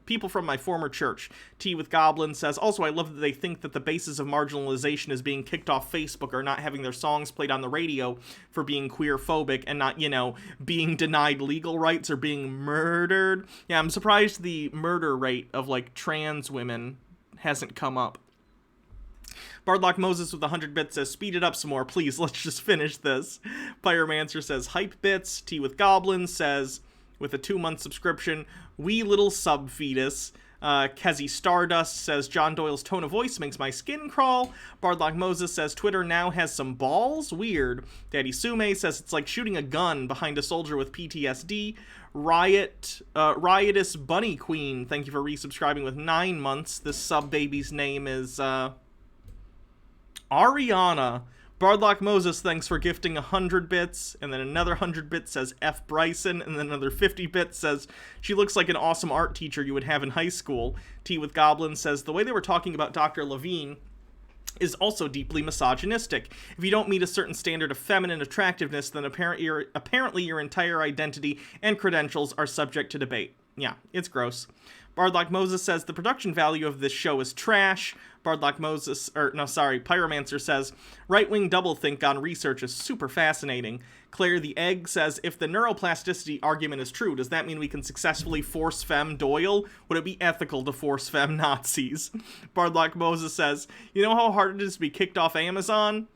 people from my former church. Tea with Goblin says, also, I love that they think that the basis of marginalization is being kicked off Facebook or not having their songs played on the radio for being queer-phobic and not, you know, being denied legal rights or being murdered. Yeah, I'm surprised the murder rate of, like, trans women hasn't come up. Bardlock Moses with 100 bits says, speed it up some more, please, let's just finish this. Pyromancer says, hype bits. Tea with Goblin says, with a 2-month subscription, wee little sub fetus. Kezi Stardust says, John Doyle's tone of voice makes my skin crawl. Bardlock Moses says, Twitter now has some balls? Weird. Daddy Sume says, it's like shooting a gun behind a soldier with PTSD. Riotous Bunny Queen, thank you for resubscribing with 9 months. This sub baby's name is, Ariana. Bardlock Moses, thanks for gifting 100 bits, and then another 100 bits says F. Bryson, and then another 50 bits says, she looks like an awesome art teacher you would have in high school. Tea with Goblin says, the way they were talking about Dr. Levine is also deeply misogynistic. If you don't meet a certain standard of feminine attractiveness, then apparently your entire identity and credentials are subject to debate. Yeah, it's gross. Bardlock Moses says, the production value of this show is trash. Pyromancer says, right-wing doublethink on research is super fascinating. Claire the Egg says, if the neuroplasticity argument is true, does that mean we can successfully force femme Doyle? Would it be ethical to force femme Nazis? Bardlock Moses says, you know how hard it is to be kicked off Amazon?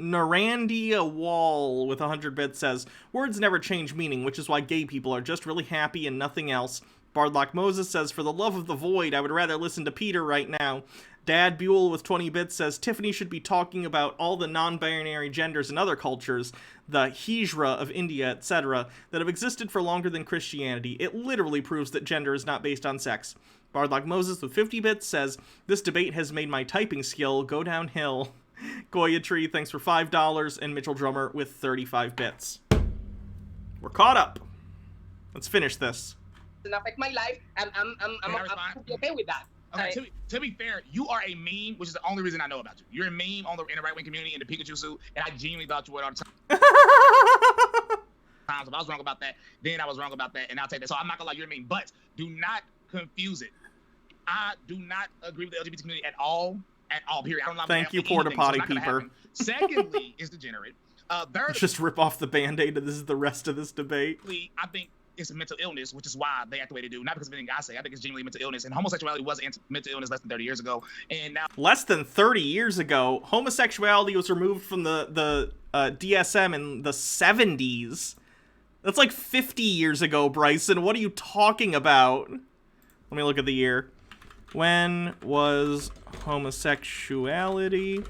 Narandia Wall with 100 bits says, words never change meaning, which is why gay people are just really happy and nothing else. Bardlock Moses says, for the love of the void, I would rather listen to Peter right now. Dad Buell with 20 bits says, Tiffany should be talking about all the non-binary genders in other cultures, the Hijra of India, etc., that have existed for longer than Christianity. It literally proves that gender is not based on sex. Bardlock Moses with 50 bits says, this debate has made my typing skill go downhill. Goya Tree, thanks for $5, and Mitchell Drummer with 35 bits. We're caught up. Let's finish this. And affect my life, I'm okay with that. Okay, to be fair, you are a meme, which is the only reason I know about you. You're a meme in the right-wing community in the Pikachu suit, and I genuinely thought you were all the time. If I was wrong about that, then I was wrong about that, and I'll take that. So I'm not gonna lie, you're a meme, but do not confuse it. I do not agree with the LGBT community at all, period. I don't know. Thank you, Porta Potty Peeper. Secondly, is degenerate. Let's just rip off the Band-Aid, and this is the rest of this debate. I think it's a mental illness, which is why they act the way they do. Not because of anything I say. I think it's genuinely mental illness. And homosexuality was mental illness less than 30 years ago. And now, less than 30 years ago, homosexuality was removed from the DSM in the 70s. That's like 50 years ago, Bryson. What are you talking about? Let me look at the year. When was homosexuality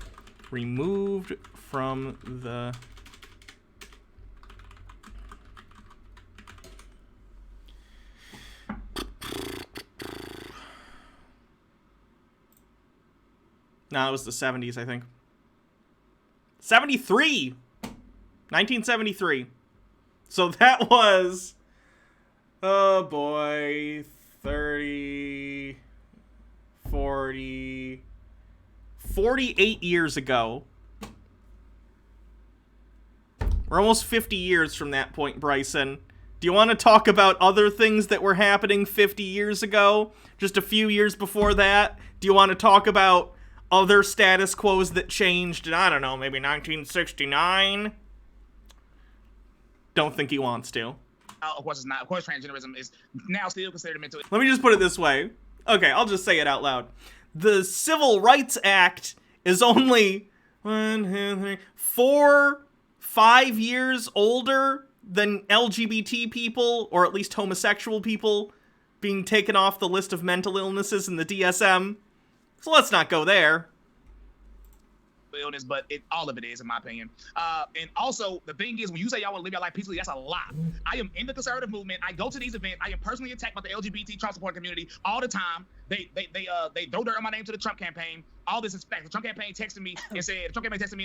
removed from the... No, it was the 70s, I think. 73! 1973. So that was... Oh boy, 30, 40, 48 years ago. We're almost 50 years from that point, Bryson. Do you want to talk about other things that were happening 50 years ago? Just a few years before that? Do you want to talk about other status quos that changed in, I don't know, maybe 1969? Don't think he wants to. Of course, it's not. Of course, transgenderism is now still considered a mental. Let me just put it this way. Okay, I'll just say it out loud. The Civil Rights Act is only 5 years older than LGBT people, or at least homosexual people, being taken off the list of mental illnesses in the DSM. So let's not go there. Illness, but all of it is, in my opinion. And also, the thing is, when you say y'all want to live your life peacefully, that's a lie. I am in the conservative movement. I go to these events. I am personally attacked by the LGBT Trump support community all the time. They throw dirt on my name to the Trump campaign. All this is fact. The Trump campaign texted me and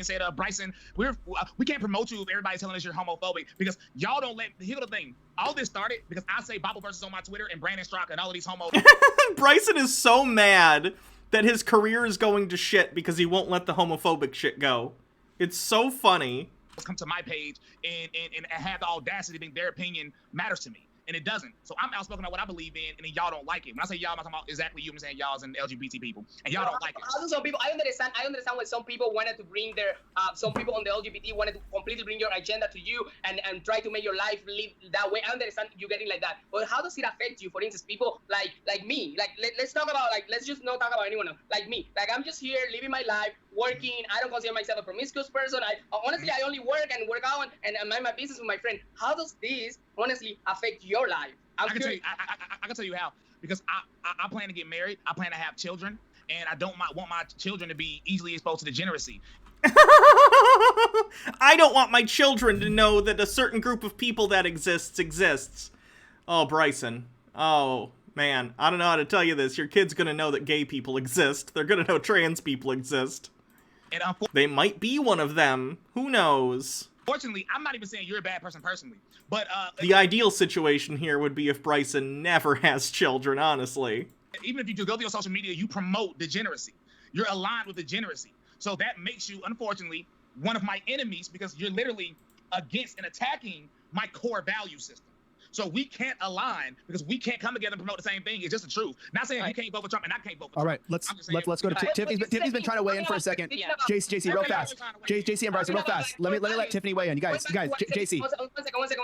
said, Bryson, we can't promote you if everybody's telling us you're homophobic, because y'all don't let. Here's the thing. All this started because I say Bible verses on my Twitter, and Brandon Strzok and all of these homos. Bryson is so mad that his career is going to shit because he won't let the homophobic shit go. It's so funny. Come to my page and have the audacity to think their opinion matters to me. And it doesn't. So I'm outspoken about what I believe in, and then y'all don't like it. When I say y'all, I'm talking about exactly you. I'm saying y'all's and LGBT people, and y'all don't like it. How do some people? I understand when some people wanted to bring their, some people on the LGBT wanted to completely bring your agenda to you and try to make your life live that way. I understand you getting like that, but how does it affect you? For instance, people like me. Like let's talk about let's just not talk about anyone else. Like me. Like I'm just here living my life, working. I don't consider myself a promiscuous person. Honestly, I only work and work out and mind my business with my friend. How does this honestly affect your life? I can tell you how, because I plan to get married. I plan to have children, and I don't want my children to be easily exposed to degeneracy. I don't want my children to know that a certain group of people that exists. Oh, Bryson. Oh, man. I don't know how to tell you this. Your kid's gonna know that gay people exist. They're gonna know trans people exist. And they might be one of them. Who knows? Fortunately, I'm not even saying you're a bad person personally, but the ideal situation here would be if Bryson never has children, honestly. Even if you do go to your social media, you promote degeneracy. You're aligned with degeneracy. So that makes you, unfortunately, one of my enemies, because you're literally against and attacking my core value system. So we can't align because we can't come together and promote the same thing. It's just the truth. Not saying you can't vote for Trump and I can't vote for Trump. All right, let's go to Tiffany's been trying to weigh in for a second. Yeah. JC, real fast. JC and Bryson, real fast. Let me let Tiffany weigh in. You guys, JC. One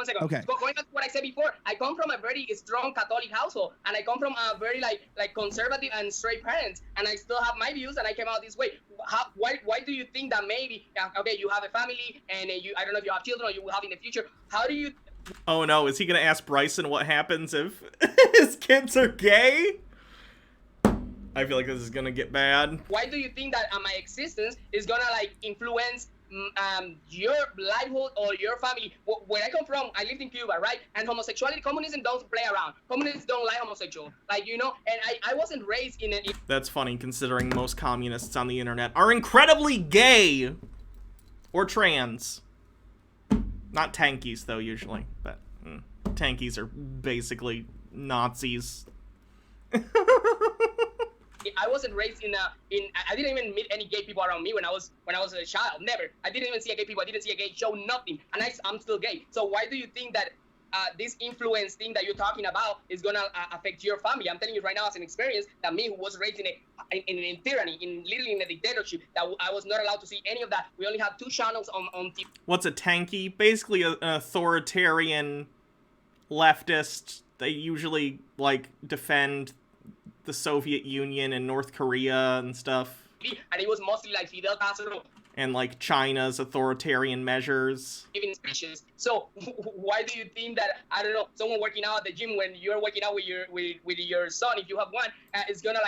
second. Okay. Going back to what I said before, I come from a very strong Catholic household, and I come from a very like conservative and straight parents, and I still have my views, and I came out this way. Why do you think that maybe okay, you have a family, and I don't know if you have children or you will have in the future? How do you? Oh no, is he gonna ask Bryson what happens if his kids are gay? I feel like this is gonna get bad. Why do you think that my existence is gonna influence your livelihood or your family? Where I come from, I lived in Cuba, right? And homosexuality, communism don't play around. Communists don't like homosexual, and I wasn't raised in it. That's funny, considering most communists on the internet are incredibly gay or trans. Not tankies, though, usually, but tankies are basically Nazis. I wasn't raised I didn't even meet any gay people around me when I was a child. Never. I didn't even see a gay people. I didn't see a gay show, nothing. And I'm still gay. So why do you think that this influence thing that you're talking about is gonna affect your family? I'm telling you right now, as an experience, that me, who was raised in tyranny, literally in a dictatorship, that I was not allowed to see any of that. We only have 2 channels on TV. What's a tanky? Basically an authoritarian leftist. They usually defend the Soviet Union and North Korea and stuff. And it was mostly Fidel Castro. And China's authoritarian measures. Even speeches. So why do you think that, I don't know, someone working out at the gym when you're working out with your son, if you have one, is gonna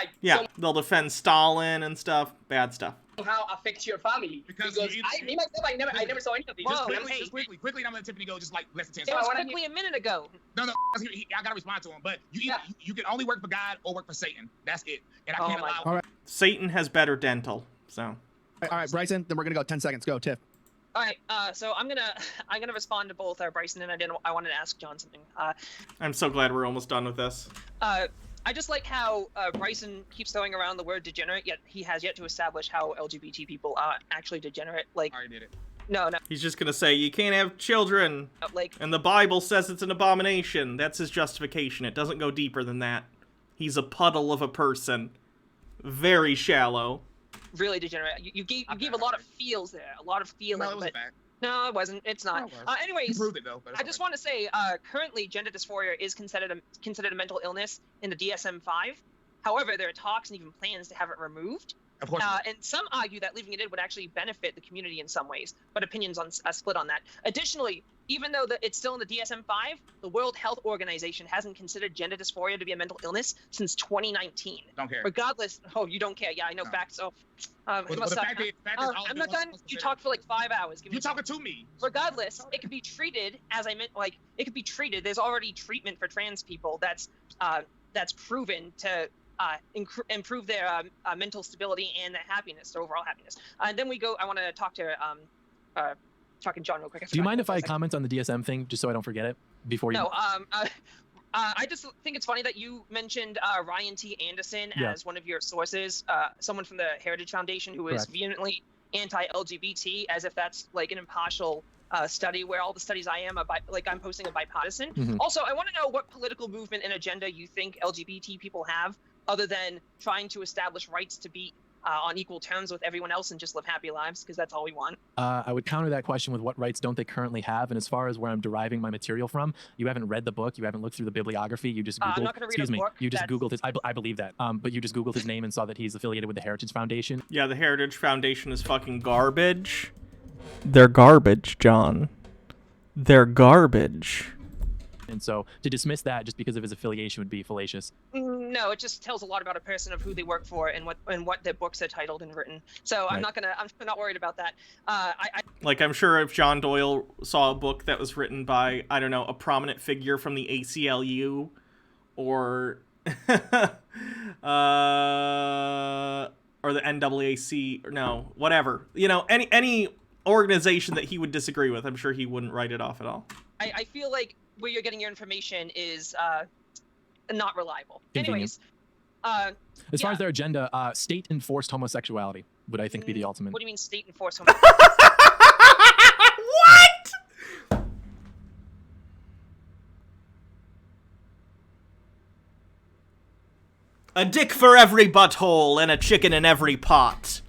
they'll defend Stalin and stuff. Bad stuff. Somehow affect your family? Because me myself, I never saw any of these. Just quickly, and I'm gonna let Tiffany go just less than 10 That seconds. was quickly a minute ago. No, I gotta respond to him. But you can only work for God or work for Satan. That's it. And I can't allow. All right. Satan has better dental. So, All right, Bryson. Then we're gonna go 10 seconds. Go, Tiff. All right, so I'm gonna respond to both Bryson and I wanted to ask John something. I'm so glad we're almost done with this. I just like how Bryson keeps throwing around the word degenerate, yet he has yet to establish how LGBT people are actually degenerate. Like, I already did it. no, He's just gonna say you can't have children, like, and the Bible says it's an abomination. That's his justification. It doesn't go deeper than that. He's a puddle of a person. Very shallow. really degenerate. You gave a lot of feels there, a lot of feeling. No, it was but a fact. no, it wasn't. It's not. No, it was. You Anyways, proved it though. But I just want to say, currently, gender dysphoria is considered a mental illness in the DSM-5. However, there are talks and even plans to have it removed. of course. And some argue that leaving it in would actually benefit the community in some ways, but opinions are split on that. Additionally, even though it's still in the DSM-5, the World Health Organization hasn't considered gender dysphoria to be a mental illness since 2019. Don't care. Regardless, you don't care. Yeah, I know No. facts. So, Well, it must the suck. fact is, I'm not done. You talked for like 5 hours. Give me You a second. talking to me? Regardless, it could be treated as I meant. Like, it could be treated. There's already treatment for trans people that's proven to improve their mental stability and their happiness, their overall happiness. And then I want to talk to talking John real quick. Do you mind if I comment on the DSM thing just so I don't forget it before you? No. I just think it's funny that you mentioned Ryan T. Anderson Yeah. as one of your sources, someone from the Heritage Foundation who is Correct. vehemently anti-LGBT, as if that's like an impartial study, where all the studies I am I'm posting a bipartisan. Mhm. Also, I want to know what political movement and agenda you think LGBT people have, other than trying to establish rights to be on equal terms with everyone else and just live happy lives, because that's all we want. I would counter that question with what rights don't they currently have? And as far as where I'm deriving my material from, you haven't read the book, you haven't looked through the bibliography, you just Googled. I'm not gonna read a excuse me, book, you just that's- Googled his. I believe that. But you just Googled his name and saw that he's affiliated with the Heritage Foundation. Yeah, the Heritage Foundation is fucking garbage. They're garbage, John. They're garbage. And so to dismiss that just because of his affiliation would be fallacious. No, it just tells a lot about a person of who they work for and what their books are titled and written. So I'm Right. not worried about that. Like, I'm sure if John Doyle saw a book that was written by, I don't know, a prominent figure from the ACLU or or the NAAC, or no, whatever. You know, any organization that he would disagree with, I'm sure he wouldn't write it off at all. I feel like where you're getting your information is not reliable. Convenient. Anyways, As far Yeah. as their agenda, state enforced homosexuality would I think be the ultimate. what do you mean state enforced What? A dick for every butthole and a chicken in every pot.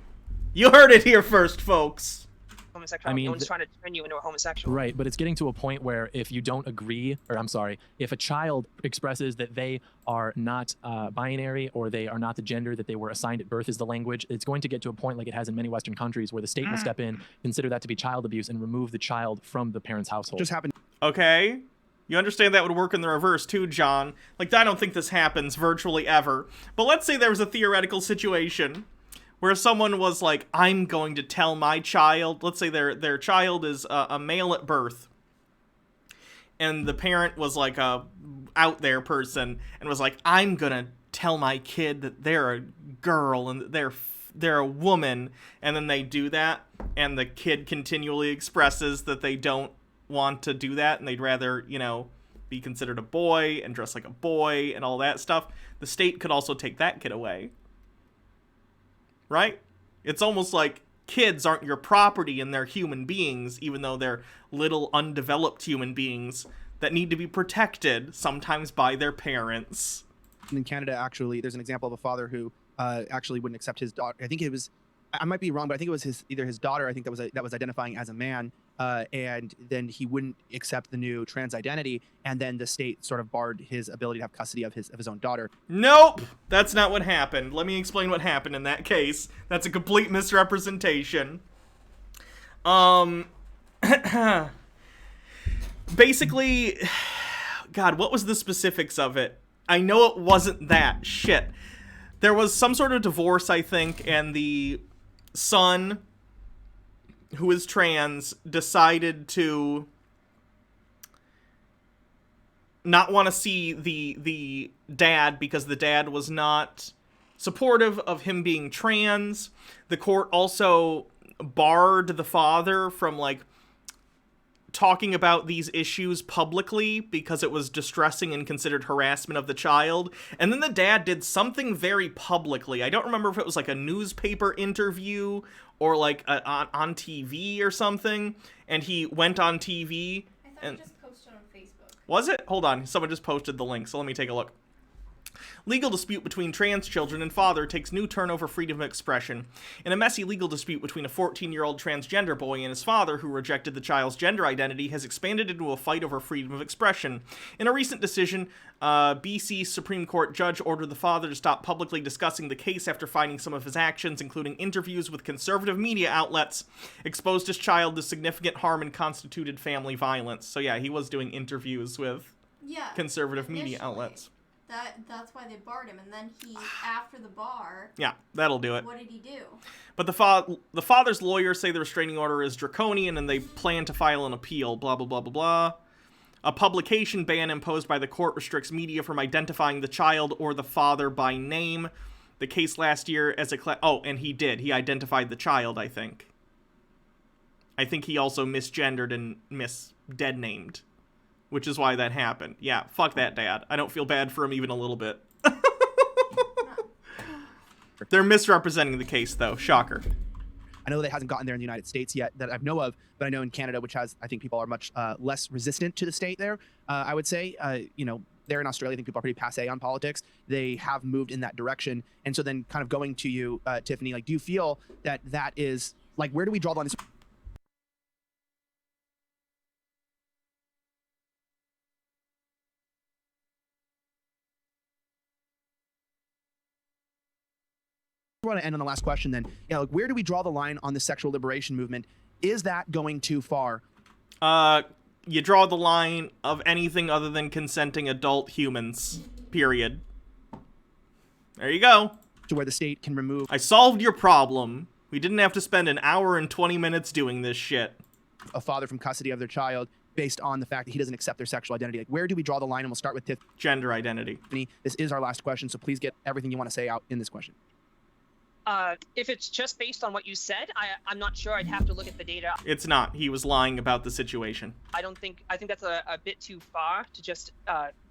You heard it here first, folks. homosexuality? I mean, no one's trying to turn you into a homosexual. Right, but it's getting to a point where if you don't agree, or I'm sorry, if a child expresses that they are not binary or they are not the gender that they were assigned at birth is the language, it's going to get to a point like it has in many Western countries where the state will step in, consider that to be child abuse, and remove the child from the parent's household. Just happened. Okay? You understand that would work in the reverse too, John. Like, I don't think this happens virtually ever. But let's say there was a theoretical situation where someone was like, I'm going to tell my child, let's say their child is a male at birth, and the parent was like a out there person and was like, I'm gonna tell my kid that they're a girl and that they're a woman, and then they do that, and the kid continually expresses that they don't want to do that and they'd rather, you know, be considered a boy and dress like a boy and all that stuff. The state could also take that kid away. Right? It's almost like kids aren't your property and they're human beings, even though they're little undeveloped human beings that need to be protected, sometimes by their parents. In Canada, actually, there's an example of a father who actually wouldn't accept his daughter. I think it was, I might be wrong, but I think it was either his daughter. I think that was identifying as a man, and then he wouldn't accept the new trans identity, and then the state sort of barred his ability to have custody of his own daughter. Nope, that's not what happened. Let me explain what happened in that case. That's a complete misrepresentation. Basically, God, what was the specifics of it? I know it wasn't that. Shit. There was some sort of divorce, I think, and the son, who is trans, decided to not want to see the dad because the dad was not supportive of him being trans. The court also barred the father from, like, talking about these issues publicly because it was distressing and considered harassment of the child. And then the dad did something very publicly. I don't remember if it was like a newspaper interview or like on TV or something. And he went on TV. I thought and you just posted on Facebook. Was it? Hold on. Someone just posted the link, so let me take a look. Legal dispute between trans children and father takes new turn over freedom of expression. In a messy legal dispute between a 14-year-old transgender boy and his father, who rejected the child's gender identity, has expanded into a fight over freedom of expression. In a recent decision, BC Supreme Court judge ordered the father to stop publicly discussing the case after finding some of his actions, including interviews with conservative media outlets, exposed his child to significant harm and constituted family violence. So yeah, he was doing interviews with conservative media outlets. That's why they barred him, and then he, after the bar... Yeah, that'll do it. What did he do? But the father's lawyers say the restraining order is draconian, and they plan to file an appeal, blah, blah, blah, blah, blah. A publication ban imposed by the court restricts media from identifying the child or the father by name. The case last year as a... and he did. He identified the child, I think. I think he also misgendered and dead-named. Which is why that happened. Yeah, fuck that dad. I don't feel bad for him even a little bit. They're misrepresenting the case, though. Shocker. I know that hasn't gotten there in the United States yet that I know of, but I know in Canada, which has, I think people are much less resistant to the state there, I would say. There in Australia, I think people are pretty passé on politics. They have moved in that direction. And so then kind of going to you, Tiffany, like, do you feel that that is, like, where do we draw the line? I want to end on the last question then. Yeah, like, where do we draw the line on the sexual liberation movement? Is that going too far? You draw the line of anything other than consenting adult humans. Period. There you go. To where the state can remove... I solved your problem. We didn't have to spend an hour and 20 minutes doing this shit. A father from custody of their child based on the fact that he doesn't accept their sexual identity. Like, where do we draw the line? And we'll start with Tiffany. Gender identity. This is our last question, so please get everything you want to say out in this question. If it's just based on what you said, I'm not sure. I'd have to look at the data. It's not. He was lying about the situation. I think that's a bit too far to just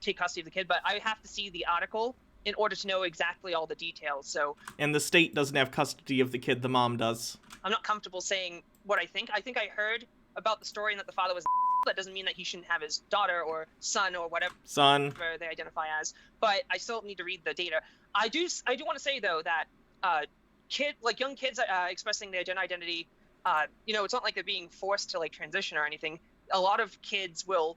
take custody of the kid, but I have to see the article in order to know exactly all the details. So. And the state doesn't have custody of the kid, the mom does. I'm not comfortable saying what I think. I think I heard about the story and that the father was. That doesn't mean that he shouldn't have his daughter or son or whatever they identify as. But I still need to read the data. I do want to say though that young kids expressing their gender identity, it's not like they're being forced to like transition or anything. A lot of kids will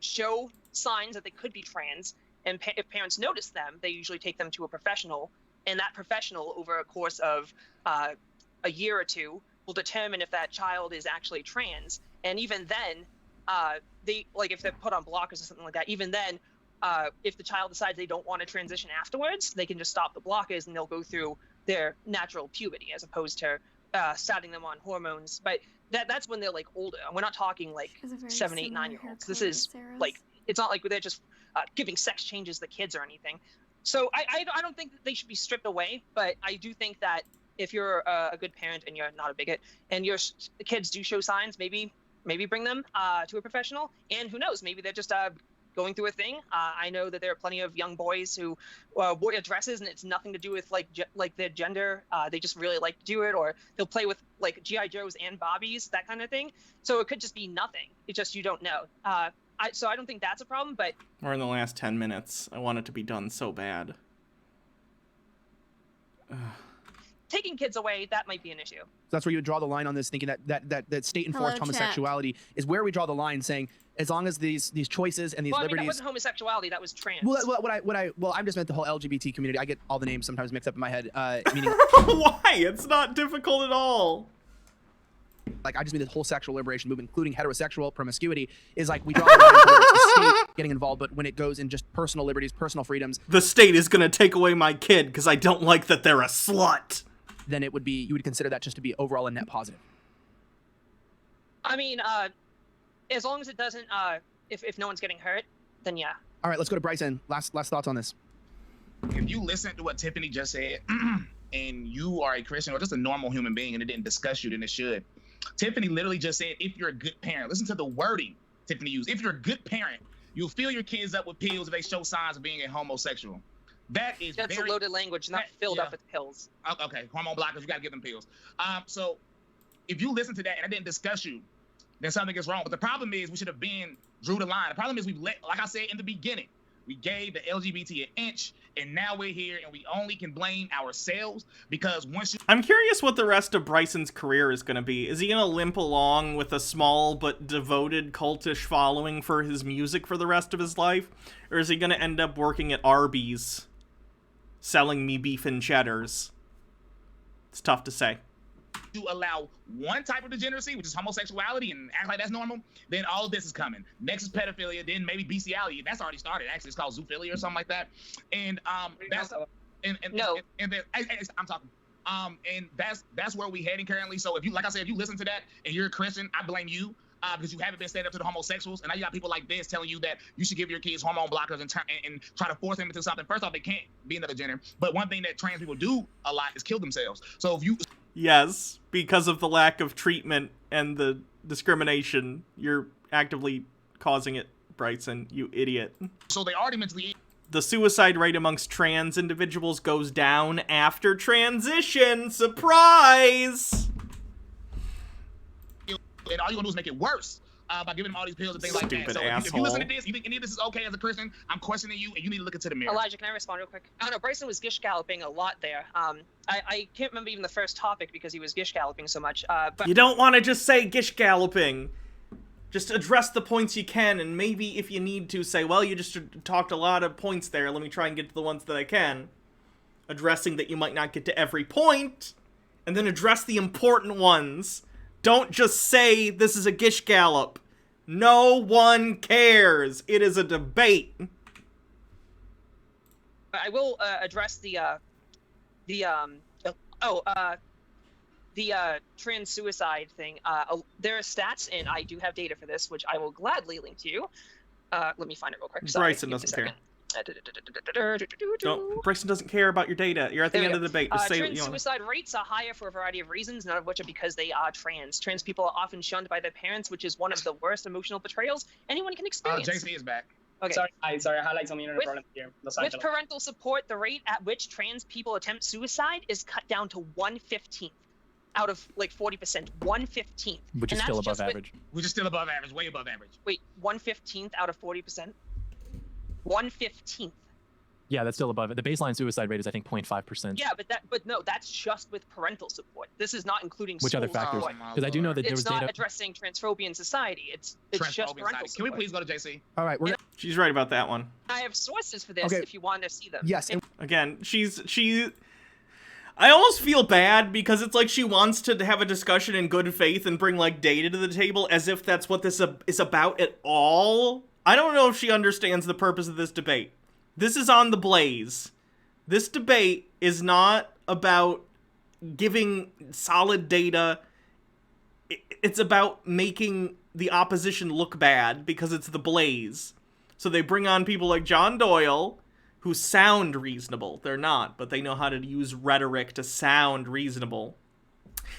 show signs that they could be trans, and if parents notice them, they usually take them to a professional, and that professional over a course of a year or two will determine if that child is actually trans. And even then, if they're put on blockers or something like that, even then, if the child decides they don't want to transition afterwards, they can just stop the blockers and they'll go through their natural puberty as opposed to starting them on hormones. But that's when they're like older. And we're not talking like 7, 8, 9-year-olds. This is like, it's not like they're just giving sex changes to kids or anything. So I don't think that they should be stripped away, but I do think that if you're a good parent and you're not a bigot and your kids do show signs, maybe bring them to a professional. And who knows, maybe they're just going through a thing. I know that there are plenty of young boys who wear dresses and it's nothing to do with like their gender. They just really like to do it, or they'll play with like G.I. Joes and Barbies, that kind of thing. So it could just be nothing. It's just you don't know. So I don't think that's a problem, but... We're in the last 10 minutes. I want it to be done so bad. Taking kids away, that might be an issue. So that's where you would draw the line on this, thinking that state-enforced homosexuality is where we draw the line, saying as long as these choices and these liberties. That wasn't homosexuality. That was trans. Well, I'm just meant the whole LGBT community. I get all the names sometimes mixed up in my head. Meaning. Why? It's not difficult at all. Like, I just mean the whole sexual liberation movement, including heterosexual promiscuity, is like we draw the line towards the state getting involved, but when it goes in just personal liberties, personal freedoms, the state is going to take away my kid because I don't like that they're a slut. Then it would be, you would consider that just to be overall a net positive. I mean, as long as it doesn't, if no one's getting hurt, then yeah. All right, let's go to Bryson. Last thoughts on this. if you listen to what Tiffany just said, and you are a Christian or just a normal human being and it didn't disgust you, then it should. Tiffany literally just said, if you're a good parent, listen to the wording Tiffany used. If you're a good parent, you'll fill your kids up with pills if they show signs of being a homosexual. That's very loaded language, not filled up with pills. Okay, hormone blockers, you gotta give them pills. So if you listen to that and it didn't discuss you, then something is wrong. But the problem is we should have drew the line. The problem is like I said in the beginning, we gave the LGBT an inch, and now we're here, and we only can blame ourselves because once you... I'm curious what the rest of Bryson's career is going to be. Is he going to limp along with a small but devoted cultish following for his music for the rest of his life? Or is he going to end up working at Arby's, selling me beef and cheddars? It's tough to say. You allow one type of degeneracy, which is homosexuality, and act like that's normal, then all of this is coming. Next is pedophilia, then maybe bestiality. That's already started. Actually, it's called zoophilia or something like that. And that's I'm talking. And that's where we heading currently. So if you, like I said, if you listen to that and you're a Christian, I blame you. Because you haven't been standing up to the homosexuals, and now you got people like this telling you that you should give your kids hormone blockers and try to force them into something. First off, they can't be another gender. But one thing that trans people do a lot is kill themselves. So if you... Yes, because of the lack of treatment and the discrimination, you're actively causing it, Bryson, you idiot. So they already mentally... The suicide rate amongst trans individuals goes down after transition. Surprise! And all you're gonna do is make it worse by giving them all these pills and things like that. So if you listen to this, you think any of this is okay as a Christian, I'm questioning you, and you need to look into the mirror. Elijah, can I respond real quick? I don't know, Bryson was gish galloping a lot there. I can't remember even the first topic because he was gish galloping so much. But you don't want to just say gish galloping. Just address the points you can, and maybe if you need to say, well, you just talked a lot of points there, let me try and get to the ones that I can. Addressing that you might not get to every point, and then address the important ones. Don't just say this is a gish gallop. No one cares. It is a debate. I will address the trans suicide thing. There are stats, and I do have data for this, which I will gladly link to you. Let me find it real quick. Bryson doesn't care. Bryson doesn't care about your data. You're at the end of the debate. Just say trans suicide rates are higher for a variety of reasons, none of which are because they are trans. Trans people are often shunned by their parents, which is one of the worst emotional betrayals anyone can experience. JC is back. Okay. Sorry, I had like some internet problem here. With parental support, the rate at which trans people attempt suicide is cut down to 1/15 out of like 40%. 1/15, which is still above average. Which is still above average, way above average. Wait, 1/15 out of 40%. 1/15. Yeah, that's still above it. The baseline suicide rate is, I think, 0.5%. Yeah, but no, that's just with parental support. This is not including which other factors? Because I do know that there was data. It's not addressing transphobia in society. It's just parental support. Can we please go to JC? All right, she's right about that one. I have sources for this if you want to see them. Yes. Again, I almost feel bad because it's like she wants to have a discussion in good faith and bring like data to the table as if that's what this is about at all. I don't know if she understands the purpose of this debate. This is on the Blaze. This debate is not about giving solid data. It's about making the opposition look bad because it's the Blaze. So they bring on people like John Doyle who sound reasonable. They're not, but they know how to use rhetoric to sound reasonable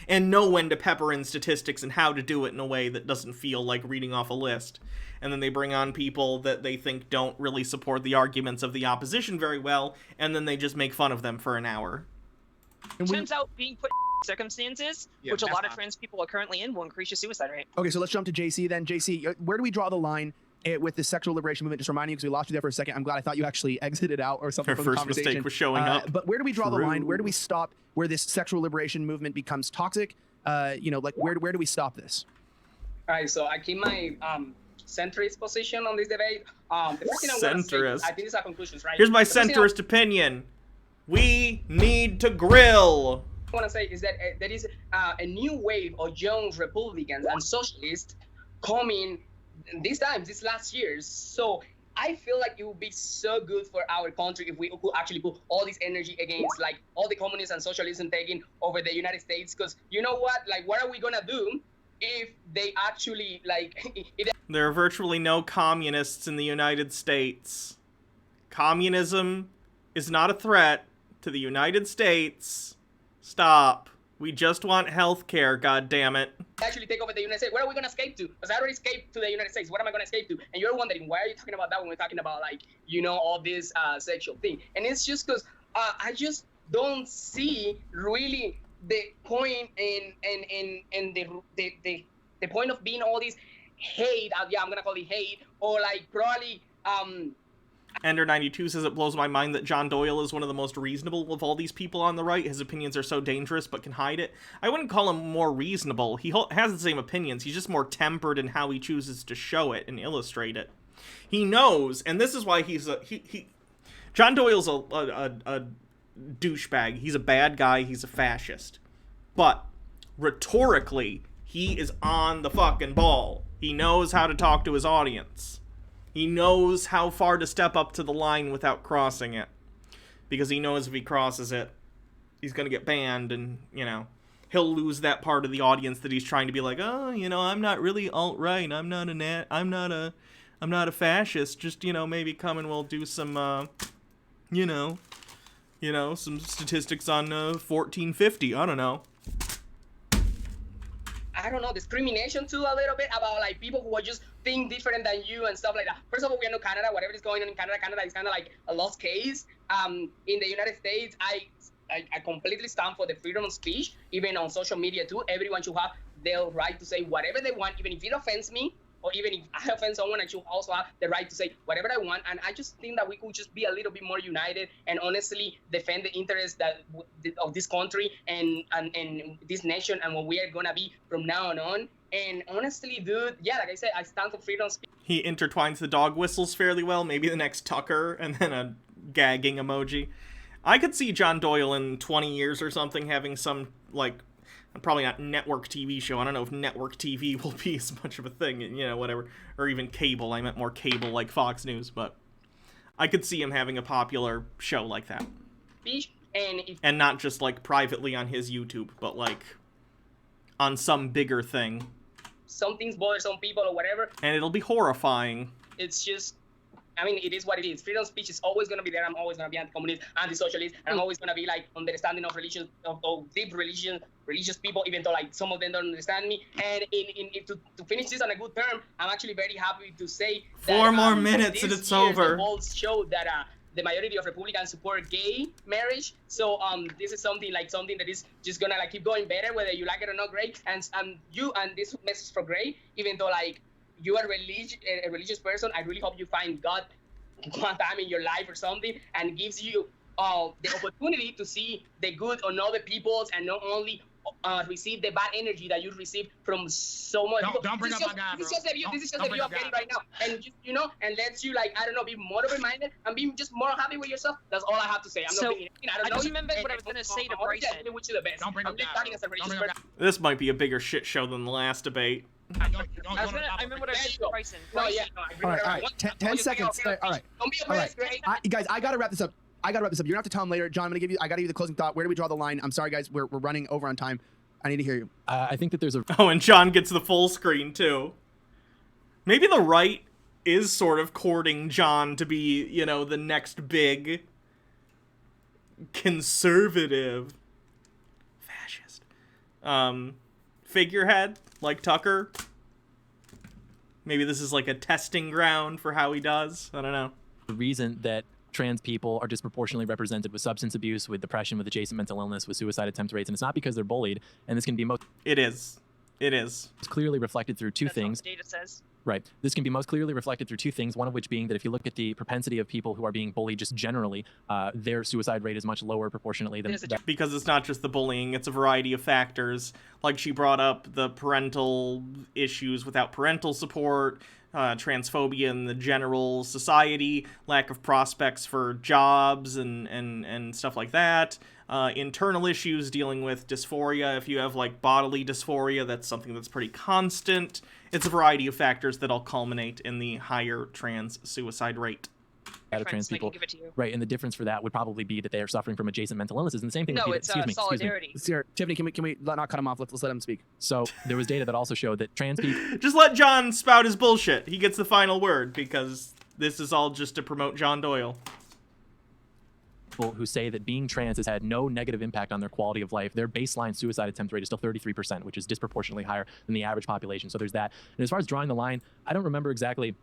and know when to pepper in statistics and how to do it in a way that doesn't feel like reading off a list. And then they bring on people that they think don't really support the arguments of the opposition very well, and then they just make fun of them for an hour. Turns out being put in circumstances, which a lot of trans people are currently in, will increase your suicide rate. Okay, so let's jump to JC then. JC, where do we draw the line with the sexual liberation movement? Just reminding you, because we lost you there for a second. I'm glad. I thought you actually exited out or something Her from the first conversation. mistake was showing up. But where do we draw the line? Where do we stop where this sexual liberation movement becomes toxic? Like where do we stop this? All right, so I keep my centrist position on this debate. The first thing I'm going to say, I think these are conclusions, right? Here's my centrist opinion. We need to grill. I want to say is that there is a new wave of young Republicans and socialists coming these last years. So I feel like it would be so good for our country if we could actually put all this energy against like all the communists and socialism taking over the United States. Because you know what? Like, what are we gonna do if they actually There are virtually no communists in the United States. Communism is not a threat to the United States. Stop. We just want health care, goddammit. Actually take over the United States. Where are we going to escape to? Because I already escaped to the United States. What am I going to escape to? And you're wondering, why are you talking about that when we're talking about, like, you know, all this sexual thing? And it's just because I just don't see really the point in the point of being all this hate. Yeah, I'm going to call it hate. Or, like, probably... Ender92 says it blows my mind that John Doyle is one of the most reasonable of all these people on the right. His opinions are so dangerous but can hide it. I wouldn't call him more reasonable. He has the same opinions. He's just more tempered in how he chooses to show it and illustrate it. He knows, and this is why he's John Doyle's a douchebag. He's a bad guy. He's a fascist. But rhetorically, he is on the fucking ball. He knows how to talk to his audience. He knows how far to step up to the line without crossing it. Because he knows if he crosses it, he's going to get banned and, you know, he'll lose that part of the audience that he's trying to be like, oh, you know, I'm not really alt-right. I'm not a fascist. Just, you know, maybe come and we'll do some, you know, some statistics on 1450. I don't know. I don't know, discrimination too a little bit about like people who are just think different than you and stuff like that. First of all, we are in Canada. Whatever is going on in Canada is kind of like a lost case. In the United States, I completely stand for the freedom of speech, even on social media too. Everyone should have their right to say whatever they want, even if it offends me, or even if I offend someone, I should also have the right to say whatever I want. And I just think that we could just be a little bit more united and honestly defend the interests of this country and this nation and what we are gonna be from now on. And honestly, dude, yeah, like I said, I stand for freedom of speech. He intertwines the dog whistles fairly well. Maybe the next Tucker and then a gagging emoji. I could see John Doyle in 20 years or something having some, like, probably not network TV show. I don't know if network TV will be as much of a thing, you know, whatever. Or even cable. I meant more cable like Fox News, but I could see him having a popular show like that. And not just, like, privately on his YouTube, but, like, on some bigger thing. Some things bother some people or whatever. And it'll be horrifying. It's just... I mean, it is what it is. Freedom of speech is always going to be there. I'm always going to be anti-communist, anti-socialist, and I'm always going to be, like, understanding of religion, of deep religious people, even though, like, some of them don't understand me. And to finish this on a good term, I'm actually very happy to say that... 4 more minutes and it's over. The polls show that the majority of Republicans support gay marriage. So this is something that is just going to, like, keep going better, whether you like it or not, Gray. And this message for Gray, even though, like, you are a religious person, I really hope you find God one time in your life or something, and gives you the opportunity to see the good on other people's and not only receive the bad energy that you receive from so much. Don't bring up my guy, bro. This is just that you are getting right now, and just, you know, and lets you, like, I don't know, be more open-minded and be just more happy with yourself. That's all I have to say. I'm not being, I don't know. I just remembered what I was gonna say to Bryson. I wish you the best. Don't bring up I'm just talking as a religious person. This might be a bigger shit show than the last debate. I remember what I said to Bryson. No, yeah, All right. 10 seconds. All right. Don't be a All right. Gray. Guys, I gotta wrap this up. You're gonna have to tell him later. John, I gotta give you the closing thought. Where do we draw the line? I'm sorry, guys. We're running over on time. I need to hear you. I think that there's a... Oh, and John gets the full screen, too. Maybe the right is sort of courting John to be, you know, the next big conservative fascist figurehead, like Tucker. Maybe this is like a testing ground for how he does. I don't know. The reason that trans people are disproportionately represented with substance abuse, with depression, with adjacent mental illness, with suicide attempt rates, and it's not because they're bullied, and this can be most... It is. It's clearly reflected through two things. That's what the data says. Right. This can be most clearly reflected through two things, one of which being that if you look at the propensity of people who are being bullied just generally, their suicide rate is much lower proportionately than... Because it's not just the bullying, it's a variety of factors. Like she brought up the parental issues without parental support, transphobia in the general society, lack of prospects for jobs and stuff like that. Internal issues dealing with dysphoria. If you have, like, bodily dysphoria, that's something that's pretty constant. It's a variety of factors that all culminate in the higher trans suicide rate. Of trans people, right? And the difference for that would probably be that they are suffering from adjacent mental illnesses, and the same thing. No, would be it's that, solidarity. Tiffany, can we not cut him off? Let's let him speak. So there was data that also showed that trans people... Just let John spout his bullshit. He gets the final word, because this is all just to promote John Doyle. people who say that being trans has had no negative impact on their quality of life. Their baseline suicide attempt rate is still 33%, which is disproportionately higher than the average population. So there's that. And as far as drawing the line, I don't remember exactly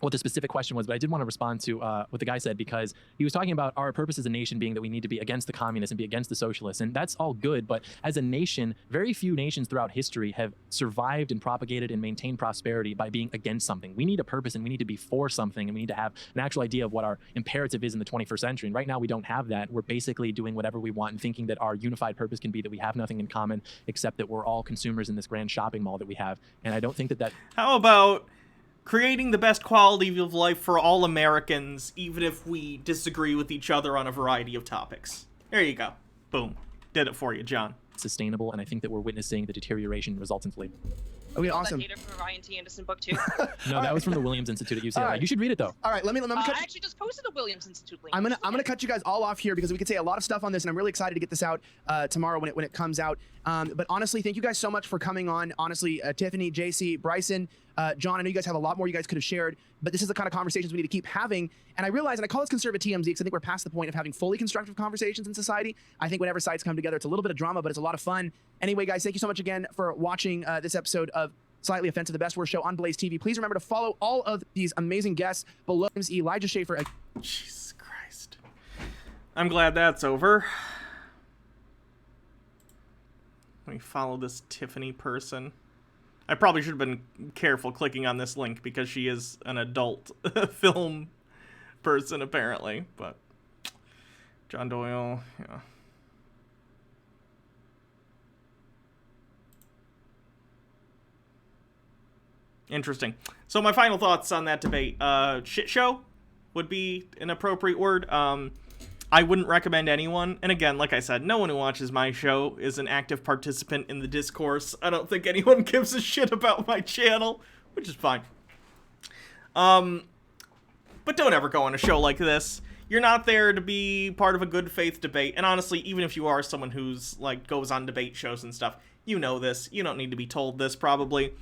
what the specific question was, but I did want to respond to what the guy said, because he was talking about our purpose as a nation being that we need to be against the communists and be against the socialists. And that's all good. But as a nation, very few nations throughout history have survived and propagated and maintained prosperity by being against something. We need a purpose, and we need to be for something, and we need to have an actual idea of what our imperative is in the 21st century. And right now we don't have that. We're basically doing whatever we want and thinking that our unified purpose can be that we have nothing in common except that we're all consumers in this grand shopping mall that we have. And I don't think that How about creating the best quality of life for all Americans, even if we disagree with each other on a variety of topics? There you go. Boom. Did it for you, John. sustainable, and I think that we're witnessing the deterioration resultantly. Okay, All awesome. that data from a Ryan T. Anderson book too. No, that was from the Williams Institute at UCLA. All right. You should read it though. All right, let me cut I you. actually just posted a Williams Institute link. I'm gonna cut you guys all off here because we could say a lot of stuff on this, and I'm really excited to get this out tomorrow when it comes out. But honestly, thank you guys so much for coming on. Honestly, Tiffany, JC, Bryson, John, I know you guys have a lot more you guys could have shared, but this is the kind of conversations we need to keep having. And I realize, and I call this conservative TMZ because I think we're past the point of having fully constructive conversations in society. I think whenever sides come together, it's a little bit of drama, but it's a lot of fun. Anyway, guys, thank you so much again for watching this episode of Slightly Offensive, the best worst show on Blaze TV. Please remember to follow all of these amazing guests below. Elijah Schaefer. Jesus Christ. I'm glad that's over. Let me follow this Tiffany person. I probably should have been careful clicking on this link because she is an adult film person, apparently. But John Doyle, yeah. Interesting. So my final thoughts on that debate. Shit show would be an appropriate word. I wouldn't recommend anyone. And again, like I said, no one who watches my show is an active participant in the discourse. I don't think anyone gives a shit about my channel, which is fine. But don't ever go on a show like this. You're not there to be part of a good faith debate. And honestly, even if you are someone who's like goes on debate shows and stuff, you know this. You don't need to be told this probably.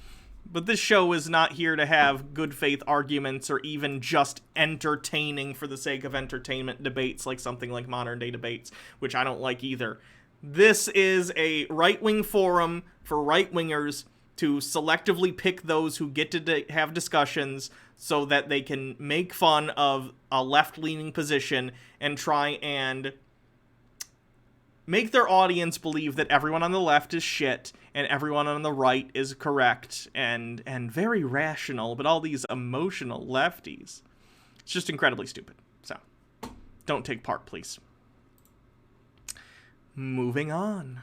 But this show is not here to have good faith arguments or even just entertaining for the sake of entertainment debates like something like modern day debates, which I don't like either. This is a right-wing forum for right-wingers to selectively pick those who get to have discussions so that they can make fun of a left-leaning position and try and make their audience believe that everyone on the left is shit and everyone on the right is correct and very rational, but all these emotional lefties. It's just incredibly stupid. So, don't take part, please. Moving on.